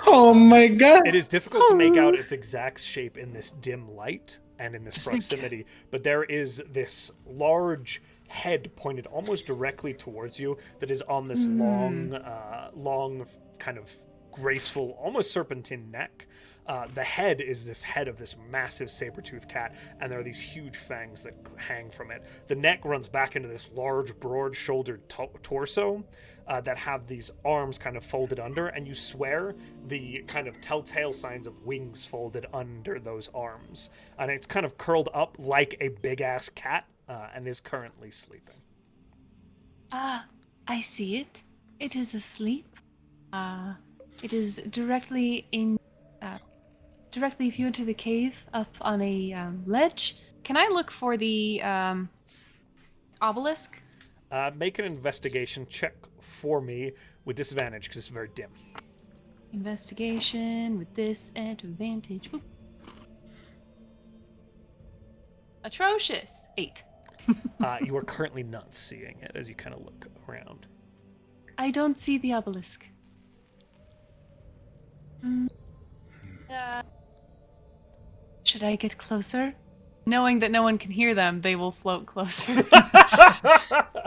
Oh my god. It is difficult to make out its exact shape in this dim light and in this Just think- proximity, but there is this large head pointed almost directly towards you that is on this long, kind of graceful, almost serpentine neck. The head is this head of this massive saber-toothed cat, and there are these huge fangs that hang from it. The neck runs back into this large, broad-shouldered torso that have these arms kind of folded under, and you swear the kind of telltale signs of wings folded under those arms. And it's kind of curled up like a big-ass cat and is currently sleeping. Ah, I see it. It is asleep. It is directly in. Directly, if you enter the cave up on a ledge, can I look for the obelisk? Make an investigation check for me with disadvantage because it's very dim. Investigation with disadvantage. Boop. Atrocious. 8. You are currently not seeing it as you kind of look around. I don't see the obelisk. Uh, should I get closer? Knowing that no one can hear them, they will float closer.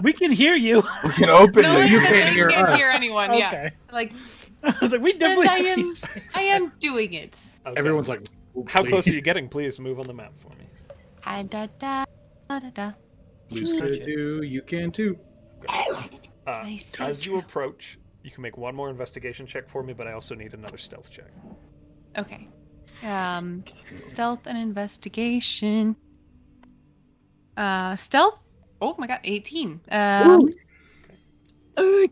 We can hear you. We can open Knowing it. that they hear can't us. hear anyone, yeah. Okay. Like, I was like, we and definitely. I am doing it. Okay. Everyone's like, "Oh, How please." close are you getting? Please move on the map for me. Da, da, da, da, da. You could do, you can too. I see As you you. approach, you can make one more investigation check for me, but I also need another stealth check. Okay. Stealth and investigation. Stealth. Oh my god, 18. I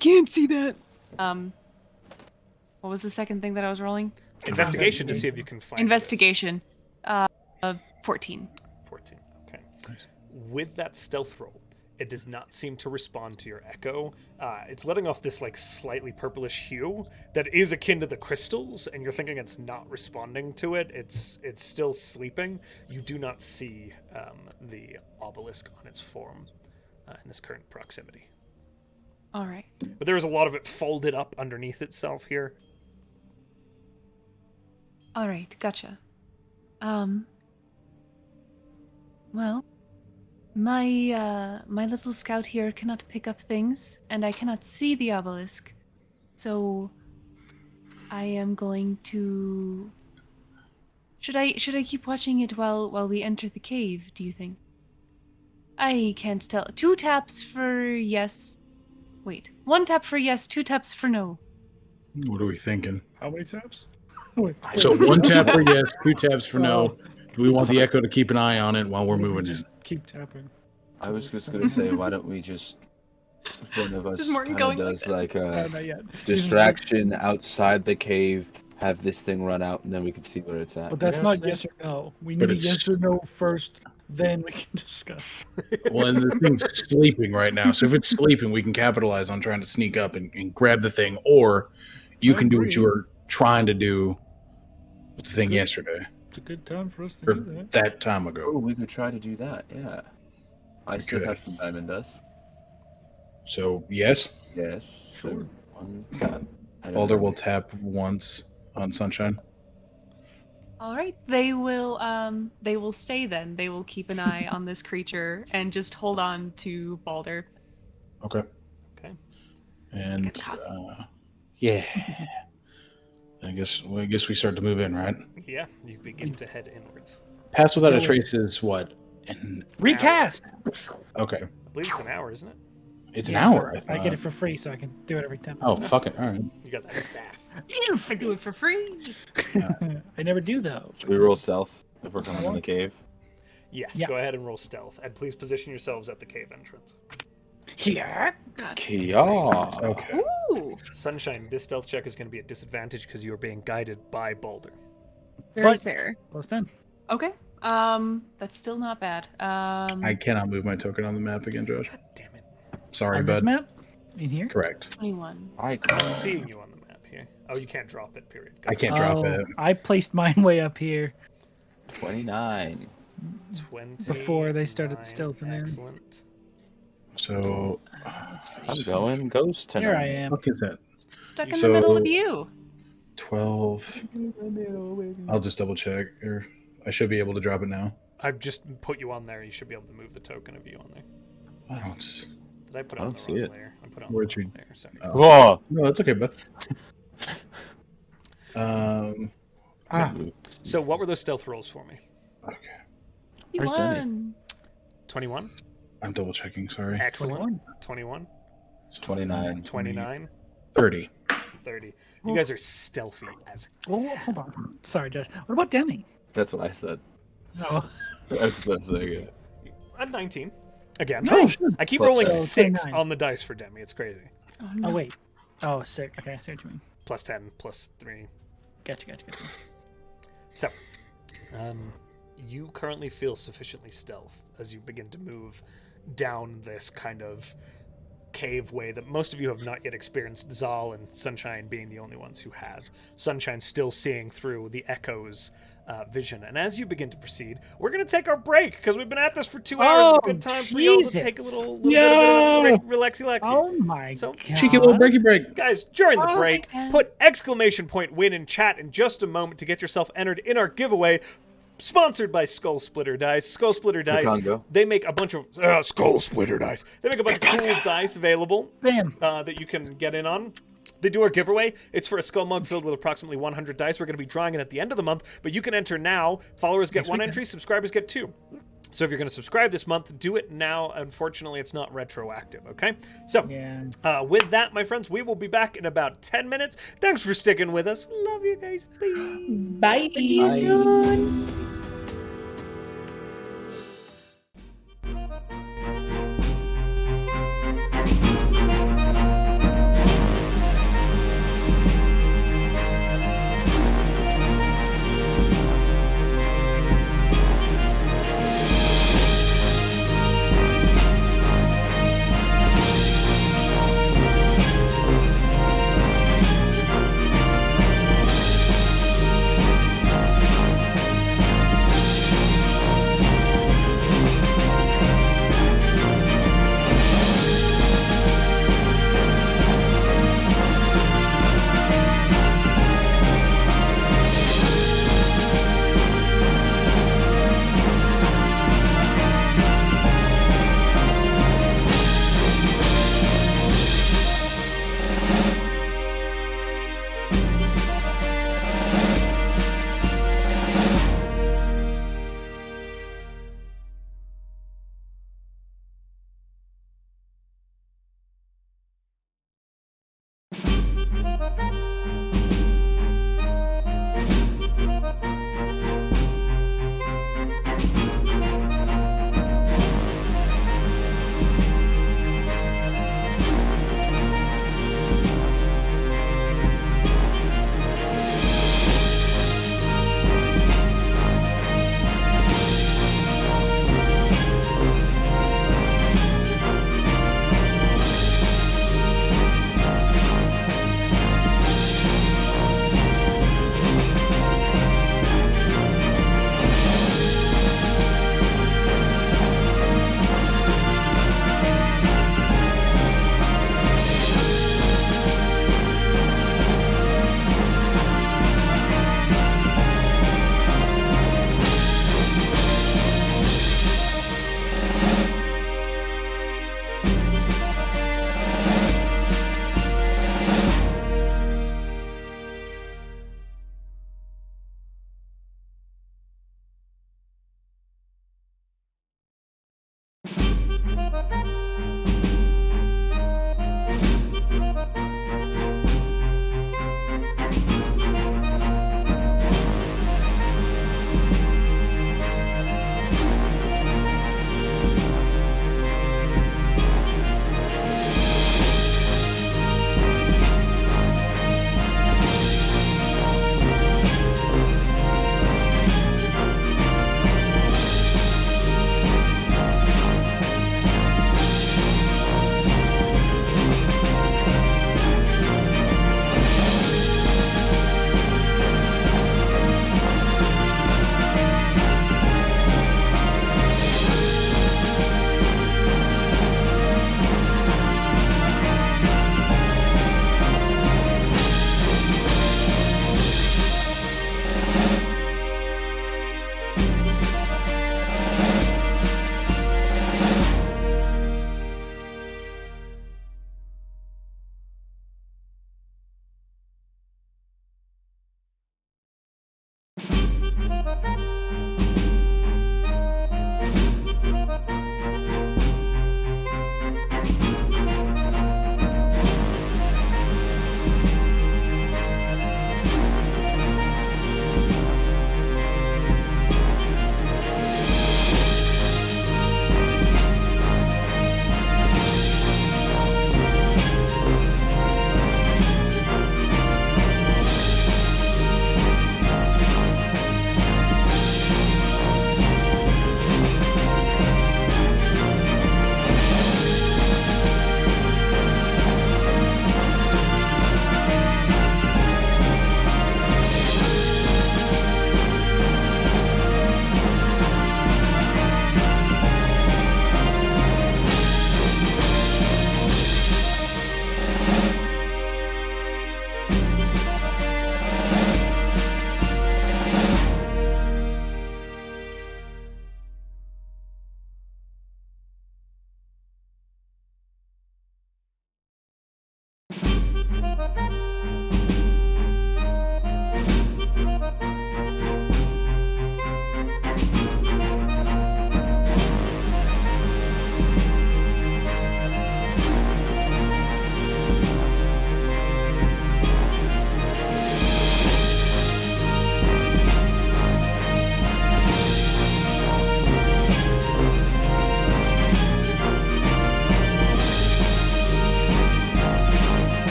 can't see that. What was the second thing that I was rolling? Investigation to see if you can find Investigation. 14. 14. Okay. With that stealth roll, it does not seem to respond to your echo. It's letting off this like slightly purplish hue that is akin to the crystals, and you're thinking it's not responding to it. It's still sleeping. You do not see the obelisk on its form in this current proximity. All right. But there is a lot of it folded up underneath itself here. All right, gotcha. Well, my little scout here cannot pick up things, and I cannot see the obelisk, so I am going to. Should I keep watching it while we enter the cave? Do you think? I can't tell. 2 taps for yes. Wait, 1 tap for yes, 2 taps for no. What are we thinking? How many taps? Wait, So 1 tap for yes, 2 taps for no. Do we want the echo to keep an eye on it while we're moving in? Just keep tapping. I was just gonna say, why don't we just one of us Is Morton kind of going like does this? like No, a not yet. distraction outside the cave, have this thing run out, and then we can see where it's at. But that's You know what not I'm yes or no. We But need a it's- yes or no first, then we can discuss. Well, and the thing's sleeping right now. So if it's sleeping, we can capitalize on trying to sneak up and grab the thing, or you I can do what agree. you were trying to do with the thing Good. yesterday It's a good time for us to or do that. that time Oh, ago. we could try to do that. Yeah, I still could. have some diamond dust. So yes, Yes, Sure. so one tap. I don't Baldur know. will tap once on Sunshine. All right, they will stay then. They will keep an eye on this creature and just hold on to Baldur. Okay. Okay. And Like a coffee. yeah, I guess we start to move in, right? Yeah, you begin to head inwards. Pass without a Yeah. trace is what? And Recast. okay, I believe it's an hour, isn't it? it's Yeah, an hour. I get it for free, so I can do it every time. Oh fuck it! All right. You got that staff. Do it for free. I never do though. Should we roll stealth if we're coming in the cave? Yes, Yeah. go ahead and roll stealth, and please position yourselves at the cave entrance. Yeah. God. Yeah. Okay. Ooh, Sunshine, this stealth check is going to be a disadvantage because you are being guided by Baldur. very But- fair. Plus 10. Okay. That's still not bad. I cannot move my token on the map again, Josh. God damn it. Sorry, On this bud. map? In here? Correct. 21. I I'm not seeing you on the map here. Oh, you can't drop it, period. I can't drop Oh, it. I placed mine way up here. 29. 20. Before they started stealthing in. Excellent. So, Let's see. I'm going ghost tonight. Here I am. what is that? Stuck in So- the middle of you. 12. I'll just double check. Or I should be able to drop it now. I've just put you on there. You should be able to move the token of you on there. I don't. s- Did I put it I on don't the see wrong it. layer? I put it on Where'd the wrong you- layer. Sorry. Oh. Whoa! No, that's okay, bud. Ah. So what were those stealth rolls for me? Okay. You Where's Demi? won. 21? I'm double checking. Sorry. Excellent. 21? 29. 29? 30. 30. You guys are stealthy as... Oh, hold on. Sorry, Josh. What about Demi? That's what I said. Oh, That's what I said. I'm 19. Again. Nice. I keep Plus rolling 10. 6 29. on the dice for Demi. It's crazy. Oh, no. oh wait. Oh, sick. Okay, I see what you mean. Plus 10, plus 3. Gotcha. So, you currently feel sufficiently stealth as you begin to move down this kind of cave way that most of you have not yet experienced, Zahl and Sunshine being the only ones who have. Sunshine still seeing through the echoes vision. And as you begin to proceed, we're going to take our break because we've been at this for 2 hours. It's a good time for y'all to take a little bit of a relaxy-laxy. Oh my god. Cheeky little breaky break. Guys, during the Oh break, my God. put exclamation point win in chat in just a moment to get yourself entered in our giveaway. Sponsored by Skull Splitter Dice. Skull Splitter Dice, Congo. they make a bunch of Skull Splitter Dice. They make a bunch of cool dice available Bam. that you can get in on. They do our giveaway. It's for a skull mug filled with approximately 100 dice. We're going to be drawing it at the end of the month, but you can enter now. Followers get one entry, subscribers get 2. So if you're going to subscribe this month, do it now. Unfortunately, it's not retroactive, okay? So Yeah. with that, my friends, we will be back in about 10 minutes. Thanks for sticking with us. Love you guys. Bye. Bye. See you soon.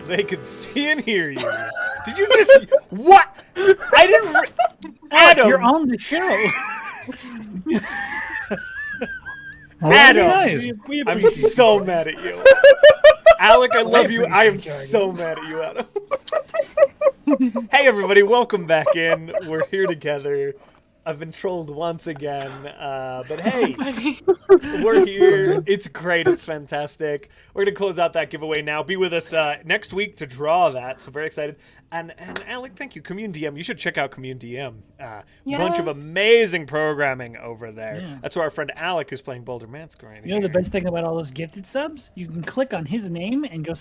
they could see and hear you. Did you just what? I didn't. Adam, You're on the show. Adam, Nice. We I'm appreciate so mad at you. Alec, I love you. I am so mad at you, Adam. Hey, everybody, welcome back in. We're here together. I've been trolled once again, but hey, we're here. It's great. It's fantastic. We're going to close out that giveaway now. Be with us next week to draw that, so very excited. And Alec, thank you. Commune DM. You should check out Commune DM. Bunch of amazing programming over there. Yeah. That's where our friend Alec is playing Boulder Mansk right You know the best thing about all those gifted subs? You can click on his name and go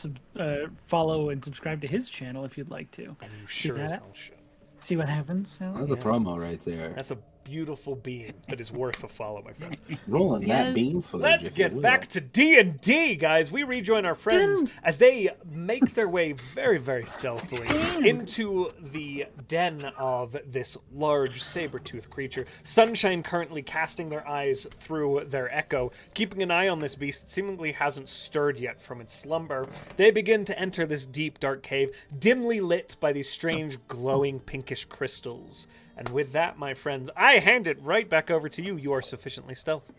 follow and subscribe to his channel if you'd like to. And you sure as hell should. See what happens. That's a promo right there. That's a beautiful beam that is worth a follow, my friends. Rolling that beam footage. Let's get back to D&D, guys. We rejoin our friends as they make their way very, very stealthily into the den of this large saber-toothed creature. Sunshine currently casting their eyes through their echo, keeping an eye on this beast seemingly hasn't stirred yet from its slumber. They begin to enter this deep, dark cave, dimly lit by these strange, glowing, pinkish crystals. And with that, my friends, I hand it right back over to you. You are sufficiently stealth.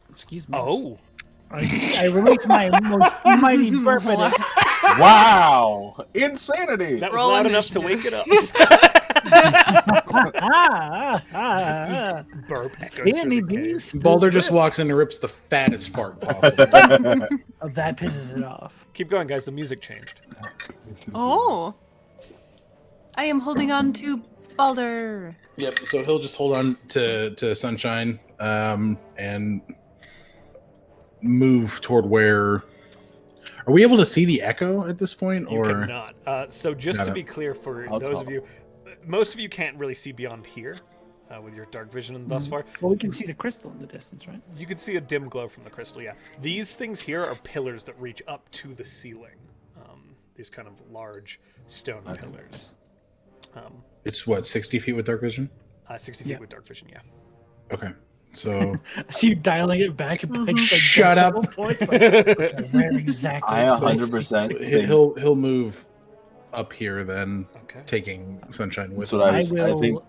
Excuse me. Oh. I release my most mighty burp at it. Wow! Insanity! That was Roll loud enough to initiative. wake it up. Ah, Burp echoes Fanny through the cave. beast. Baldur just walks in and rips the fattest fart possible. Oh, that pisses it off. Keep going, guys. The music changed. Oh. I am holding on to Baldur. Yep. So he'll just hold on to Sunshine and move toward where. Are we able to see the echo at this point, You or cannot. So just to be clear, for those of you, most of you can't really see beyond here with your dark vision thus far. Well, we can see the crystal in the distance, right? You can see a dim glow from the crystal, yeah. These things here are pillars that reach up to the ceiling. These kind of large stone pillars. it's what 60 feet with dark vision? 60 feet with dark vision, yeah. Okay. So I see you dialing it back and like, Shut up. Points, like, where exactly? I 100% think he'll move up here then, Okay. taking Sunshine with that's what him. I was. I think.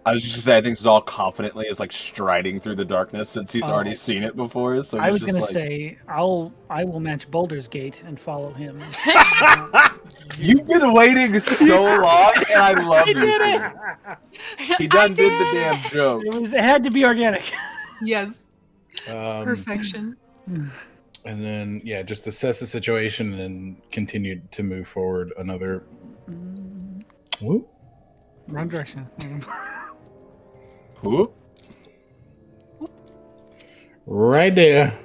I was just gonna say. I think Zahl confidently is like striding through the darkness since he's already seen it before. So I he's was just gonna like, say I will match Boulder's Gate and follow him. You've been waiting so long, and I love you. He done did the damn joke. It had to be organic. Yes. Um, Perfection. And then just assess the situation and continue to move forward another. Whoop. Wrong direction. Who? Right there.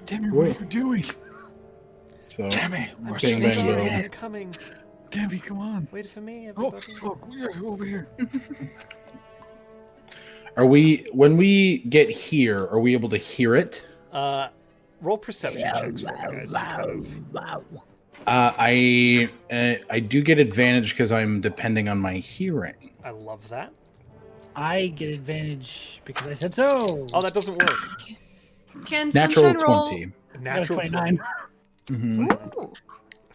Demi, what are you doing? So Demi, bang, bang, boom. I'm coming. Demi, come on. Wait for me, Oh, everybody. we're over here. When we get here, are we able to hear it? Roll perception checks for me, guys. I do get advantage because I'm depending on my hearing. I love that. I get advantage because I said so. Oh, that doesn't work. Can Natural Sunshine roll? 20. I got a Natural 29. 20. Ooh.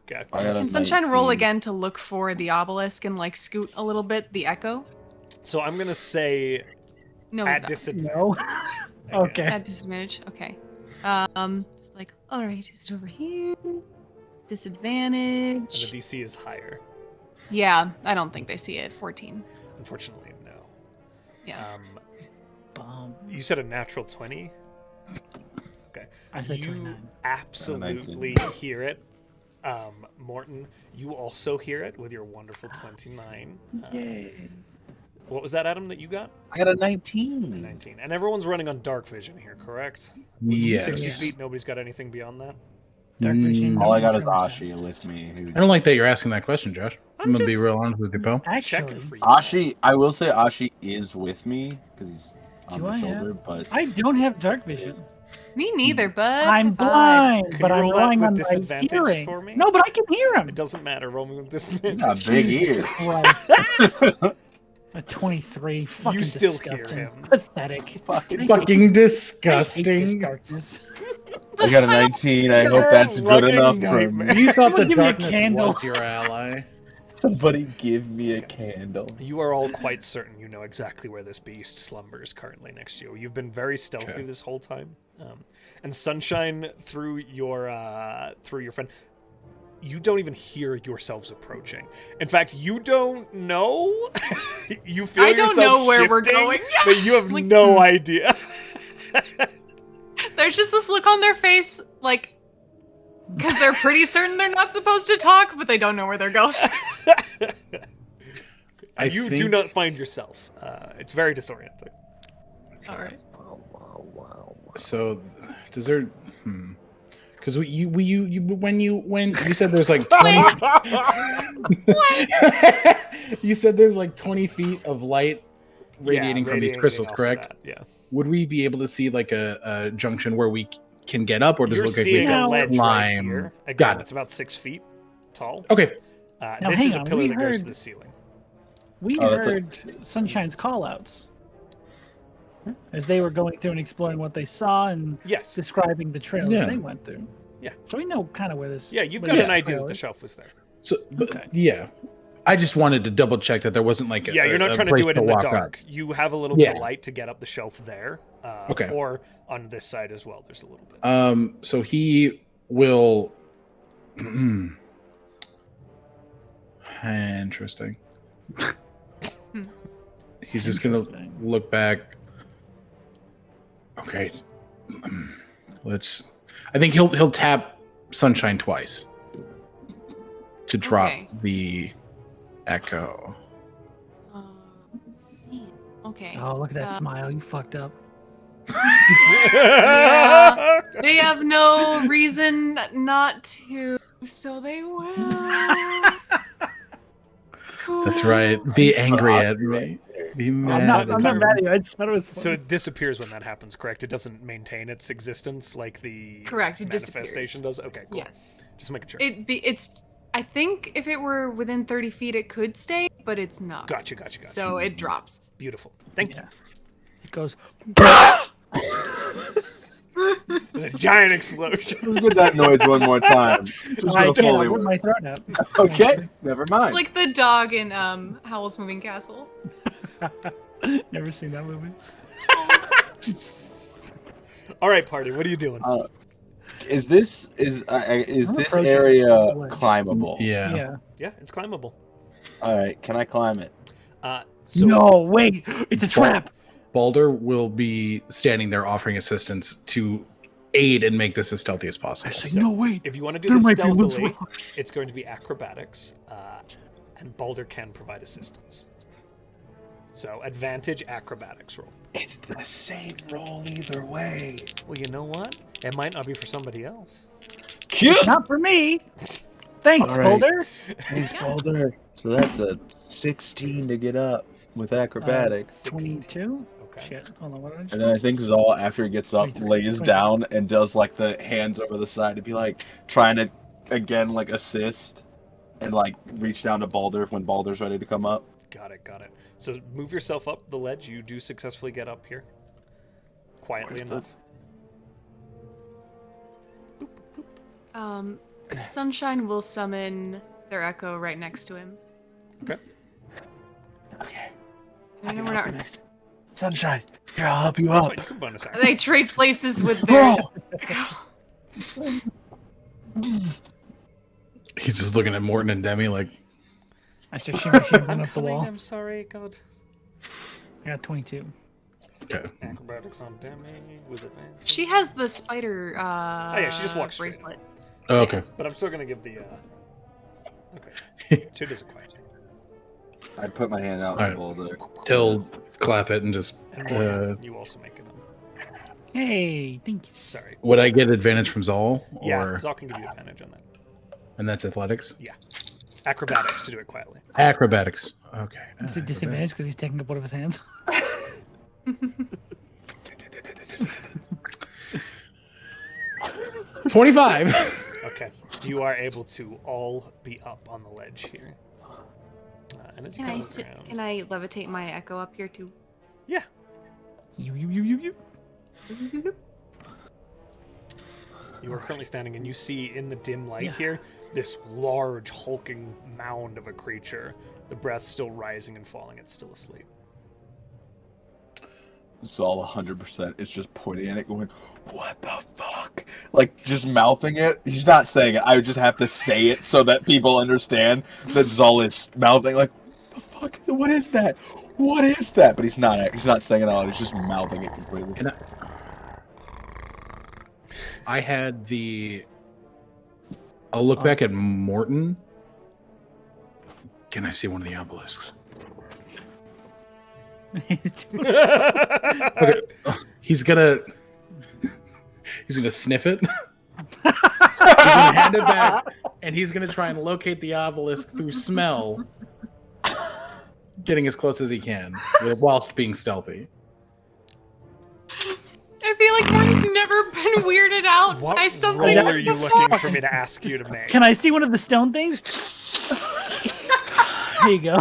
Okay. I got a Can Sunshine roll 19. again to look for the obelisk and like scoot a little bit the echo? So I'm gonna say No, at he's not. disadvantage. No. Okay. At disadvantage. Okay. Just like, all right, is it over here? And Disadvantage. the DC is higher. Yeah, I don't think they see it. 14. Unfortunately, no. Yeah. You said a natural 20. Okay. I said You 29. absolutely hear it. Morton, you also hear it with your wonderful 29. Yay. What was that, Adam, that you got? I got a 19. 19. And everyone's running on dark vision here, correct? Yes. 60 feet, nobody's got anything beyond that? Dark vision. All I got is Ashi with me. Who... I don't like that you're asking that question, Josh. I'm gonna be just real honest with you, pal. Checking Actually, for you. Ashi, I will say Ashi is with me because he's on Do my I shoulder, have- but I don't have dark vision. Me neither, bud. I'm High five. blind, Can but you I'm roll that relying with on my disadvantage hearing. for me? No, but I can hear him. It doesn't matter. Roll me with disadvantage. got big ears. Right. A 23. Fucking still disgusting. hear him. Pathetic. Fucking I Fucking hate this disgusting. darkness. I got a 19. I hope that's good Fucking enough for nightmare. me. You thought the Someone give me a darkness candle. was your ally. Somebody give me a candle. You are all quite certain you know exactly where this beast slumbers currently next to you. You've been very stealthy Okay. this whole time. And Sunshine, through your friend, you don't even hear yourselves approaching. In fact, you don't know. You feel I don't yourself know where we're shifting, going. but you have Like, no idea. There's just this look on their face, like, because they're pretty certain they're not supposed to talk, but they don't know where they're going. I You do think- not find yourself. It's very disorienting. All right. So, does there? Because when you said there's like 20, you said there's like 20 feet of light radiating from these radiating crystals, off of correct? that, yeah. Would we be able to see like a junction where we can get up, or does You're it look like we seeing have a to ledge right climb? here. Again, Got it. it's about 6 feet tall. Okay. Now, This hang is a on, pillar we that goes to heard- the ceiling. We Oh, that's heard Sunshine's call-outs as they were going through and exploring what they saw and Yes. describing the trail Yeah. that they went through. Yeah. So we know kind of where this. Yeah, you've where got this an idea trail that the is. shelf was there. So, but, Okay. yeah, I just wanted to double check that there wasn't like Yeah, you're not trying to place do it in the walk dark. up. You have a little bit of Yeah. light to get up the shelf there. Okay. Or on this side as well, there's a little bit. So he will. Interesting. He's just gonna Interesting. look back. Okay, let's. I think he'll tap Sunshine twice to drop Okay. the echo. Man, okay. Oh, look at that smile! You fucked up. Yeah. They have no reason not to, so they will. Cool. That's right. Be angry at me. Be I'm mad. not. at I'm not me. mad at you. I just thought it was So funny. it disappears when that happens, correct? It doesn't maintain its existence like the Correct, it disappears. manifestation does? Okay, cool. Yes. Just making sure. It's. I think if it were within 30 feet, it could stay, but it's not. Gotcha. So it drops. Beautiful. Thank Yeah. It goes. you. There's a giant explosion. Let's get that noise one more time. Just I go can't fully put with my it. throat out. Okay, never mind. It's like the dog in Howl's Moving Castle. Never seen that movie. All right, party. What are you doing? Is this I'm this approaching area the ledge. climbable? Yeah. Yeah. Yeah, it's climbable. All right, can I climb it? So No, wait! It's a trap. Balder will be standing there offering assistance to aid and make this as stealthy as possible. Say, no, wait. if you want to do There this might be loose stealthily, rocks. it's going to be acrobatics, and Balder can provide assistance. So advantage acrobatics roll. It's the same roll either way. Well, you know what? It might not be for somebody else. Cute. Not for me. Thanks, All right. Boulder. Thanks, Baldur. So that's a 16 to get up with acrobatics. 22. Okay. Shit. Hold on. What did I just And then I think Zahl, after he gets up, 23, lays 23. down and does like the hands over the side to be like trying to again like assist and like reach down to Baldur when Baldur's ready to come up. Got it. So move yourself up the ledge. You do successfully get up here. Quietly Where's the- enough. Sunshine will summon their echo right next to him. Okay. I know we're not. Sunshine, here I'll help you That's up. fine, you can bonus action. They trade places with their. Oh! He's just looking at Morton and Demi like, I should shimmy I'm up the coming, wall. I'm sorry, God. I got 22. okay. Acrobatics on Demi with advantage. She has the spider. yeah, she just walks straight in. bracelet. Oh, okay. But I'm still gonna give the. Okay. She does it quietly. I'd put my hand out All to right. Baldur. He'll clap it and just. And Morgan, you also make it. Hey, thank you. Sorry. Would I get advantage from Zahl? Yeah, Or Zahl can give you advantage on that. and that's athletics. Acrobatics to do it quietly. Acrobatics. Okay. It's a disadvantage because he's taking up one of his hands. 25. Okay. You are able to all be up on the ledge here. And as you Can I come sit? around, Can I levitate my echo up here too? You. You are currently standing, and you see in the dim light Yeah. here this large, hulking mound of a creature. The breath still rising and falling. It's still asleep. Zahl 100% is just pointing at it, going, "What the fuck?" Like just mouthing it. He's not saying it. I would just have to say it so that people understand that Zahl is mouthing, like, "The fuck? What is that? What is that?" But he's not. He's not saying it out. He's just mouthing it completely. And I had the. I'll look back at Morton. Can I see one of the obelisks? Okay. He's gonna sniff it. He's gonna hand it back, and he's gonna try and locate the obelisk through smell, getting as close as he can whilst being stealthy. I feel like Morty's never been weirded out What by something. roll are you looking for me to ask you to make? Can I see one of the stone things? Here you go.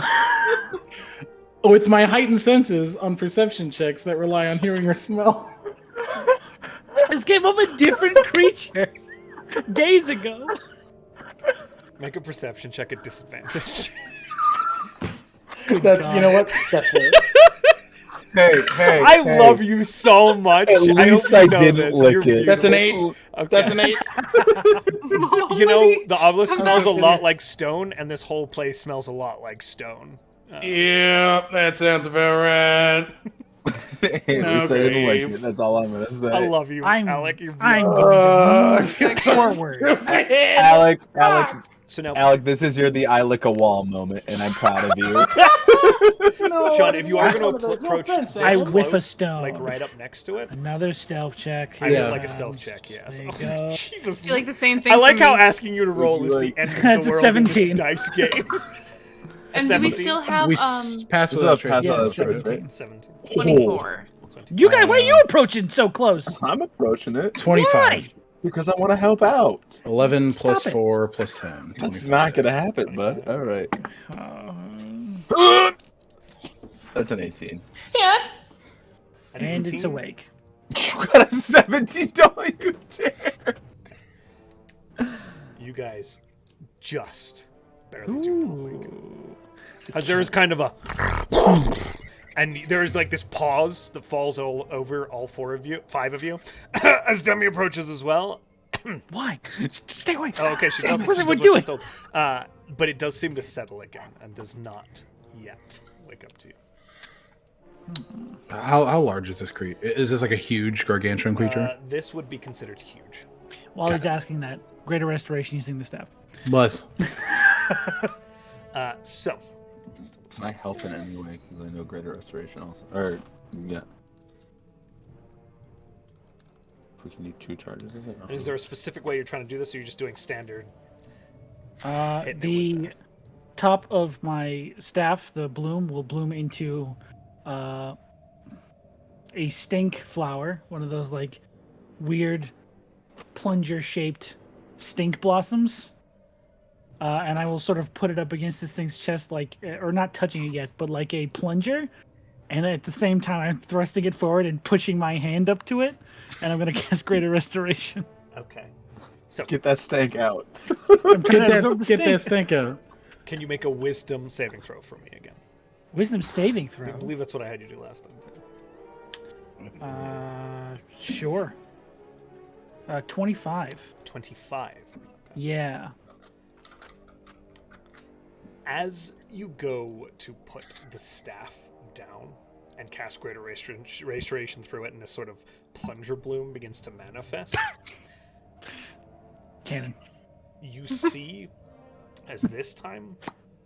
With my heightened senses on perception checks that rely on hearing or smell. This came up a different creature days ago. Make a perception check at disadvantage. That's you know what? That's it. Hey, I love you so much. At least hope you I know didn't this. lick You're it. That's an beautiful. 8. Okay. That's an 8. You know, the obelisk smells a Continue. lot like stone, and this whole place smells a lot like stone. Yeah, that sounds about right. Hey, at least I didn't Okay. like it. That's all I'm gonna say. I love you, I'm Alec. You're I'm beautiful. going I to feel move so forward. stupid. So now, Alec, this is your the I lick a wall moment, and I'm proud of you. No, Sean, if you are no, going to no approach offense, this I close, whiff a stone. like right up next to it, Another stealth check. I Yeah. would like a stealth check. Yes. There you Oh, go. Jesus. I feel like the same thing. I like for how me. asking you to roll Would is you the like- end of That's the a world in 17. this dice game. And do we 17? still have We Oh, passed This without is a trace. pass Yes, without trace, 17. right? 17. 24? You guys, why are you approaching so close? I'm approaching it 25. because I want to help out. 11 plus Stop it. 4 plus 10. That's 25. not gonna happen, bud. All right. That's an 18. And it's 18? awake. You got a 17. Don't you dare. You guys just barely do not wake. As there is kind of a and there's like this pause that falls all over all 5 of you as Demi approaches as well. Why? Stay away. Oh, okay, she does, she What does are we what doing? she's told. But it does seem to settle again and does not yet wake up to you. How large is this creature? Is this like a huge gargantuan creature? This would be considered huge. While he's asking that, greater restoration using the staff. Bless. So, Can I help in any way? Because I know greater restoration also. Or yeah. If we can do 2 charges, is it? is there a specific way you're trying to do this, or you're just doing standard? Hitting it The with top of my staff, the bloom, will bloom into a stink flower, one of those like weird plunger-shaped stink blossoms. And I will sort of put it up against this thing's chest, like, or not touching it yet, but like a plunger. And at the same time, I'm thrusting it forward and pushing my hand up to it, and I'm going to cast Greater Restoration. Okay. So, Get that stank out. I'm trying to absorb the Get stink. that stink out. can you make a wisdom saving throw for me again? Wisdom saving I throw. believe that's what I had you do last time, too. Sure. 25. 25. Okay. Yeah. As you go to put the staff down and cast Greater Restoration through it, and this sort of plunger bloom begins to manifest, Cannon. you see, as this time,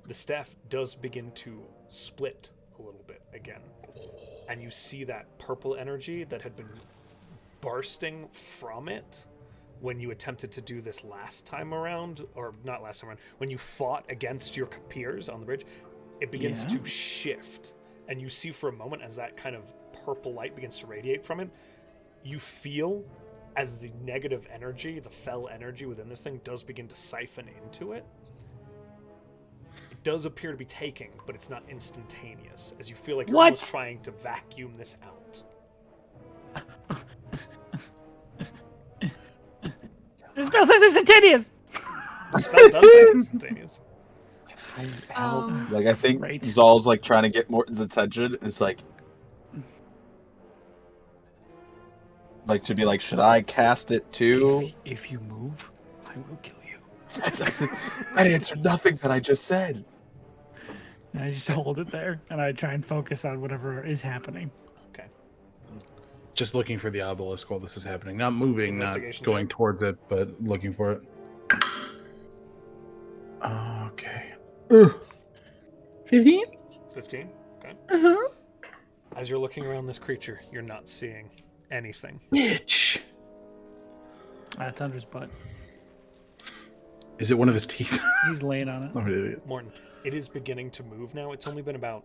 the staff does begin to split a little bit again. And you see that purple energy that had been bursting from it when you attempted to do this last time around, or not last time around, when you fought against your peers on the bridge, it begins Yeah. to shift. And you see for a moment as that kind of purple light begins to radiate from it, you feel as the negative energy, the fell energy within this thing does begin to siphon into it. It does appear to be taking, but it's not instantaneous, as you feel like you're What? almost trying to vacuum this out. spell says instantaneous. The spell does say instantaneous. Like I think Right. Zahl's like trying to get Morton's attention. It's like to be like, should I cast it too? If you move, I will kill you. I answered nothing that I just said. And I just hold it there, and I try and focus on whatever is happening. Okay. Just looking for the obelisk while this is happening. Not moving, not Investigation going check. towards it, but looking for it. Okay. 15? 15. Okay. Uh-huh. As you're looking around this creature, you're not seeing anything. Bitch. That's under his butt. Is it one of his teeth? He's laying on it. I'm an idiot. Morton, it is beginning to move now. It's only been about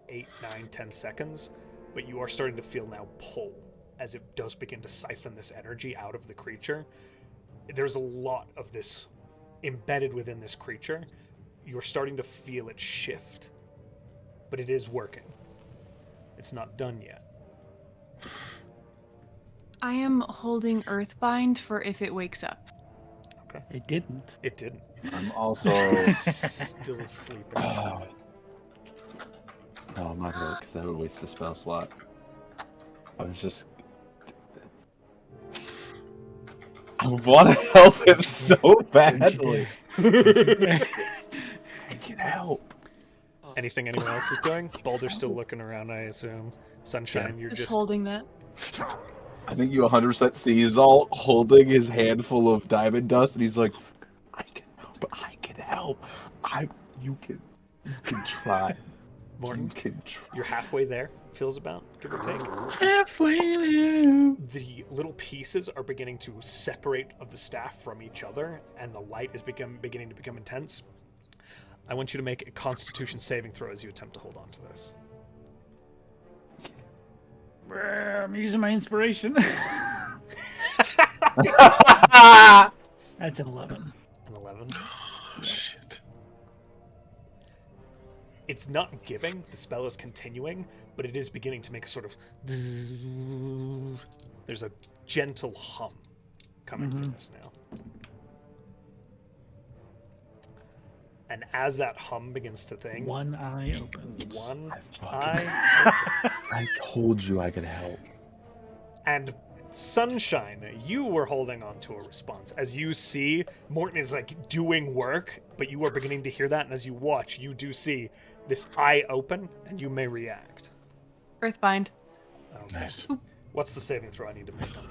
8, 9, 10 seconds, but you are starting to feel now pull as it does begin to siphon this energy out of the creature. There's a lot of this embedded within this creature. You're starting to feel it shift, but it is working. It's not done yet. I am holding Earthbind for if it wakes up. Okay. It didn't. It didn't. I'm also. Still sleeping. No, I'm not gonna, because that would waste the spell slot. I was just. I want to help him so badly. I can help. Anything anyone else is doing? Balder's still looking around, I assume. Sunshine, you're Just just holding that. I think you 100% see Zahl holding his handful of diamond dust, and he's like, "I can help. I can help. You can try. Morton, You can try." you're halfway there. Feels about, give or take. Halfway there. The little pieces are beginning to separate of the staff from each other, and the light is beginning to become intense. I want you to make a Constitution saving throw as you attempt to hold on to this. I'm using my inspiration. That's an 11. An 11. Oh, shit. It's not giving. The spell is continuing, but it is beginning to make a sort of. There's a gentle hum coming from this now. And as that hum begins to thing, One eye opens. one fucking- eye opens. I told you I could help. And Sunshine, you were holding on to a response. As you see, Morton is like doing work, but you are beginning to hear that, and as you watch, you do see this eye open, and you may react. Earthbind. Okay. Nice. What's the saving throw I need to make on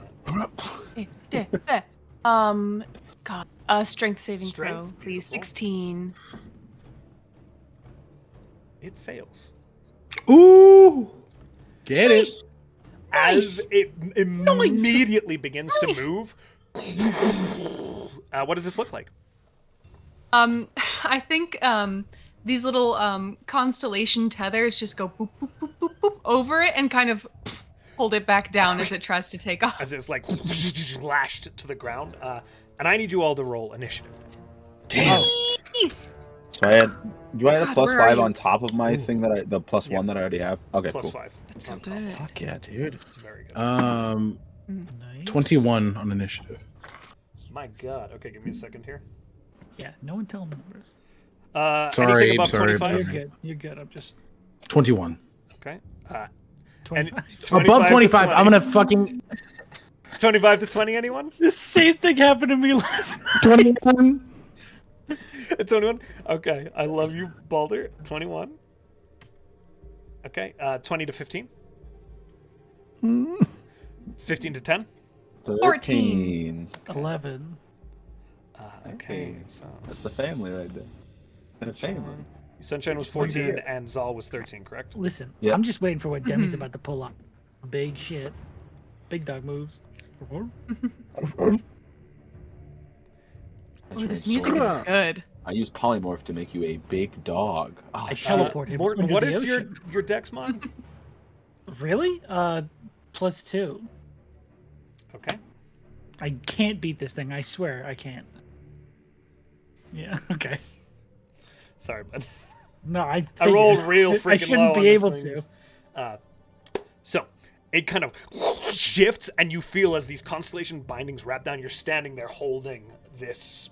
that? God. Strength saving Strength, throw, please. beautiful. 16. It fails. Ooh! Get it. As it immediately begins to move, what does this look like? I think these little constellation tethers just go boop boop boop boop boop over it and kind of hold it back down as it tries to take off. As it's like lashed to the ground. And I need you all to roll initiative. Damn. So I had. Do I have a God, plus where are 5 you? on top of my thing that the plus 1 that I already have? Okay, Plus cool. 5. That's so on top. good. Fuck yeah, dude. It's very good. Nice. 21 on initiative. My God. Okay, give me a second here. Yeah, no one tell him numbers. Sorry, anything above sorry, 25? You're good. You're good. I'm just 21. Okay. 25. 25 Above to 25, 20. I'm gonna fucking 25 to 20, anyone? The same thing happened to me last night. 21. 21? Okay. I love you, Balder. 21. Okay. 20 to 15. 15 to 10. 13. 11. Okay. So That's the family right there. The family. Sunshine was 14 and Zahl was 13, correct? Listen, Yep. I'm just waiting for what Demi's about to pull up. Big shit. Big dog moves. Oh, this music is good. I use polymorph to make you a big dog. Oh, I shit. teleport him Morton, under what the is ocean. your dex mod? Really? +2. Okay. I can't beat this thing. I swear I can't. Yeah. Okay. Sorry, bud. No, I I rolled figured. real I freaking shouldn't low be on able this to. thing. So, it kind of shifts, and you feel as these constellation bindings wrap down, you're standing there holding this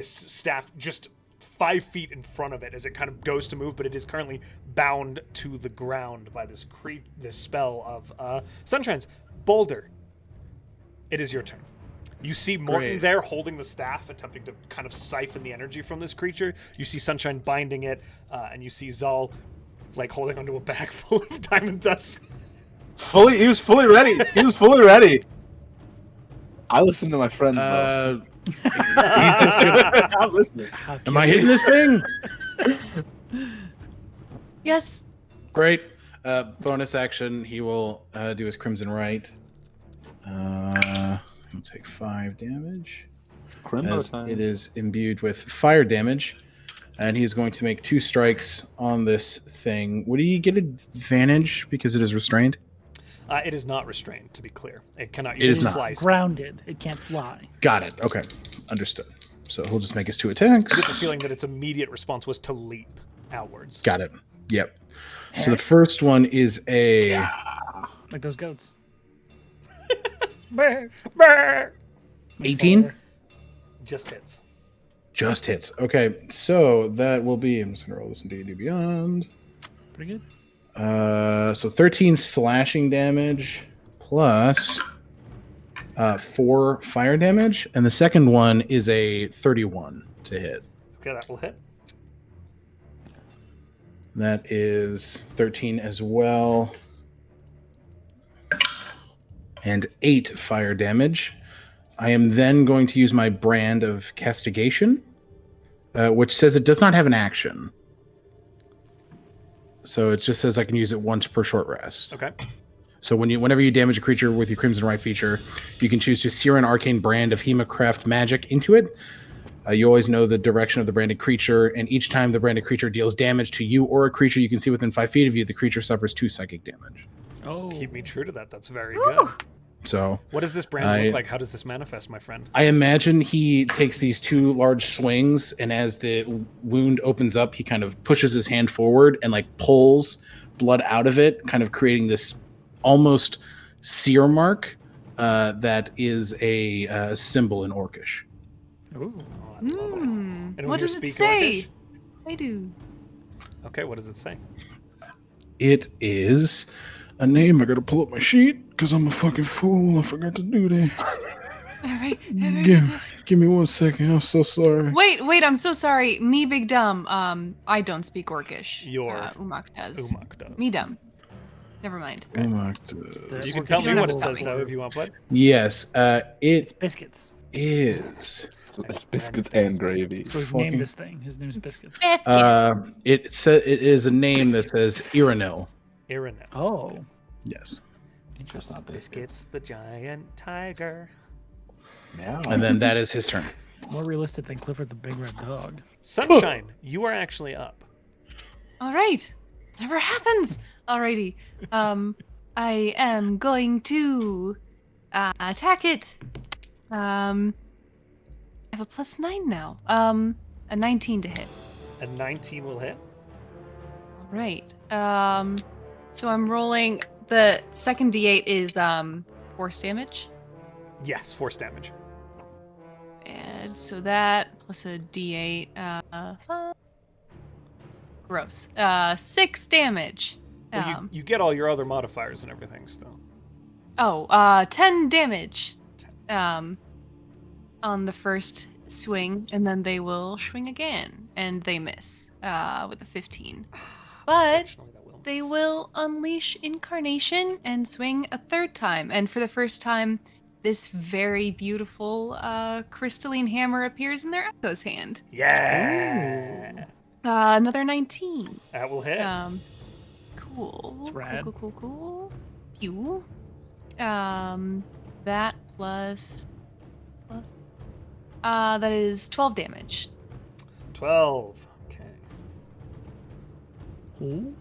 staff just 5 feet in front of it as it kind of goes to move, but it is currently bound to the ground by this spell of Sunshine's. Boulder, it is your turn. You see Morton Great. there holding the staff, attempting to kind of siphon the energy from this creature. You see Sunshine binding it, and you see Zahl like holding onto a bag full of diamond dust. He was fully ready. He was fully ready. I listen to my friends though. He's just gonna, I'm listening. am I hitting this thing? Yes. Great. Bonus action. He will do his Crimson Right. He'll take 5 damage. As it is imbued with fire damage. And he's going to make 2 strikes on this thing. Would he get advantage because it is restrained? It is not restrained, to be clear. It cannot It is use not. fly speed. Grounded. It can't fly. Got it. Okay. Understood. So he'll just make his 2 attacks. I get the feeling that its immediate response was to leap outwards. Got it. Yep. So the first one is a... Like those goats. Brr. Brr! 18? Just hits. Just hits. Okay. So that will be... I'm just going to roll this in D&D Beyond. Pretty good. So 13 slashing damage plus 4 fire damage, and the second one is a 31 to hit. Okay, that will hit. That is 13 as well, and 8 fire damage. I am then going to use my brand of castigation, which says it does not have an action. So it just says I can use it once per short rest. Okay. So whenever you damage a creature with your Crimson Right feature, you can choose to sear an arcane brand of Hemocraft magic into it. You always know the direction of the branded creature, and each time the branded creature deals damage to you or a creature you can see within 5 feet of you, the creature suffers 2 psychic damage. Oh. Keep me true to that. That's very good. So What does this brand look like? How does this manifest, my friend? I imagine he takes these 2 large swings, and as the wound opens up, he kind of pushes his hand forward and like pulls blood out of it, kind of creating this almost sear mark that is a symbol in Orcish. Ooh. Oh, I love it. And when What you does it speak say? Orcish- I do. Okay, what does it say? It is a name. I gotta pull up my sheet because I'm a fucking fool. I forgot to do that. All right. Give me 1 second. I'm so sorry. Wait, I'm so sorry. Me big dumb. I don't speak Orcish. Your Umak does. Umak does. Me dumb. Never mind. Oh my God. You can tell me Orcish what it don't says, have though, if you want, bud. Yes, it Biscuits. is. It's biscuits and gravy. So he named this thing. His name's Biscuits. It is a name that says Iranil. Irinel. Oh. Yes. Interesting. Biscuits the giant tiger. Now. And then that is his turn. More realistic than Clifford the Big Red Dog. Sunshine, you are actually up. All right. Never happens. Alrighty. I am going to attack it. I have a +9 now. A 19 to hit. A 19 will hit. All right. So I'm rolling. The second D8 is force damage. Yes, force damage. And so that plus a D8. Gross. 6 damage. Well, you get all your other modifiers and everything still. 10 damage. On the first swing, and then they will swing again, and they miss with a 15. But Unfortunately, that will they miss. will unleash Incarnation and swing a 3rd time, and for the first time, this very beautiful crystalline hammer appears in their echo's hand. Yeah. Another 19. That will hit. Cool. That's rad. Cool. Pew. That plus. That is 12 damage. 12. Okay. Ooh.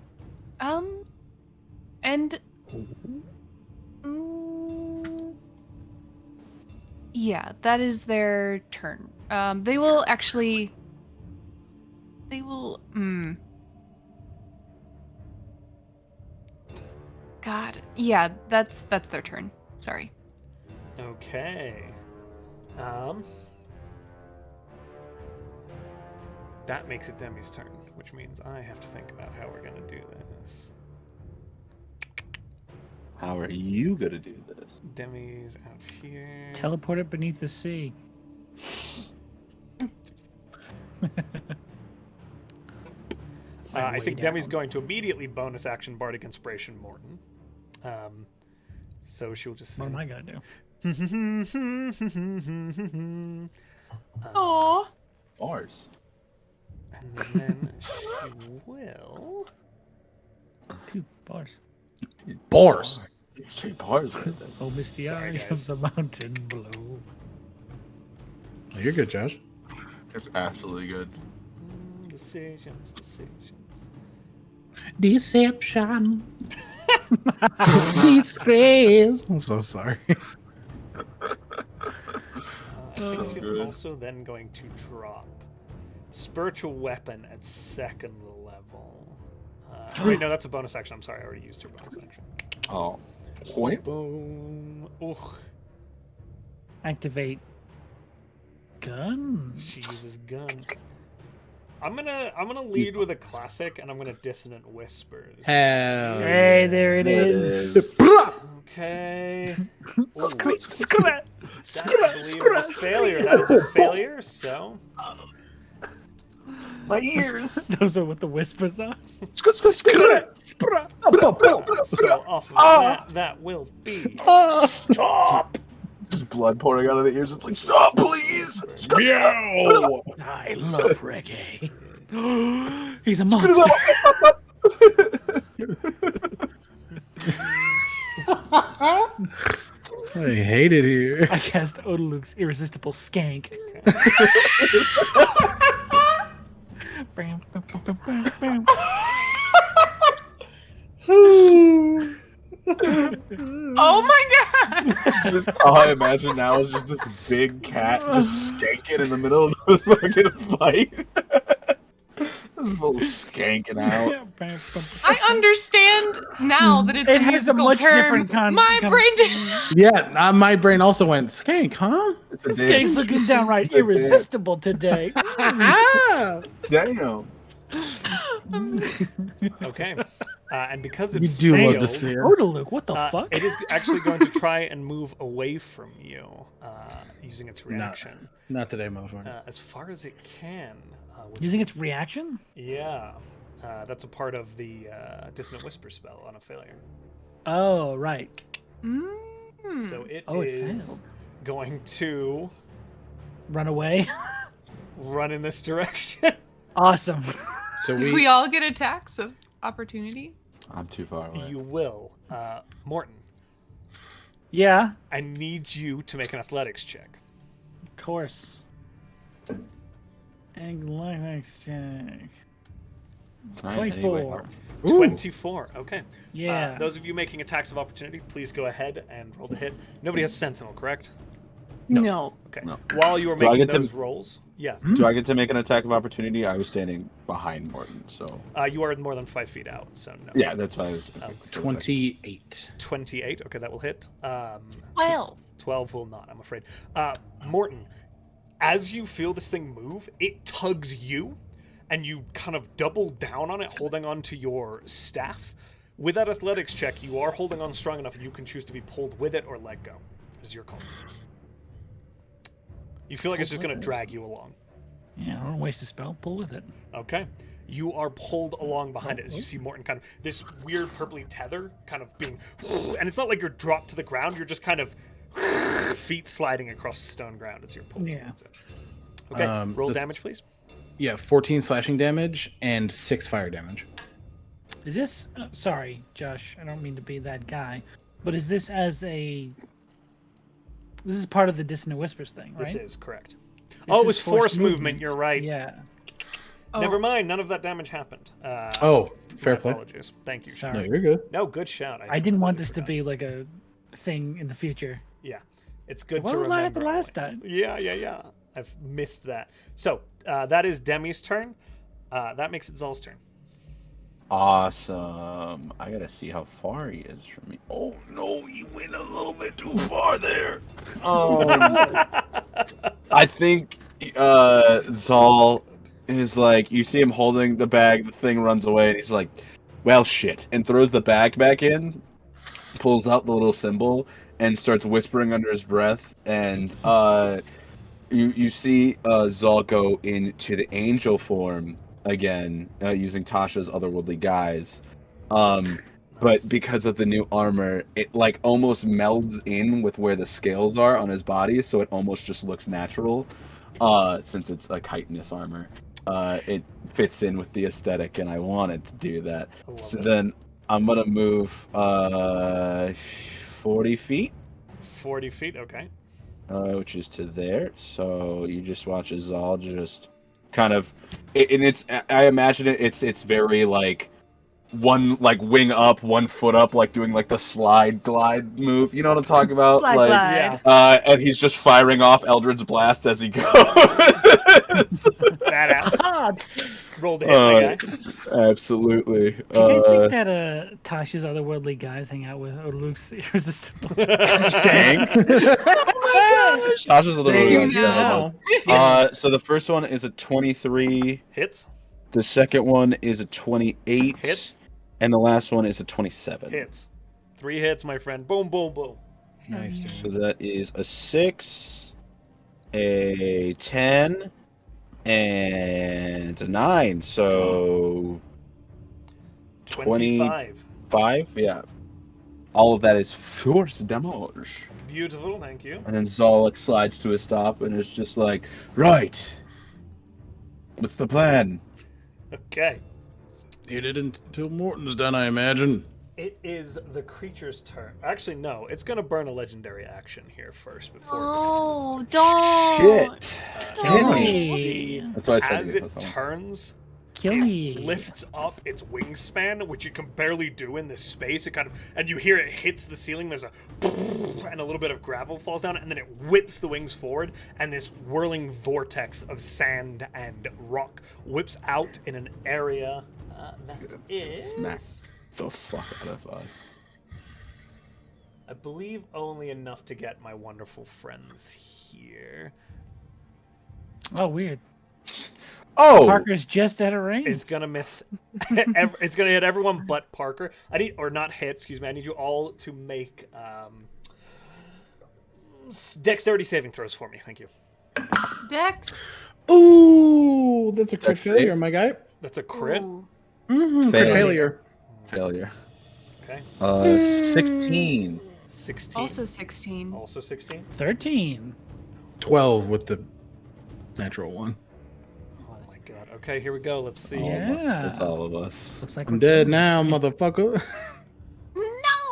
And yeah, that is their turn. They will actually. God. Yeah, that's their turn. Sorry. Okay. That makes it Demi's turn, which means I have to think about how we're gonna do this. How are you gonna do this? Demi's out here. Teleport it beneath the sea. I think way Demi's down. going to immediately bonus action Bardic Inspiration Morton. So she'll just say, What am I gonna do? Aww. Bars. and then she will. 2 bars. Bars. It's 3 bars right there. Oh, misty Sorry, eye guys. of the mountain below. Oh, you're good, Josh. It's absolutely good. Decisions. Deception. Disgrace. I'm so sorry. She's good. also then going to drop Spiritual Weapon at 2nd level. Wait, no, that's a bonus action. I'm sorry, I already used her bonus action. Oh. Point? Boom. Ugh. Activate gun. She uses gun. I'm gonna lead with a classic, and I'm gonna Dissonant Whispers. Hell. Hey, there it is. Okay. Ooh, Scrat. that, I believe, is a failure. That is a failure. So My ears! Those are what the whispers are. so off of that will be. Stop! Just blood pouring out of the ears. It's like, stop, please! Meow. I love reggae. He's a monster. I hate it here. I cast Odaluk's irresistible skank. Bam, bam, bam, bam, bam. Oh my god! Just all I imagine now is just this big cat just skanking in the middle of the fucking fight. This little skanking out. I understand now that it's It a has a musical much term. different My brain did. Yeah, my brain also went skank, huh? It's a This dance. game's looking downright It's a dance. irresistible today. Damn. Okay. And because it You do failed, love to see it. Odaluk, what the fuck? it is actually going to try and move away from you using its reaction Not today, motherfucker. as far as it can. Using its reaction? Yeah. That's a part of the Dissonant Whisper spell on a failure. Oh, right. So it Oh, it is failed. going to Run away. run in this direction. Awesome. So We all get attacks of opportunity. I'm too far away. You will. Morton, Yeah, I need you to make an athletics check. of course. Athletics check. Right, 24. anyway. 24. Okay. Yeah. Those of you making attacks of opportunity, please go ahead and roll the hit. Nobody has Sentinel, correct? No. Okay. No. While you are Do I making get to- those rolls, yeah, Do I get to make an attack of opportunity? I was standing behind Morton, so you are more than 5 feet out, so no. yeah, that's why I was. 28. 28. Okay, that will hit. 12. 12 will not, I'm afraid. Morton, as you feel this thing move, it tugs you, and you kind of double down on it, holding on to your staff. With that athletics check, you are holding on strong enough, and you can choose to be pulled with it or let go. Is your call. You feel like it's just going to drag you along. Yeah, I don't waste a spell. Pull with it. Okay. You are pulled along behind it as you see Morton kind of this weird purpley tether kind of being, and it's not like you're dropped to the ground. You're just kind of feet sliding across the stone ground as you're pulled. Yeah. towards it. Okay. Roll that's- damage, please. Yeah, 14 slashing damage and 6 fire damage. Is this? Sorry, Josh. I don't mean to be that guy, but is this as a? This is part of the Dissonant Whispers thing, right? This is correct. This Oh, it is was force movement. You're right. Yeah. Never mind. None of that damage happened. Oh, My fair play. apologies. Thank you. Sean. No, Sorry. you're good. No, good shout. I didn't want this completely to be like a thing in the future. Yeah, it's good What to was remember. happened last time? Yeah. I've missed that. So that is Demi's turn. That makes it Zahl's turn. Awesome. I gotta see how far he is from me. Oh no, he went a little bit too far there. I think Zahl is like, you see him holding the bag, the thing runs away, and he's like, well, shit, and throws the bag back in, pulls out the little symbol, and starts whispering under his breath, and you see Zahl go into the angel form again, using Tasha's otherworldly guise. But because of the new armor, it like almost melds in with where the scales are on his body, so it almost just looks natural. Since it's a chitinous armor, it fits in with the aesthetic, and I wanted to do that. So then I'm gonna move 40 feet. 40 feet, okay. Which is to there. So you just watch as Zahl just kind of, and it's, I imagine it's very like one like wing up, 1 foot up, like doing like the slide glide move. You know what I'm talking about? Slide like, glide. Yeah. And he's just firing off Eldritch Blast as he goes. Badass. Roll to hit my guy. Absolutely. Do you guys think that Tasha's otherworldly guys hang out with Luke's irresistible? Sang? Tasha's a little They do bit know. So the first one is a 23. Hits. The second one is a 28. Hits. And the last one is a 27. Hits. 3 hits, my friend. Boom, boom, boom. Nice. So that is a 6, a 10, and a 9. So 25. 5, yeah. All of that is force damage. Beautiful, thank you. And then Zahl slides to a stop and is just like, right. What's the plan? Okay. Eat it until Morton's done, I imagine. It is the creature's turn. Actually, no. It's going to burn a legendary action here first before Oh, it don't. Shit. Kill burns its turn. me. See, That's why I tried as to it get this one. turns, Kill it me. lifts up its wingspan, which it can barely do in this space. It kind of, and you hear it hits the ceiling. There's a, and a little bit of gravel falls down, and then it whips the wings forward, and this whirling vortex of sand and rock whips out in an area that is, Smack the fuck out of us. I believe, only enough to get my wonderful friends here. Oh, weird. Oh! Parker's just at a range. It's gonna miss. It's gonna hit everyone but Parker. I need, or not hit. Excuse me. I need you all to make dexterity saving throws for me. Thank you. Dex. Ooh, that's a crit Dex failure, save? my guy. That's a crit. Ooh. Crit Failure. failure. Failure. 16. 16. Also 16. Also 16. 13. 12 with the natural one. Oh my god. Okay, here we go. Let's see. All of us. Yeah. It's all of us. Looks like I'm we're dead done. now, motherfucker. No.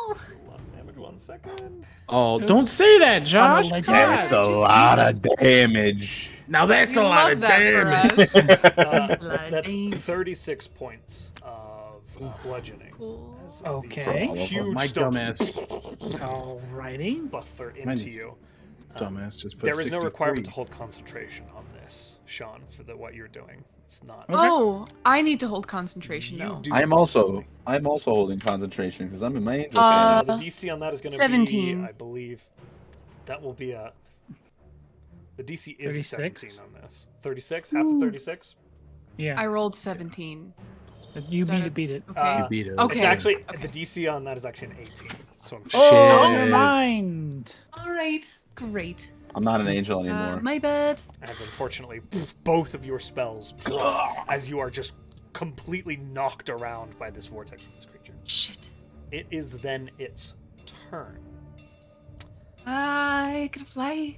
That's a lot of damage. 1 second. Oh, don't say that, Josh. On a That's a lot of damage. Now that's We a lot love of that damage. for us. That's Bloody. 36 points of bludgeoning. Cool. As these Okay. Huge My stones dumbass, Alrighty. buffer into Mine- you. dumbass just put There is no 63. requirement to hold concentration on this, Sean, for what you're doing. It's not. Okay. Oh, I need to hold concentration You though. do I'm also holding concentration because I'm in my angel Uh, the DC on that is going to be, 17. I believe, that will be a. The DC is a 36? 17 on this. 36, half of 36. Yeah. I rolled 17. You beat it. Okay. You beat it. Okay. It's actually the DC on that is actually an 18. So I'm Oh, Shit. never mind. All right. Great. I'm not an angel anymore. My bad. as unfortunately both of your spells drop as you are just completely knocked around by this vortex from this creature. Shit. It is then its turn. I could fly.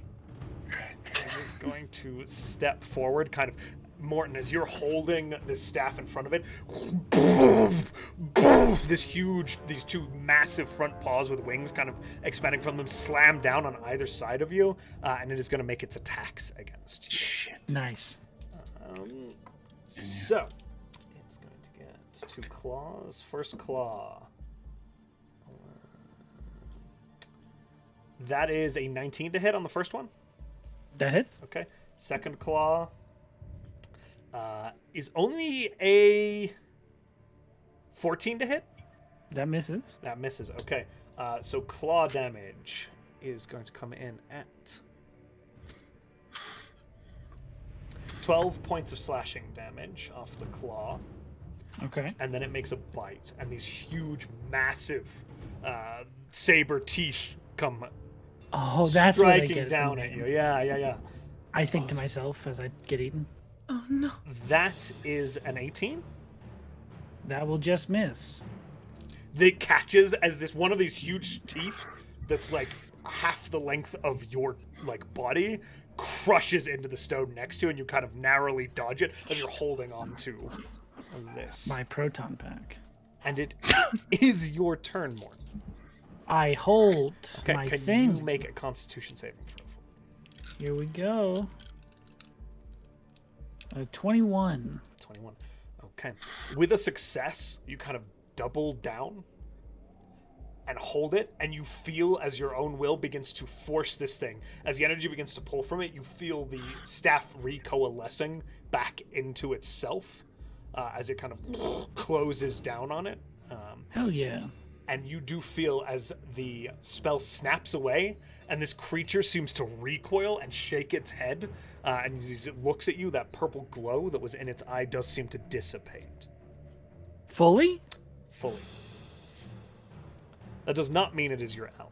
It is going to step forward, kind of. Morton, as you're holding this staff in front of it, these two massive front paws with wings kind of expanding from them slam down on either side of you, and it is going to make its attacks against you. Nice. So, it's going to get 2 claws. First claw. That is a 19 to hit on the first one. That hits. Okay. Second claw is only a 14 to hit? That misses. That misses. Okay. So claw damage is going to come in at 12 points of slashing damage off the claw. Okay. And then it makes a bite, and these huge, massive saber teeth come Oh, that's what I striking get. down at you. Yeah. I think to myself as I get eaten. Oh no. That is an 18. That will just miss. That catches as this one of these huge teeth that's like half the length of your like body crushes into the stone next to you, and you kind of narrowly dodge it as you're holding on to this. My proton pack. And it is your turn, Morton. I hold Okay, my can thing. you make a Constitution saving throw? Here we go. 21. 21. Okay. With a success, you kind of double down and hold it, and you feel as your own will begins to force this thing. As the energy begins to pull from it, you feel the staff recoalescing back into itself as it kind of closes down on it. Hell yeah. And you do feel as the spell snaps away, and this creature seems to recoil and shake its head, and as it looks at you, that purple glow that was in its eye does seem to dissipate Fully? fully. That does not mean it is your ally.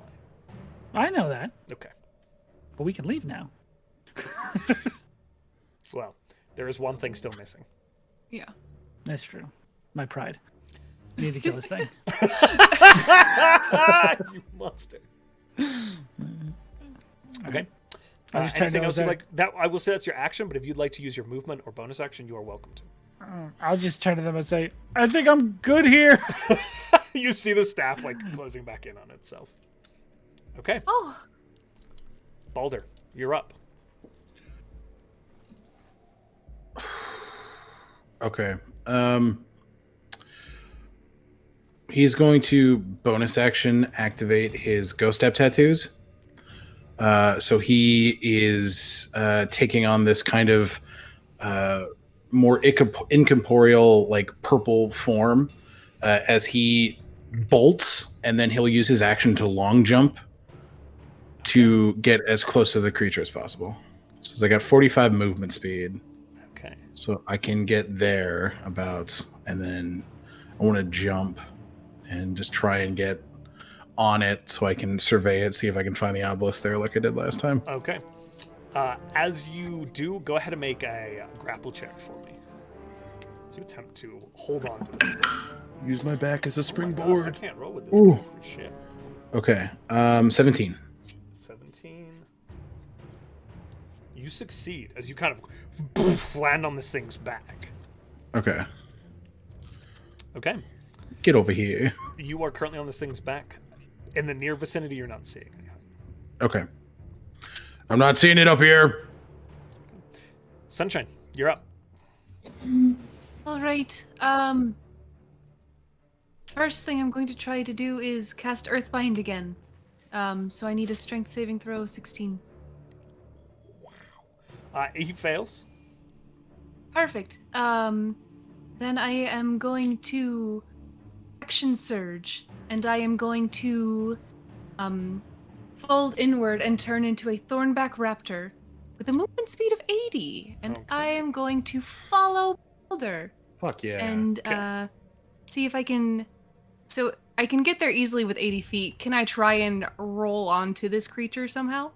I know that. Okay. But we can leave now. Well, there is one thing still missing. Yeah. That's true. My pride. I need to kill this thing. You monster. Okay. I was trying Anything to else you like? That I will say that's your action, but if you'd like to use your movement or bonus action, you are welcome to. I'll just turn to them and say, I think I'm good here. You see the staff like closing back in on itself. Okay. Oh. Baldur, you're up. Okay. He's going to bonus action activate his ghost step tattoos. So he is taking on this kind of more incorporeal, like purple form as he bolts, and then he'll use his action to long jump to get as close to the creature as possible. So I got 45 movement speed. Okay. So I can get there about, and then I want to jump and just try and get on it so I can survey it, see if I can find the obelisk there like I did last time. Okay. As you do, go ahead and make a grapple check for me. So you attempt to hold on to this thing. Use my back as a Oh my God, springboard. I can't roll with this Ooh. guy for shit. Okay, 17. 17. You succeed as you kind of land on this thing's back. Okay, Okay. get over here. You are currently on this thing's back. In the near vicinity, you're not seeing it. Okay. I'm not seeing it up here. Sunshine, you're up. All right. First thing I'm going to try to do is cast Earthbind again. So I need a strength saving throw 16. He fails. Perfect. Then I am going to action surge, and I am going to fold inward and turn into a thornback raptor with a movement speed of 80, and Okay. I am going to follow Baldur Fuck yeah. and see if I can. So I can get there easily with 80 feet. Can I try and roll onto this creature somehow?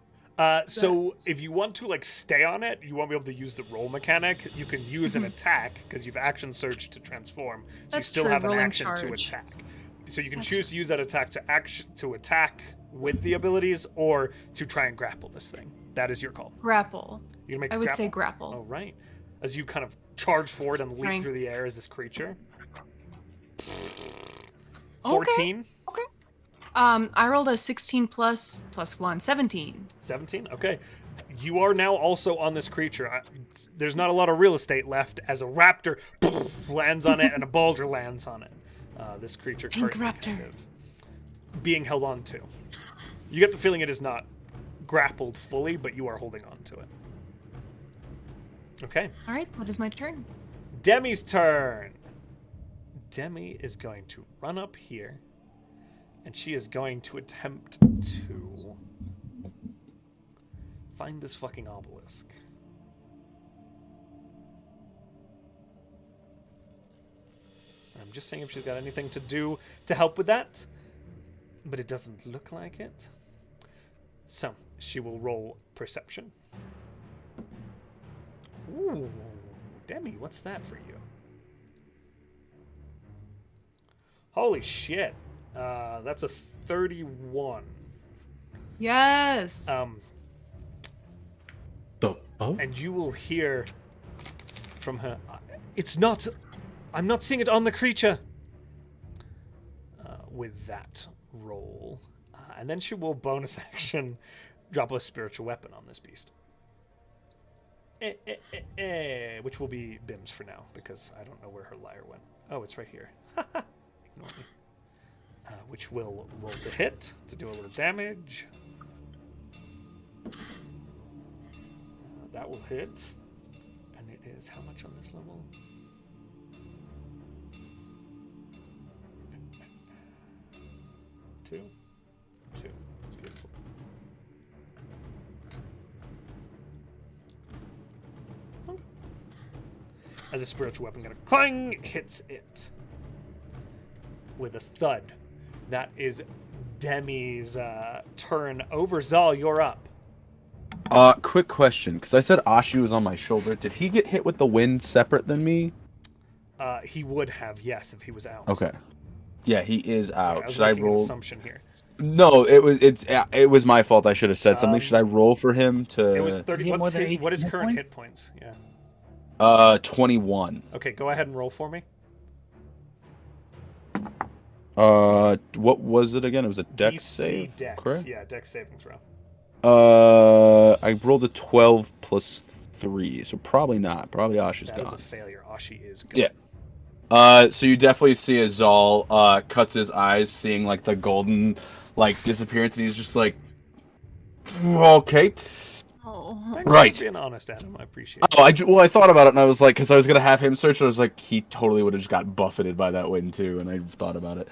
So if you want to like stay on it, you won't be able to use the roll mechanic. You can use an attack because you've action surge to transform. So you That's still true, have an rolling action to charge. attack. So you can That's choose to use that attack to attack with the abilities, or to try and grapple this thing. That is your call. Grapple. You gonna make I a would grapple? say grapple. All right. As you kind of charge forward and leap Trying. through the air as this creature. Okay. 14, I rolled a 16 plus 1, 17. 17. Okay. You are now also on this creature. There's not a lot of real estate left as a raptor lands on it and a Baldur lands on it. This creature Pink currently raptor. kind of being held on to. You get the feeling it is not grappled fully, but you are holding on to it. Okay. All right, that is my turn. Demi's turn. Demi is going to run up here, and she is going to attempt to find this fucking obelisk. I'm just saying if she's got anything to do to help with that, but it doesn't look like it. So she will roll perception. Ooh, Demi, what's that for you? Holy shit. That's a 31. Yes. And you will hear from her, I'm not seeing it on the creature. With that roll. And then she will bonus action drop a spiritual weapon on this beast. Which will be Bim's for now, because I don't know where her lyre went. Oh, it's right here. Ignore me. Which will roll to hit to do a little damage. That will hit. And it is how much on this level? Two. Beautiful. As a spiritual weapon gonna clang, hits it with a thud. That is Demi's turn. Over Zahl, you're up. Quick question, because I said Ashi was on my shoulder. Did he get hit with the wind separate than me? He would have, yes, if he was out. Okay. Yeah, he is out. Should I making an roll? assumption here. No, it was my fault. I should have said something. Should I roll for him to? It was 30. he have more than What is 18 current hit hit points? Yeah. 21. Okay, go ahead and roll for me. What was it again? It was a dex DC save, Dex. correct? Yeah, Dex saving throw. I rolled a 12 plus 3, so probably not. Probably Ashi's That is gone. a failure. Ashi is gone. Yeah. So you definitely see as Zahl cuts his eyes, seeing like the golden disappearance, and he's just like, okay. Oh. Thanks Right. for being honest, Adam. I appreciate it. Oh, I thought about it, and I was like, because I was gonna have him search, and I was like, he totally would have just got buffeted by that wind too, and I thought about it.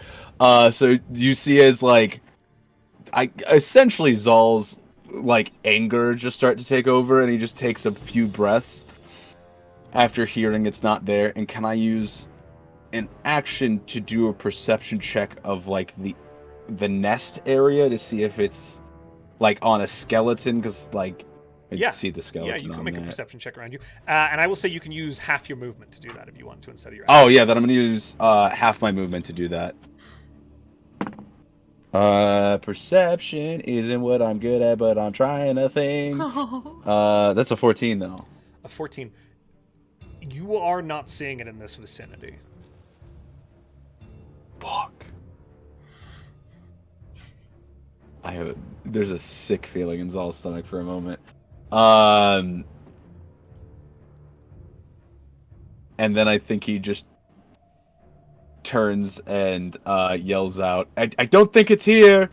So you see as essentially Zahl's anger just start to take over, and he just takes a few breaths after hearing it's not there. And can I use an action to do a perception check of the nest area to see if it's on a skeleton? Because I Yeah. see the skeleton. Yeah, you can on make a that. perception check around you. And I will say you can use half your movement to do that if you want to instead of your Oh yeah, then I'm gonna use half my movement to do that. Perception isn't what I'm good at, but I'm trying a thing. That's a 14 though. A 14. You are not seeing it in this vicinity. Fuck. There's a sick feeling in Zahl's stomach for a moment. And then I think he just turns and yells out, I don't think it's here.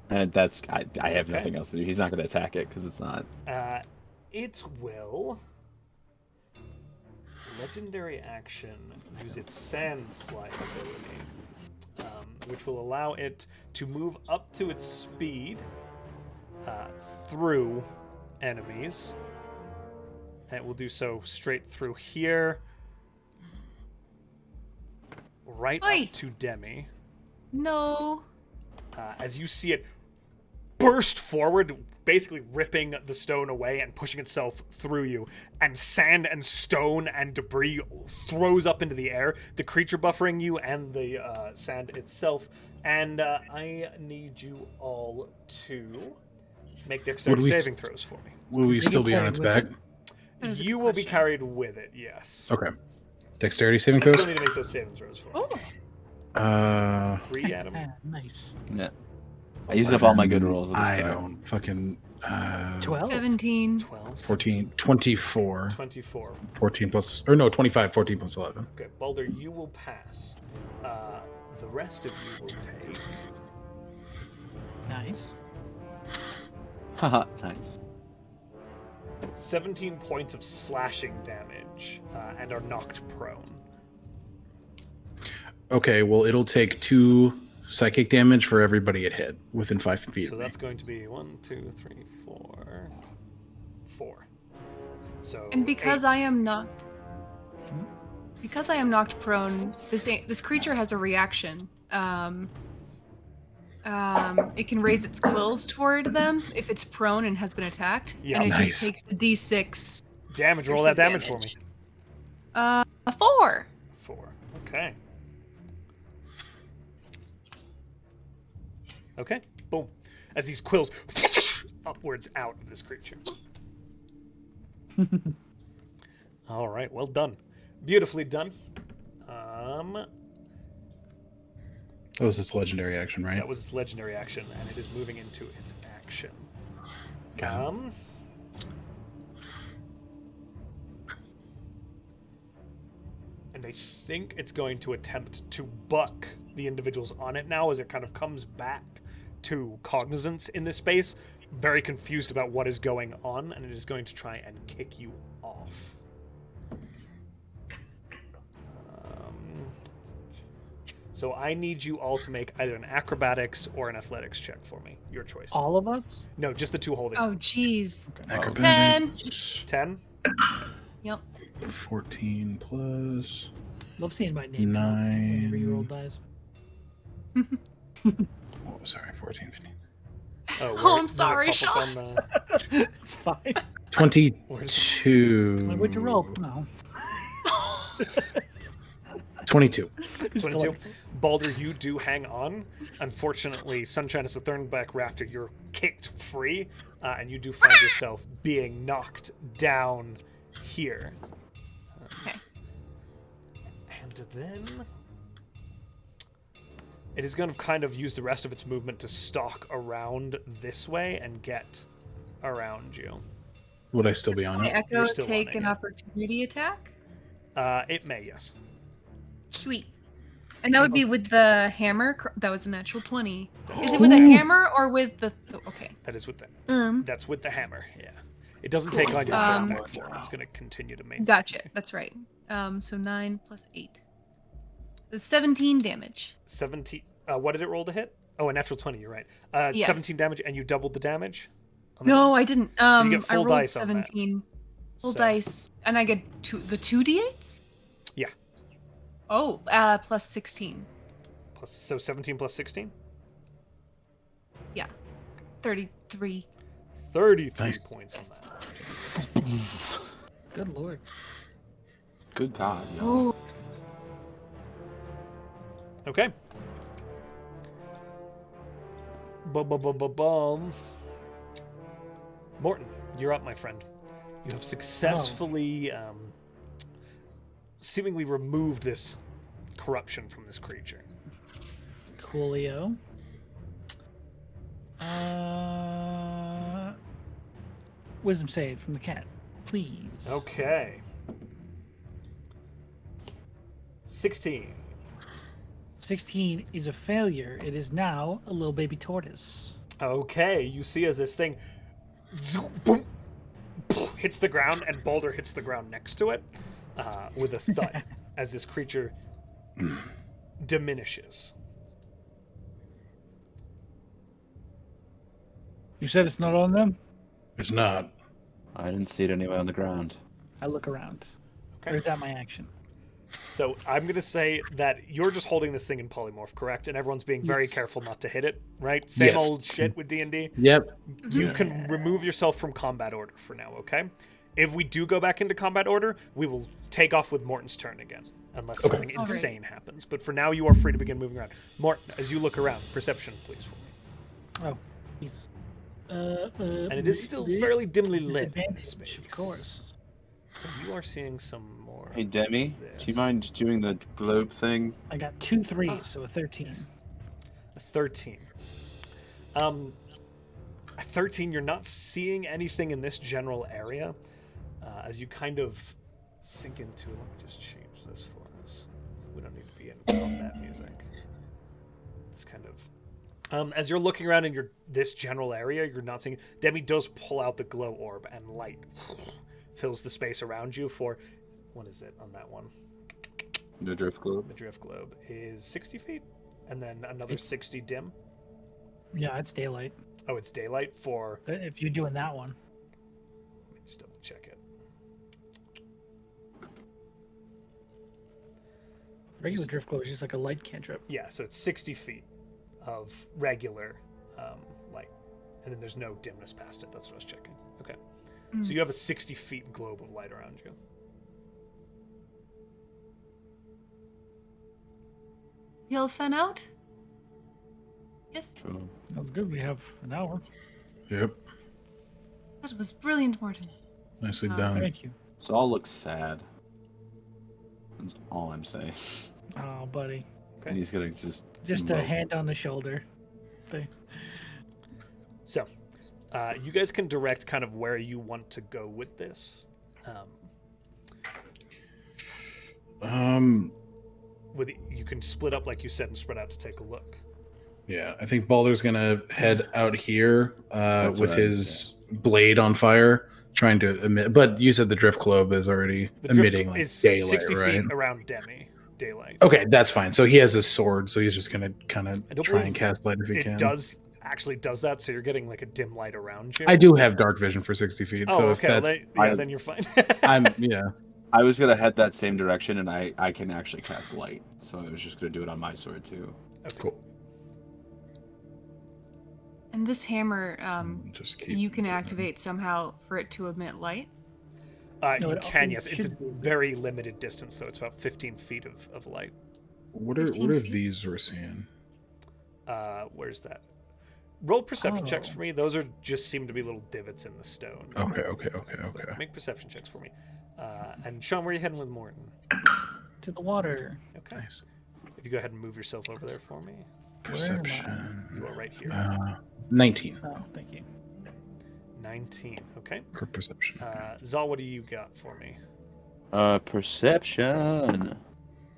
And that's I have nothing else to do. He's not going to attack it because it's not. It will legendary action use its sand slide ability, which will allow it to move up to its speed through enemies. And it will do so straight through here, right Oi. up to Demi. No. As you see it burst forward, basically ripping the stone away and pushing itself through you, and sand and stone and debris throws up into the air, the creature buffering you and the sand itself. And I need you all to make dexterity saving throws for me. Will we still be on its back? That is a You good will be question. carried with it, yes. Okay. Dexterity saving I still throws? need to make those saving throws for me. Oh. 3, Adam. Nice. Yeah. I used up all my good rolls at the I start. don't fucking 12. 17. 12, 14 24 24. 14 plus or no 25 14 plus 11. Okay, Baldur, you will pass. The rest of you will take. Nice. Haha, nice. 17 points of slashing damage and are knocked prone. Okay, well, it'll take 2 psychic damage for everybody it hit within 5 feet. So of me. that's going to be 1, 2, 3, 4, 4. So And because 8. I am knocked prone, this creature has a reaction. It can raise its quills toward them if it's prone and has been attacked, Yeah. and it Nice. just takes the d6. Damage. Roll that damage for me. A 4. 4. Okay. Okay. Boom. As these quills upwards out of this creature. All right. Well done. Beautifully done. That was its legendary action, right? That was its legendary action, and it is moving into its action. Got it. And I think it's going to attempt to buck the individuals on it now as it kind of comes back to cognizance in this space, very confused about what is going on, and it is going to try and kick you off. So I need you all to make either an acrobatics or an athletics check for me. Your choice. All of us? No, just the two holding. Oh, jeez. Acrobatics. 10. Yep. 14 plus. Love seeing my name. 9. Whenever you roll dice. Oh, sorry, 14, 15. Oh, Oh, I'm does it sorry, pop up Sean. on, It's fine. 22. What'd you roll? No. 22. 22. Baldur, you do hang on. Unfortunately, Sunshine is a Thornback Rafter. You're kicked free, and you do find yourself being knocked down here. Okay. And then it is going to kind of use the rest of its movement to stalk around this way and get around you. Would I still be on Can it? Echo You're still take on it, an yeah. opportunity attack? It may, yes. Sweet. And that would be with the hammer. That was a natural 20. Is it with a hammer or with the? Okay. That is with the. Um. That's with the hammer. Yeah. It doesn't take on your Thornback form. It's going to continue to maintain. Gotcha. That's right. So 9 plus 8. That's 17 damage. 17. What did it roll to hit? Oh, a natural 20. You're right. Yes. 17 damage, and you doubled the damage. On the- No, I didn't. So you get I full rolled dice on that. 17. Full So- dice, and I get the 2d8s. Yeah. Oh, plus 16. So 17 plus 16. Yeah, 33. 33 Nice. points on that. Good lord. Good God. Yo. Oh, Okay. Bum. Morton, you're up, my friend. You have successfully, seemingly removed this corruption from this creature. Coolio. Wisdom save from the cat, please. Okay. 16. 16 is a failure. It is now a little baby tortoise. Okay, you see as this thing boom, hits the ground and Baldur hits the ground next to it with a thud as this creature diminishes. You said it's not on them? It's not. I didn't see it anywhere on the ground. I look around. Okay. Or is that my action? So I'm going to say that you're just holding this thing in polymorph, correct? And everyone's being very Yes. careful not to hit it, right? Same Yes. old shit with D&D. Yep. You can remove yourself from combat order for now, okay? If we do go back into combat order, we will take off with Morton's turn again, unless something All right. insane happens. But for now, you are free to begin moving around. Morton, as you look around, perception, please, for me. Oh, Jesus. And it is still fairly dimly lit. in this Disadvantage, of space. course. So you are seeing some more. Hey, Demi, This. do you mind doing the globe thing? I got 2 3s, so a 13. A 13. A 13, you're not seeing anything in this general area. As you kind of sink into it, let me just change this for us. We don't need to be in combat music. This kind of As you're looking around in this general area, you're not seeing. Demi does pull out the glow orb, and light fills the space around you. For what is it on that one? The drift globe. The drift globe is 60 feet, and then another 60 dim. Yeah, it's daylight. Oh, it's daylight for. If you're doing that one. Let me just double check it. Regular drift glow is just like a light cantrip. Yeah, so it's 60 feet of regular light, and then there's no dimness past it. That's what I was checking. Okay, so you have a 60 feet globe of light around you. He'll fan out? Yes. True. That was good. We have an hour. Yep. That was brilliant, Morton. Nicely done. Thank you. Zahl looks sad. That's all I'm saying. Oh, buddy. And he's gonna just Just a mope. hand on the shoulder thing. So, you guys can direct kind of where you want to go with this. You can split up, like you said, and spread out to take a look. Yeah, I think Baldur's gonna head out here with what I- his blade on fire, trying to emit. But you said the drift globe is already The drift emitting like is daylight, 60 right? feet around Demi. Daylight. Okay, that's fine. So he has his sword, so he's just gonna kind I of don't try and believe cast light if he It can. does that, so you're getting like a dim light around you. I do have dark vision for 60 feet, Oh, so okay. if that's, Then you're fine. yeah. I was gonna head that same direction, and I can actually cast light, so I was just gonna do it on my sword too. Okay. Cool. And this hammer, Just keep you can activate somehow for it to emit light. No, You it can, yes. should It's a be. very limited distance, though. It's about 15 feet of light. What are 15 feet? these we're seeing? Where's that? Roll perception checks Oh. for me. Those just seem to be little divots in the stone. Okay. Make perception checks for me. And Sean, where are you heading with Morton? To the water. Okay. Nice. If you go ahead and move yourself over there for me. Perception. You are right here. 19 Oh, thank you. 19. Okay. for perception. Zahl, what do you got for me? Perception.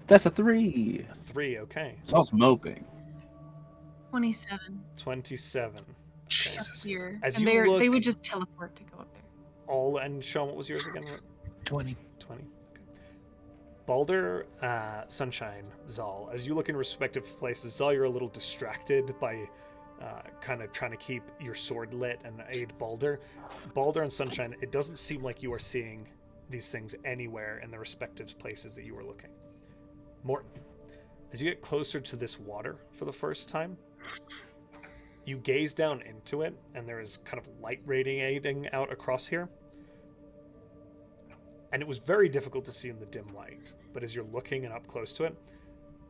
That's a 3. 3. Okay. Zahl's moping. 27. 27. Jesus. Here. As And you they look- would just teleport to go up there. All and Sean, what was yours again? 20. 20. Okay. Baldur, Sunshine, Zahl. As you look in respective places, Zahl, you're a little distracted by kind of trying to keep your sword lit and aid Baldur. Baldur and Sunshine, it doesn't seem like you are seeing these things anywhere in the respective places that you were looking. Morton, as you get closer to this water for the first time, you gaze down into it, and there is kind of light radiating out across here. And it was very difficult to see in the dim light, but as you're looking and up close to it,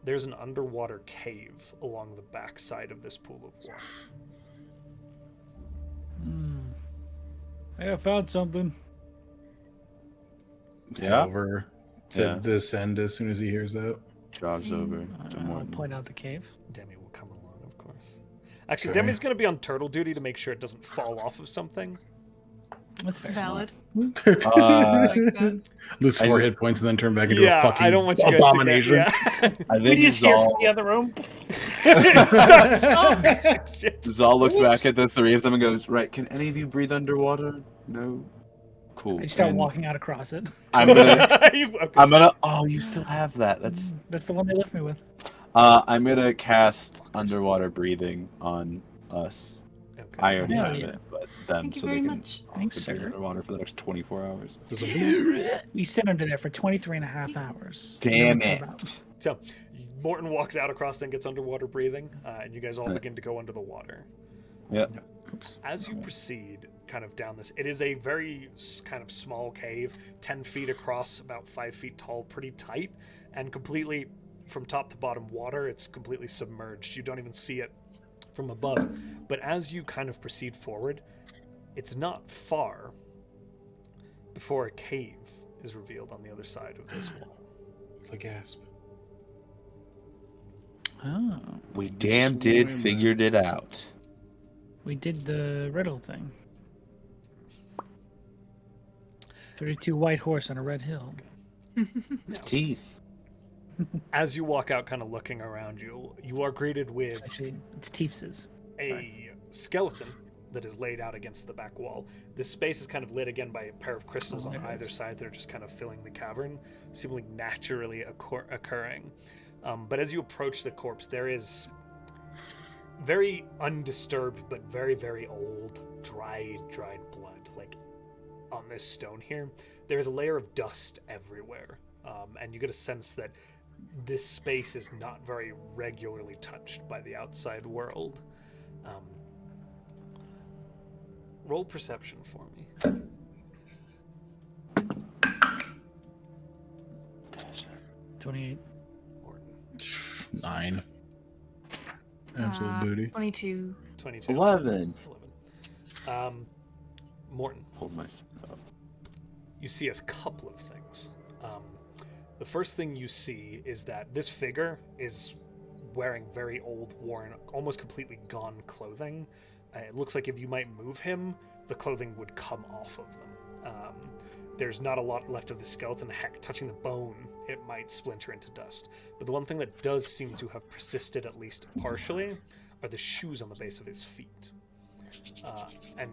there's an underwater cave along the back side of this pool of water. I found something. Yeah. Over to Yeah. descend as soon as he hears that. Jogs over to I'll Morton. point out the cave. Demi will come along, of course. Actually, Okay. Demi's going to be on turtle duty to make sure it doesn't fall off of something. That's fair. Valid. Uh, I like that. Lose I- 4 hit points and then turn back into a Yeah, fucking I don't want you guys abomination. to get... I We think just hear from Zahl, the other room. Yeah. Shit. Zahl looks back at the 3 of them and goes, "Right, can any of you breathe underwater? No. Cool." I start And walking out across it. I'm gonna. Okay. I'm gonna. Oh, you still have that. That's. That's the one they left me with. I'm gonna cast underwater breathing on us. Okay. I already Hell have yeah. it, but them Thank you so very they can much. Thanks, breathe sir. underwater for the next 24 hours. We sit under there for 23 and a half hours. Damn Then we it. come out. So, Morton walks out across and gets underwater breathing, and you guys all begin to go under the water. Yeah. As you proceed kind of down this, it is a very kind of small cave, 10 feet across, about 5 feet tall, pretty tight, and completely from top to bottom water. It's completely submerged. You don't even see it from above. But as you kind of proceed forward, it's not far before a cave is revealed on the other side of this wall. A gasp. Oh, We damn did figured it out. we did the riddle thing. 32 white horse on a red hill. It's teeth. As you walk out, kind of looking around you, you are greeted with Actually, it's Teefs's. a skeleton that is laid out against the back wall. This space is kind of lit again by a pair of crystals on either side that are just kind of filling the cavern, seemingly naturally occurring. But as you approach the corpse, there is very undisturbed but very, very old, dried blood. Like, on this stone here, there's a layer of dust everywhere. And you get a sense that this space is not very regularly touched by the outside world. Roll perception for me. 28. 9. Absolute booty. 22. 22. 11. Morton, Hold myself up. you see a couple of things. The first thing you see is that this figure is wearing very old, worn, almost completely gone clothing. It looks like if you might move him, the clothing would come off of them. There's not a lot left of the skeleton. Heck, touching the bone, it might splinter into dust. But the one thing that does seem to have persisted, at least partially, are the shoes on the base of his feet. And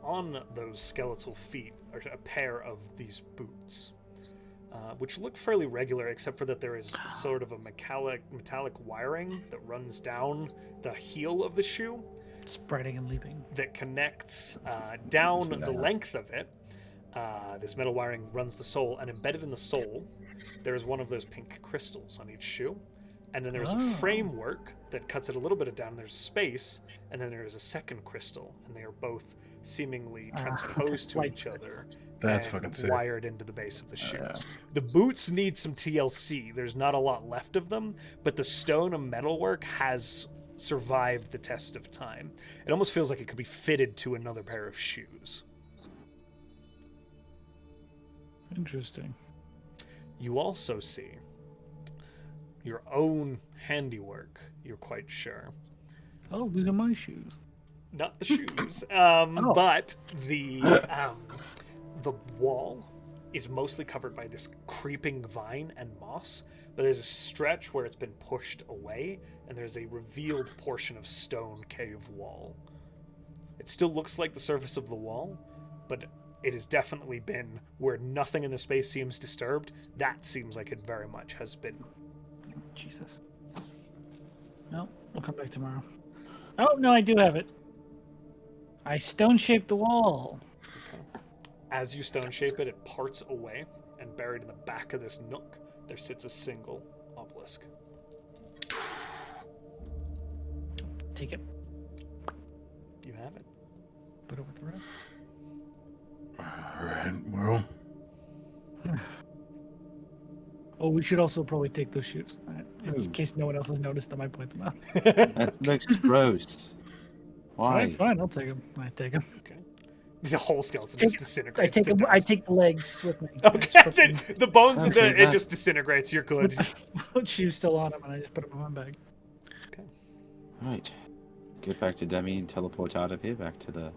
on those skeletal feet are a pair of these boots, which look fairly regular, except for that there is sort of a metallic wiring that runs down the heel of the shoe Spreading and leaping. that connects down the length of it. This metal wiring runs the sole, and embedded in the sole, there is one of those pink crystals on each shoe. And then there's a framework that cuts it a little bit down. There's space, and then there's a second crystal, and they are both seemingly transposed to each other. That's and fucking sick. wired into the base of the shoes. The boots need some TLC. There's not a lot left of them, but the stone and metalwork has survived the test of time. It almost feels like it could be fitted to another pair of shoes. Interesting. You also see your own handiwork, you're quite sure. Oh, these are my shoes. Not the shoes, but the wall is mostly covered by this creeping vine and moss, but there's a stretch where it's been pushed away, and there's a revealed portion of stone cave wall. It still looks like the surface of the wall, but it has definitely been where nothing in the space seems disturbed. That seems like it very much has been. Jesus. No, we'll come back tomorrow. Oh, no, I do have it. I stone-shaped the wall. As you stone shape it, it parts away, and buried in the back of this nook, there sits a single obelisk. Take it. You have it. Put it with the rest. Alright, well. Oh, we should also probably take those shoes. In case no one else has noticed, I might point them out. That looks gross. Why? Alright, fine, I'll take them. I take them. Okay. The whole skeleton just I disintegrates. take to them. I dust. take the legs with me. Okay, the bones of Okay, it just disintegrates. You're good. Put shoes still on them, and I just put them in my bag. Right. Get back to Demi and teleport out of here back to the...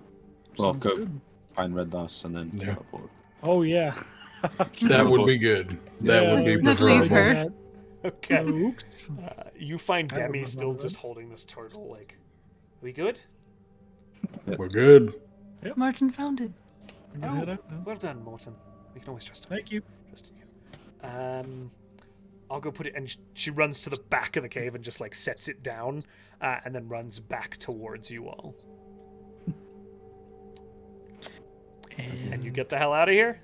Well, Sounds go good. find Red Loss and then Yeah. teleport. Oh yeah. That would be good. That Yeah, would be let's not leave preferable. her. Okay. Oops. You find I Demi remember still that. just holding this turtle. Like, we good? We're good. Martin found it. Can you head out now? Well done, Morton. We can always trust him. Thank you. Trust in you. I'll go put it. And she runs to the back of the cave and just like sets it down, and then runs back towards you all. And you get the hell out of here.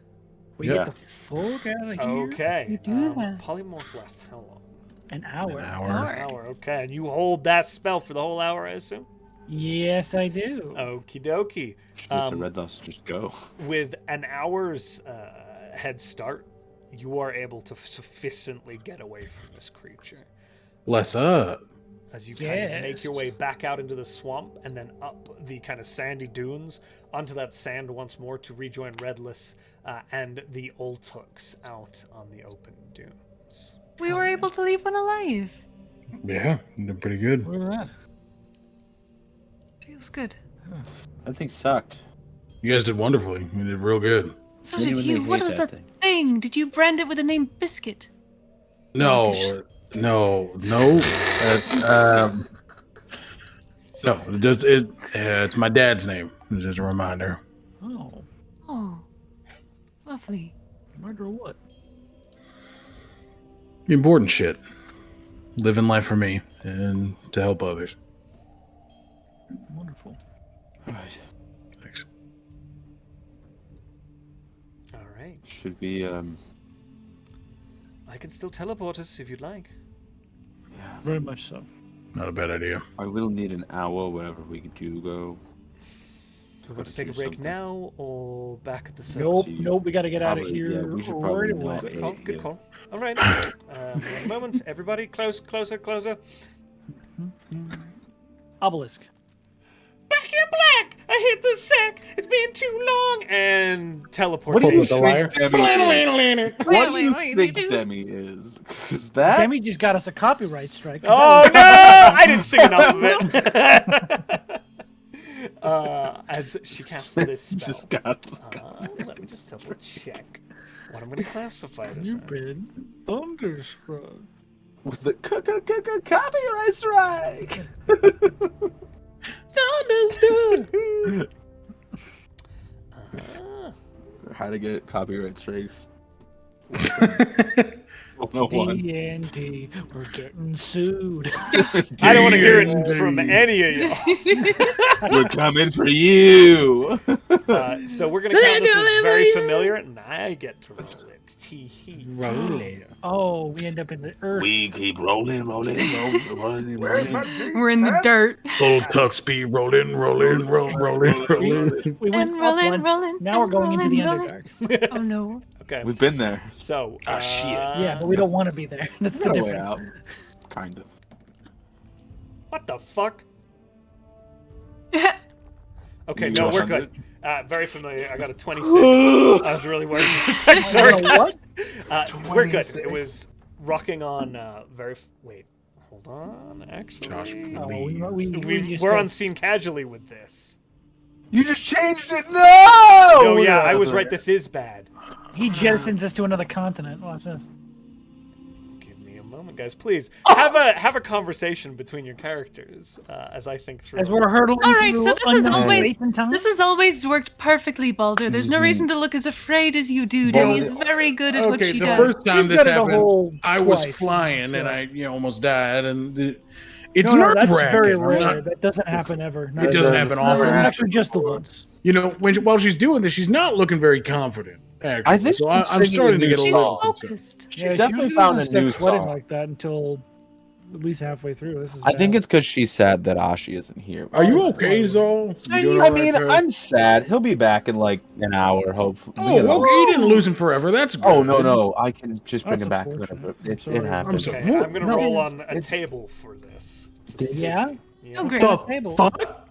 We Yeah. get the fuck out of here. Okay. You do that. Polymorph lasts how long? An hour. An hour. An hour. Okay. And you hold that spell for the whole hour, I assume. Yes, I do. Okie dokie. Just get to Red Loss, just go. With an hour's head start, you are able to sufficiently get away from this creature. Bless up. As you kind of make your Yes. way back out into the swamp and then up the kind of sandy dunes onto that sand once more to rejoin Redless and the Oltuks out on the open dunes. We were able to leave one alive. Yeah, they're pretty good. Look at that. Feels good. That thing sucked. You guys did wonderfully. You did real good. So did Genuinely you. What hate was that that thing. thing? Did you brand it with the name Biscuit? No. No. It's my dad's name. It's just a reminder. Oh, Oh, lovely. reminder of what? Important shit. Living life for me and to help others. Wonderful. Thanks. All right. Should we? I can still teleport us if you'd like. Yeah. Very much so. Not a bad idea. I will need an hour wherever we do go. Do we want to take a break now or back at the service? Nope, So you nope. We got to get out of probably- here. yeah, we should right probably away. not. Good call. Good Yeah. call. All right. One moment. Everybody, closer. Obelisk. Back in black. I hit the sack. It's been too long. And teleport. What do you With the liar? think Demi is? What do you wait, think wait. Demi is? Because that. Demi just got us a copyright strike. Oh no! I didn't sing enough of it. As she casts this spell, just got. let me just double check what I'm going to classify this You've as. been thunderstruck. With the copyright strike. How to get copyright strikes? 101. D&D, we're getting sued. I don't want to hear it from any of y'all. We're coming for you. So we're going to count this as very familiar, and I get to roll it. Tee-hee. Oh, we end up in the earth. We keep rolling. We're in the dirt. Full tuck speed, rolling. We went And up rolling, once. rolling. Now we're and going into the rolling. Underdark. Oh no. Okay. We've been there. So, shit. Yeah, but we don't want to be there. That's the Got a way difference. out. Kind of. What the fuck? Okay, You no, got we're 100? good. Very familiar. I got a 26. I was really worried for a second. Sorry, What? guys. We're good. 26. It was rocking on wait. Hold on. Actually, Josh, Oh, we're just on scene casually with this. You just changed it. No. Oh yeah, I was right. This is bad. He jettisons us to another continent. Watch this. Give me a moment, guys. Please have a conversation between your characters as I think through. As we're hurtling All right, through so this is unknown always space and time. this has always worked perfectly, Baldur. There's no reason to look as afraid as you do. Demi is very good at what Okay, she the does. first time You've this got it a happened, whole I was twice, flying so- and I almost died. And it's No, nerve that's very wracking. rare. That doesn't happen ever. It doesn't happen often. Actually, just the once. While she's doing this, she's not looking very confident. Actually, I think so. she's I'm singing starting to a get a new She's little song. concerned. focused. She definitely she found a doesn't new start sweating song. like that until at least halfway through. This is I think bad. it's because she's sad that Ashi isn't here. Are you okay, Zahl? Are doing you- all I right, mean, pal? I'm sad. He'll be back in like an hour, hopefully. Oh, you know. okay. You didn't lose him forever. That's good. Oh no! I can just bring That's him back unfortunate. whenever. I'm It sorry. happens. I'm Okay, sorry. I'm gonna No. roll on a It's- table for this. Yeah, Yeah. Oh, great. The table. fuck?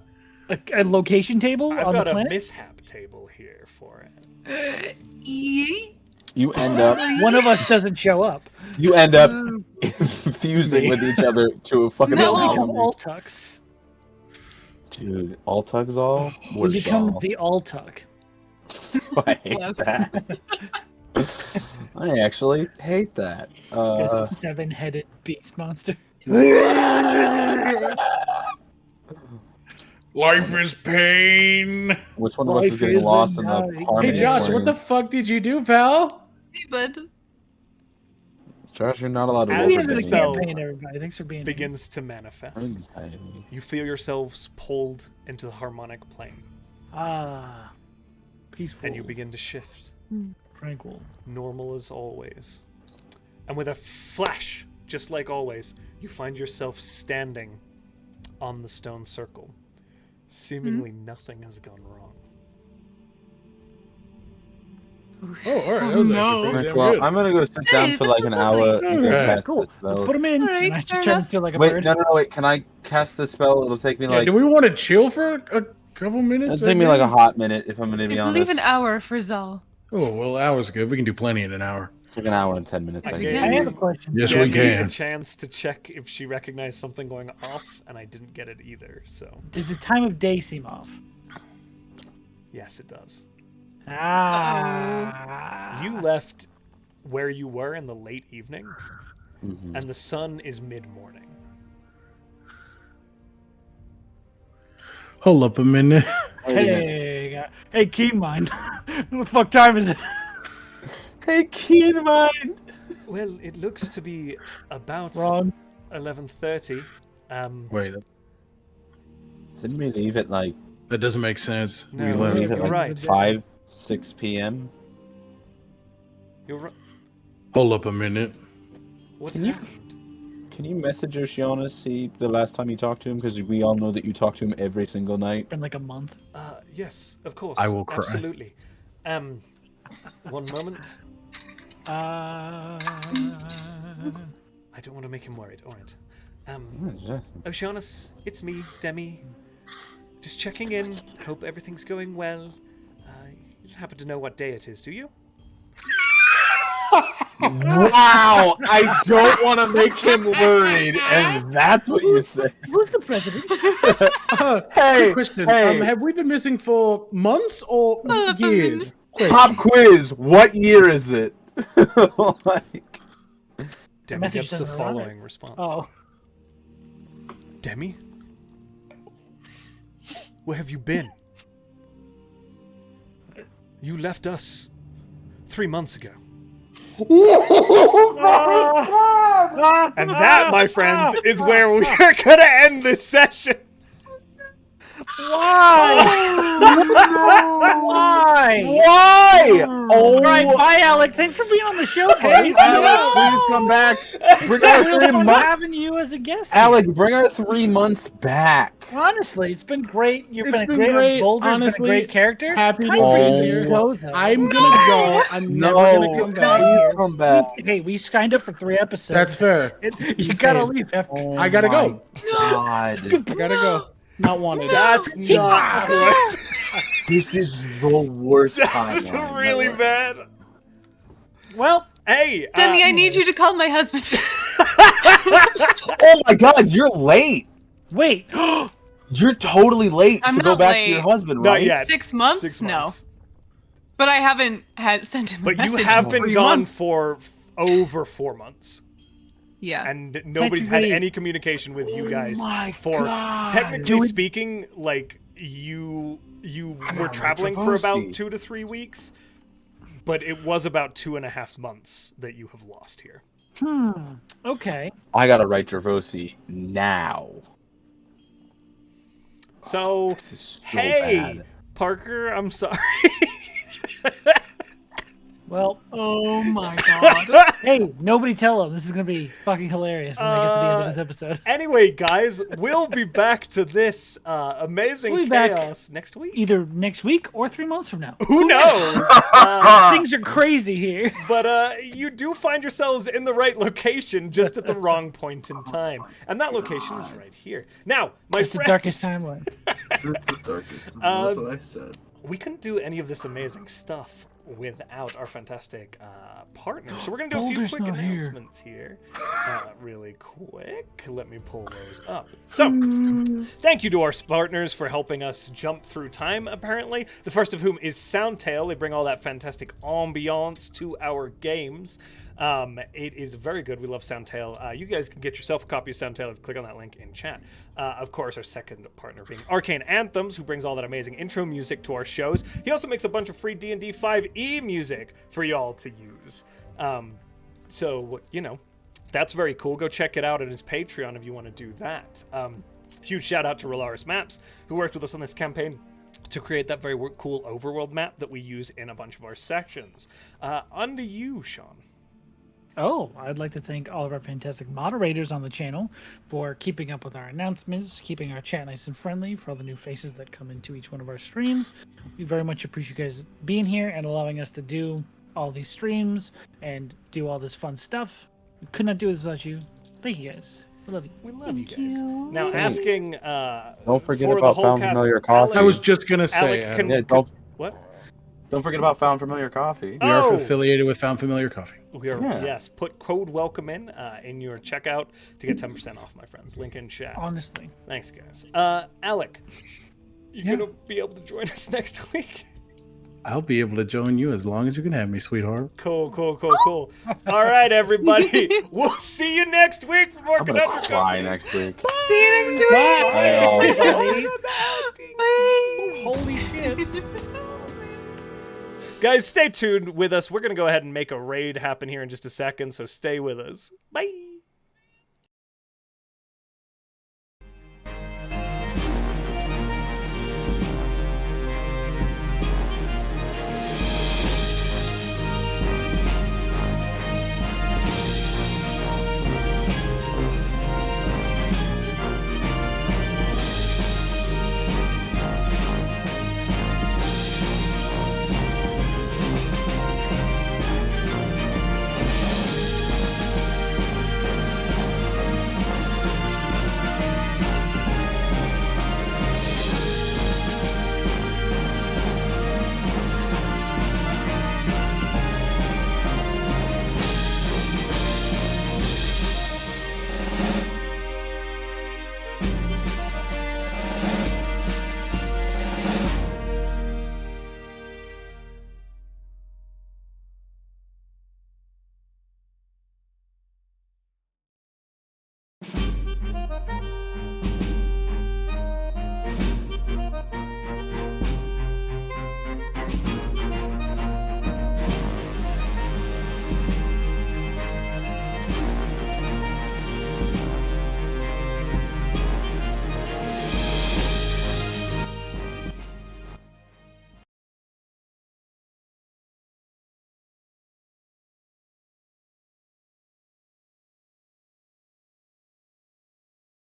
a location table I've on the got a planet. mishap table here for it. You end up. One of us doesn't show up. You end up fusing with each other to a fucking. No. We become All Altuks. Dude, all tugs all. We become the Altuk. I hate Yes. that. I actually hate that. A seven-headed beast monster. Life is pain. Which one of us Life is getting is lost in a the night. harmony? Hey, Josh, what the fuck did you do, pal? Hey, bud. Josh, you're not allowed to As roll We the ended the for spell campaign, everybody. Thanks for being here. Begins to manifest. me. You feel yourselves pulled into the harmonic plane, Ah, peaceful and you begin to shift, tranquil. normal as always. And with a flash, just like always, you find yourself standing on the stone circle. Seemingly nothing has gone wrong. Oh, all right. That was no. actually pretty damn Well, good. I'm gonna go sit down Hey, for that like was an lovely. hour and go Alright, cast Cool. this Let's spell. put him in. Alright, And I just fair turn enough. into like a Wait, bird. no, wait. Can I cast this spell? It'll take me Yeah, like. do we want to chill for a couple minutes? It'll take me like a hot minute if I'm gonna I be believe honest. an hour for Zal. Oh, well, hour's good. We can do plenty in an hour. It's like an hour and 10 minutes. I I gave guess. I have a question. Yes, Gave we me can. a chance to check if she recognized something going off, and I didn't get it either. So Does the time of day seem off? yes, it does. Ah. You left where you were in the late evening, Mhm. and the sun is mid-morning. Hold up a minute. Wait a minute. Hey, Keen Mind. What the fuck time is it? Hey, keen mind. Well, it looks to be about Wrong. 11:30. Wait, Didn't we leave at like that doesn't make sense. No, We left. leave at you're like right. 5, 6 p.m.? You're right. Hold up a minute. What's Can you- happened? Can you message Oceana, see the last time you talked to him? Because we all know that you talk to him every single night. Been like a month. Yes, of course. I will cry. Absolutely. One moment. Uh, I don't want to make him worried. All right. Oh, Oceanus, it's me, Demi. Just checking in. Hope everything's going well. You don't happen to know what day it is, do you? Wow! I don't want to make him worried, and that's what you say. who's the president? Hey, Quick question. hey. Have we been missing for months or years? Pop quiz. What year is it? Like, Demi message gets the doesn't arrive. following response. Oh, Demi? Where have you been? You left us 3 months ago. And that, my friends, is where we are going to end this session. why? Why? why? Oh, All right, bye, Alec. Thanks for being on the show, Hey, buddy. Alec, please come back. Bring our Real 3 fun months. having you as a guest. Alec, bring our 3 months back. Honestly, it's been great. You've It's been, been a great. great. Boulder's Honestly, been a great character. happy to Time for be you here. to go, though. I'm gonna go. I'm never gonna come back. please come back. Hey, we signed up for 3 episodes. That's fair. You gotta saying. leave after. Oh I gotta my go. God. I gotta go. Not wanted. That's not good. This is the worst That's timeline really ever. bad. Well, Hey, Demi, I need you to call my husband. Oh my God, you're late. wait. You're totally late I'm to go not back late. to your husband, Not right? yet. 6 months? 6 No. months. But I haven't sent him a But message you have in been 3 gone months. for over 4 months. Yeah. And nobody's had Technically- any communication with you guys my for God. technically Dude. speaking, like you were on, traveling like for about Travosi. 2 to 3 weeks, but it was about 2.5 months that you have lost here. Okay. I gotta write Travosi now. So This is so hey, bad. Parker, I'm sorry. Well, Oh my god. hey, nobody tell them. This is gonna be fucking hilarious when they get to the end of this episode. Anyway, guys, we'll be back to this amazing We'll be back. chaos next week. Either next week or 3 months from now. Who knows? Things are crazy here. But you do find yourselves in the right location, just at the wrong point in time, and that location is right here. Now, my It's the friends, darkest timeline. It's the darkest. That's what I said. we couldn't do any of this amazing stuff without our fantastic partners. So we're gonna do a few Boulder's quick not here. announcements here, really quick. Let me pull those up. So, thank you to our partners for helping us jump through time. Apparently, the first of whom is Soundtail. They bring all that fantastic ambiance to our games. It is very good. We love Soundtail. You guys can get yourself a copy of Soundtail if you click on that link in chat. Of course, our second partner being Arcane Anthems, who brings all that amazing intro music to our shows. He also makes a bunch of free D&D 5e music for y'all to use. So, you know, that's very cool. Go check it out on his Patreon if you want to do that. Huge shout out to Rolaris Maps, who worked with us on this campaign to create that very cool overworld map that we use in a bunch of our sections. On to you, Sean. Oh, I'd like to thank all of our fantastic moderators on the channel for keeping up with our announcements, keeping our chat nice and friendly, for all the new faces that come into each one of our streams. We very much appreciate you guys being here and allowing us to do all these streams and do all this fun stuff. We could not do this without you. Thank you guys. We love you. We love you Thank guys. you. Now, asking Don't forget for the about whole Found cast, Familiar Coffee. I was just gonna say, Alec, can, Yeah, could- don't- what? Don't forget about Found Familiar Coffee. we are Oh! affiliated with Found Familiar Coffee. We are, Yeah. yes. Put code welcome in your checkout to get 10% off, my friends. Link in chat. Honestly. Thanks, guys. Alec, you Yeah. gonna be able to join us next week? I'll be able to join you as long as you can have me, sweetheart. Cool. All right, everybody. We'll see you next week for more I'm gonna Conundrum cry Company. next week. See you next week. I know. Holy shit. Guys, stay tuned with us. We're going to go ahead and make a raid happen here in just a second, so stay with us. Bye.